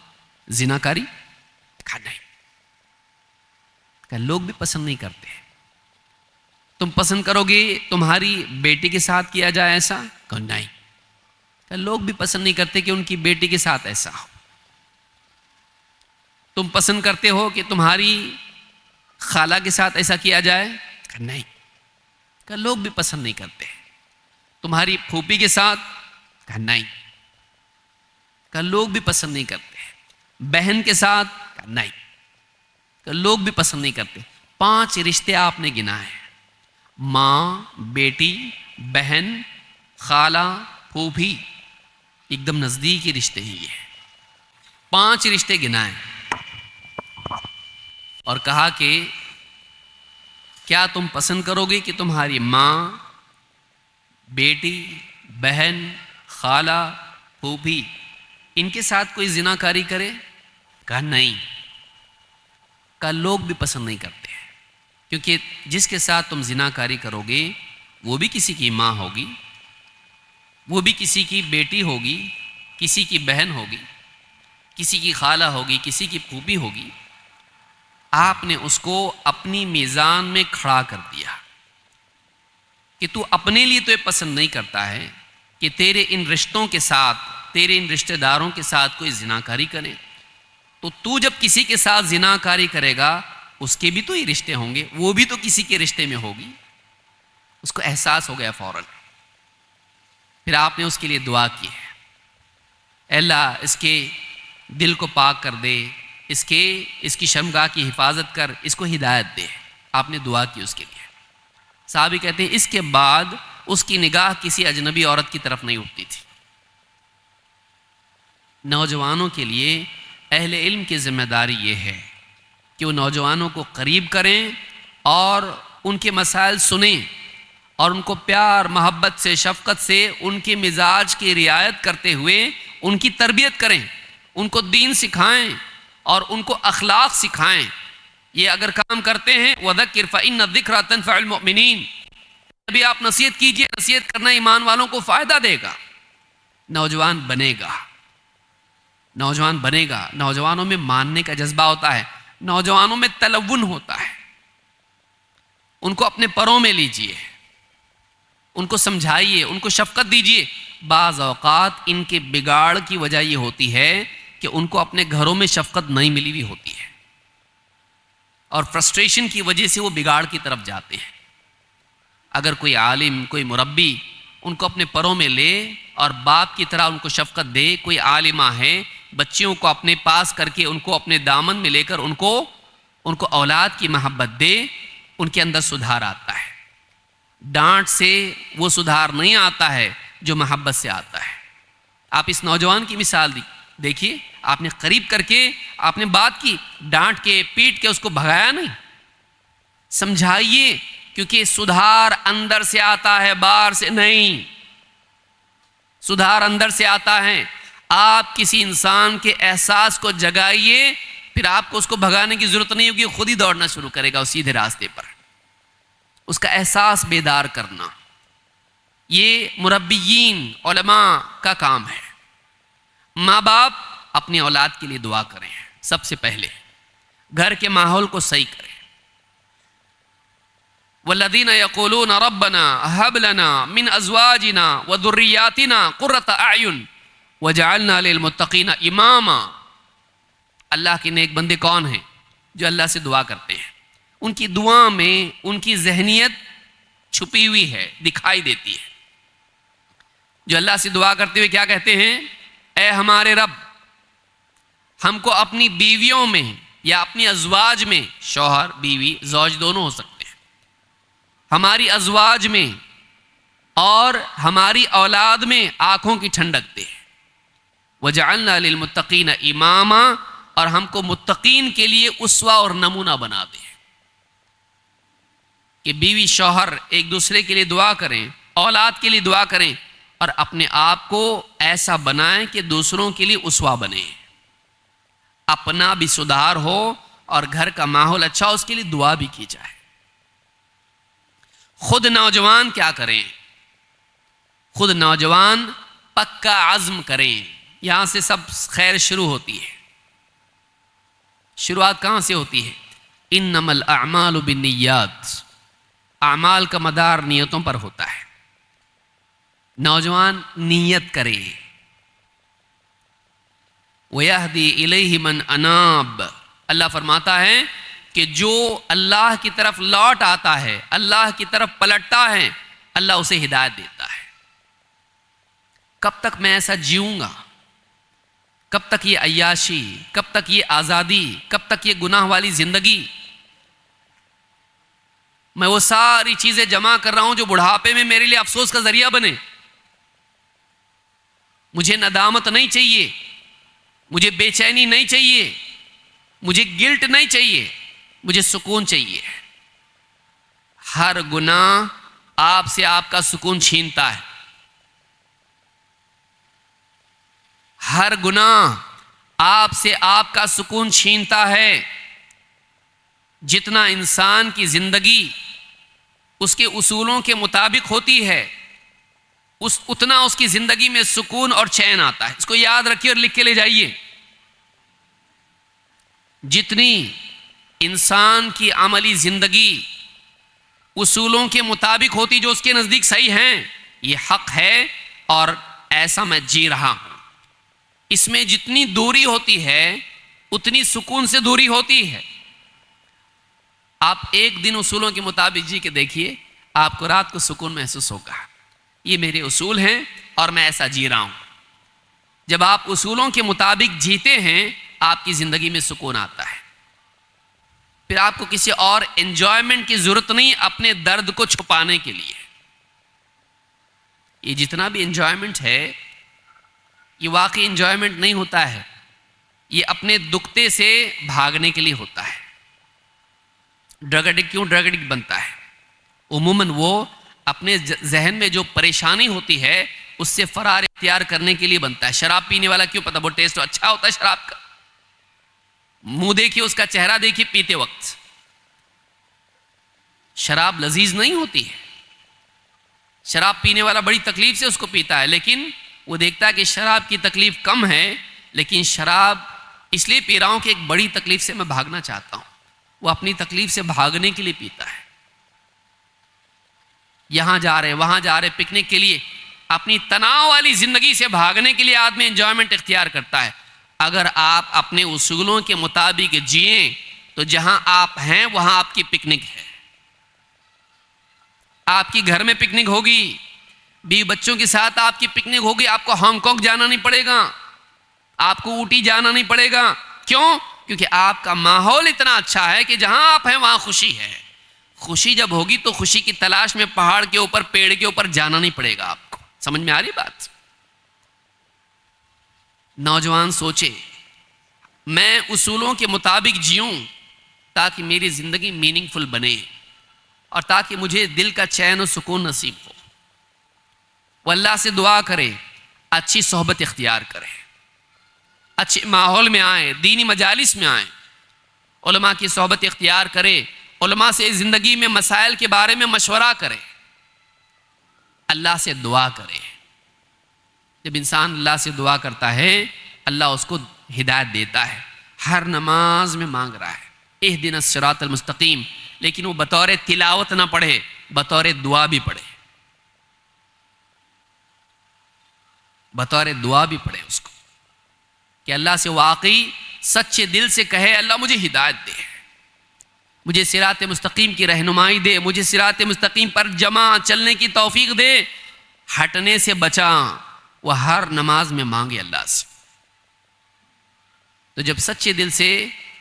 जिनाकारी? कहा नहीं। कहा लोग भी पसंद नहीं करते। तुम पसंद करोगे तुम्हारी बेटी के साथ किया जाए ऐसा? कहा नहीं। कहा लोग भी पसंद नहीं करते कि उनकी बेटी के साथ ऐसा हो। तुम पसंद करते हो कि तुम्हारी खाला के साथ ऐसा किया जाए? कहा नहीं। कहा लोग भी पसंद नहीं करते। तुम्हारी फूफी के साथ? कहा नहीं। कहा लोग भी पसंद नहीं करते। बहन के साथ? कहा नहीं। कहा लोग भी पसंद नहीं करते। 5 रिश्ते आपने गिनाए, मां, बेटी, बहन, खाला, फूफी, एकदम नजदीकी रिश्ते ही है। 5 रिश्ते गिनाए और कहा कि क्या तुम पसंद करोगे कि तुम्हारी मां, बेटी, बहन, खाला, फूफी, इनके साथ कोई जिनाकारी करे? कहा नहीं। कहा लोग भी पसंद नहीं करते, क्योंकि जिसके साथ तुम जिनाकारी करोगे वो भी किसी की मां होगी, वो भी किसी की बेटी होगी, किसी की बहन होगी, किसी की खाला होगी, किसी की फूफी होगी। आपने उसको अपनी मीज़ान में खड़ा कर दिया कि तू अपने लिए तो ये पसंद नहीं करता है कि तेरे इन रिश्तों के साथ, तेरे इन रिश्तेदारों के साथ कोई जिनाकारी करे। तो तू जब किसी के साथ जिनाकारी करेगा, उसके भी तो ये रिश्ते होंगे, वो भी तो किसी के रिश्ते में होगी। उसको एहसास हो गया फौरन। फिर आपने उसके लिए दुआ की है, अल्लाह इसके दिल को पाक कर दे, इसकी शर्मगाह की हिफाजत कर, इसको हिदायत दे। आपने दुआ की उसके लिए। साहबी कहते हैं इसके बाद उसकी निगाह किसी अजनबी औरत की तरफ नहीं उठती थी। नौजवानों के लिए अहले इल्म की जिम्मेदारी ये है कि वो नौजवानों को करीब करें और उनके मसाइल सुनें और उनको प्यार, मोहब्बत से, शफकत से, उनके मिजाज की रियायत करते हुए उनकी तरबियत करें, उनको दीन सिखाएं और उनको अखलाक सिखाएं। ये अगर काम करते हैं, वज़क्किर फ़इन्न ज़िक्रा तनफ़उल मुमिनीन, अभी आप नसीहत कीजिए, नसीहत करना ईमान वालों को फ़ायदा देगा। नौजवान बनेगा, नौजवान बनेगा। नौजवानों में मानने का जज्बा होता है, नौजवानों में तलव्वुन होता है। उनको अपने परों में लीजिए, उनको समझाइए, उनको शफकत दीजिए। बाज़ औक़ात इनके बिगाड़ की वजह ये होती है कि उनको अपने घरों में शफकत नहीं मिली हुई होती है और फ्रस्ट्रेशन की वजह से वो बिगाड़ की तरफ जाते हैं। अगर कोई आलिम, कोई मुरब्बी उनको अपने परों में ले और बाप की तरह उनको शफकत दे, कोई आलिमा है बच्चियों को अपने पास करके उनको अपने दामन में लेकर उनको औलाद की मोहब्बत दे, उनके अंदर सुधार आता है। डांट से वो सुधार नहीं आता है जो मोहब्बत से आता है। आप इस नौजवान की मिसाल देखिए, आपने करीब करके आपने बात की, डांट के पीट के उसको भगाया नहीं, समझाइए, क्योंकि सुधार अंदर से आता है, बाहर से नहीं। सुधार अंदर से आता है। आप किसी इंसान के एहसास को जगाइए, फिर आपको उसको भगाने की जरूरत नहीं होगी, खुद ही दौड़ना शुरू करेगा उस सीधे रास्ते पर। उसका एहसास बेदार करना ये मुरब्बियीन उलमा का काम है। माँ बाप अपनी औलाद के लिए दुआ करें, सबसे पहले घर के माहौल को सही करें। वल्लज़ीना यक़ूलूना रब्बना हब लना मिन अज़वाजिना व ज़ुर्रिय्यातिना क़ुर्रता अयुन वजअलना लिलमुत्तक़ीना इमामा। अल्लाह के नेक बंदे कौन हैं जो अल्लाह से दुआ करते हैं? उनकी दुआ में उनकी जहनियत छुपी हुई है, दिखाई देती है। जो अल्लाह से दुआ करते हुए क्या कहते हैं? ए हमारे रब, हमको अपनी बीवियों में या अपनी अज़वाज में, शौहर बीवी ज़ौज दोनों हो सकते हैं, हमारी अज़वाज में और हमारी औलाद में आँखों की ठंडक दे। वजअलना लिलमुत्तक़ीना इमामा, और हमको मुत्तकीन के लिए उस्वा और नमूना बना दे। कि बीवी शौहर एक दूसरे के लिए दुआ करें, औलाद के लिए दुआ करें और अपने आप को ऐसा बनाएं कि दूसरों के लिए उस्वा बने, अपना भी सुधार हो और घर का माहौल अच्छा हो, उसके लिए दुआ भी की जाए। खुद नौजवान क्या करें? खुद नौजवान पक्का अज़्म करें। यहां से सब खैर शुरू होती है। शुरुआत कहां से होती है? इन्नमल अअमालु बिन्नियात। अमाल का मदार नियतों पर होता है। नौजवान नियत करे। वयहदी इलैहि मन अनाब। अल्लाह फरमाता है कि जो अल्लाह की तरफ लौट आता है, अल्लाह की तरफ पलटता है, अल्लाह उसे हिदायत देता है। कब तक मैं ऐसा जीऊंगा? कब तक ये अय्याशी? कब तक ये आज़ादी? कब तक ये गुनाह वाली जिंदगी? मैं वो सारी चीजें जमा कर रहा हूं जो बुढ़ापे में मेरे लिए अफसोस का जरिया बने। मुझे नदामत नहीं चाहिए, मुझे बेचैनी नहीं चाहिए, मुझे गिल्ट नहीं चाहिए, मुझे सुकून चाहिए। हर गुनाह आपसे आपका सुकून छीनता है। हर गुनाह आपसे आपका सुकून छीनता है। जितना इंसान की जिंदगी उसके उसूलों के मुताबिक होती है, उतना उसकी जिंदगी में सुकून और चैन आता है। इसको याद रखिए और लिख के ले जाइए। जितनी इंसान की अमली जिंदगी उसूलों के मुताबिक होती, जो उसके नजदीक सही हैं, ये हक है और ऐसा मैं जी रहा हूं, इसमें जितनी दूरी होती है उतनी सुकून से दूरी होती है। आप एक दिन उसूलों के मुताबिक जी के देखिए, आपको रात को सुकून महसूस होगा। ये मेरे उसूल हैं और मैं ऐसा जी रहा हूं। जब आप उसूलों के मुताबिक जीते हैं, आपकी जिंदगी में सुकून आता है। फिर आपको किसी और एंजॉयमेंट की जरूरत नहीं अपने दर्द को छुपाने के लिए। ये जितना भी एंजॉयमेंट है, ये वाकई एंजॉयमेंट नहीं होता है। ये अपने दुखते से भागने के लिए होता है। ड्रग एडिक्ट क्यों ड्रग एडिक्ट बनता है? उमूमन वो अपने जहन में जो परेशानी होती है उससे फरार इख्तियार करने के लिए बनता है। शराब पीने वाला क्यों? पता, वो टेस्ट अच्छा होता है शराब का। मुंह देखिए, उसका चेहरा देखिए पीते वक्त। शराब लजीज नहीं होती है। शराब पीने वाला बड़ी तकलीफ से उसको पीता है, लेकिन वो देखता है कि शराब की तकलीफ कम है, लेकिन शराब इसलिए पी रहा हूं कि एक बड़ी तकलीफ से मैं भागना चाहता हूं। वो अपनी तकलीफ से भागने के लिए पीता है। यहाँ जा रहे वहाँ जा रहे पिकनिक के लिए, अपनी तनाव वाली ज़िंदगी से भागने के लिए आदमी एंजॉयमेंट इख्तियार करता है। अगर आप अपने उसूलों के मुताबिक जिए तो जहाँ आप हैं वहाँ आपकी पिकनिक है। आपकी घर में पिकनिक होगी, बीवी बच्चों के साथ आपकी पिकनिक होगी। आपको हांगकांग जाना नहीं पड़ेगा, आपको ऊटी जाना नहीं पड़ेगा। क्यों? क्योंकि आपका माहौल इतना अच्छा है कि जहां आप हैं वहां खुशी है। खुशी जब होगी तो खुशी की तलाश में पहाड़ के ऊपर, पेड़ के ऊपर जाना नहीं पड़ेगा आपको। समझ में आ रही बात? नौजवान सोचे मैं उसूलों के मुताबिक जीऊं ताकि मेरी जिंदगी मीनिंगफुल बने और ताकि मुझे दिल का चैन और सुकून नसीब हो। वो अल्लाह से दुआ करे, अच्छी सोहबत इख्तियार करे, अच्छे माहौल में आए, दीनी मजालिस में आए, उलमा की सोहबत इख्तियार करे, उलमा से ज़िंदगी में मसाइल के बारे में मशवरा करे, अल्लाह से दुआ करे। जब इंसान अल्लाह से दुआ करता है अल्लाह उसको हिदायत देता है। हर नमाज में मांग रहा है इहदिनस सिरातल मुस्तकीम, लेकिन वो बतौर तिलावत ना पढ़े, बतौर दुआ भी पढ़े, बतौर दुआ भी पढ़े उसको, कि अल्लाह से वाकई सच्चे दिल से कहे अल्लाह मुझे हिदायत दे, मुझे सिरात मुस्तकीम की रहनुमाई दे, मुझे सिरात मुस्तकीम पर जमा चलने की तौफीक दे, हटने से बचा। वह हर नमाज में मांगे अल्लाह से। तो जब सच्चे दिल से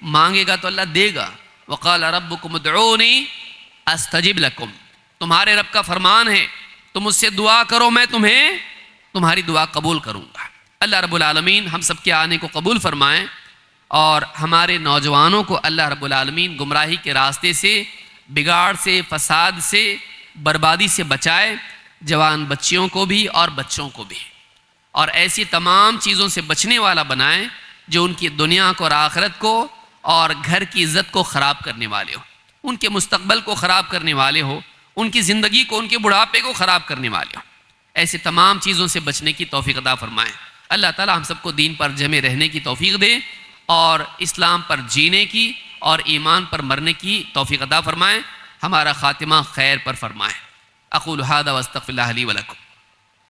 मांगेगा तो अल्लाह देगा। वक़ाल रब्बुकुम उदऊनी अस्तजिब लकुम, तुम्हारे रब का फरमान है तुम मुझसे दुआ करो, मैं तुम्हें तुम्हारी दुआ कबूल करूँगा। अल्लाह रब्बुल आलमीन हम सब के आने को कबूल फरमाएँ और हमारे नौजवानों को अल्लाह रब्बुल आलमीन गुमराही के रास्ते से, बिगाड़ से, फसाद से, बर्बादी से बचाए, जवान बच्चियों को भी और बच्चों को भी, और ऐसी तमाम चीज़ों से बचने वाला बनाए जो उनकी दुनिया को और आखिरत को और घर की इज़्ज़त को ख़राब करने वाले हो, उनके मुस्तकबल को ख़राब करने वाले हो, उनकी ज़िंदगी को, उनके बुढ़ापे को ख़राब करने वाले हो। ऐसे तमाम चीज़ों से बचने की तौफीक अता फरमाएँ। अल्लाह ताला हम सबको दीन पर जमे रहने की तौफीक दे और इस्लाम पर जीने की और ईमान पर मरने की तौफीक अता फरमाएँ। हमारा ख़ातिमा खैर पर फरमाएँ। अक़ूलु हाज़ा व अस्तग़फ़िरुल्लाह ली व लकुम।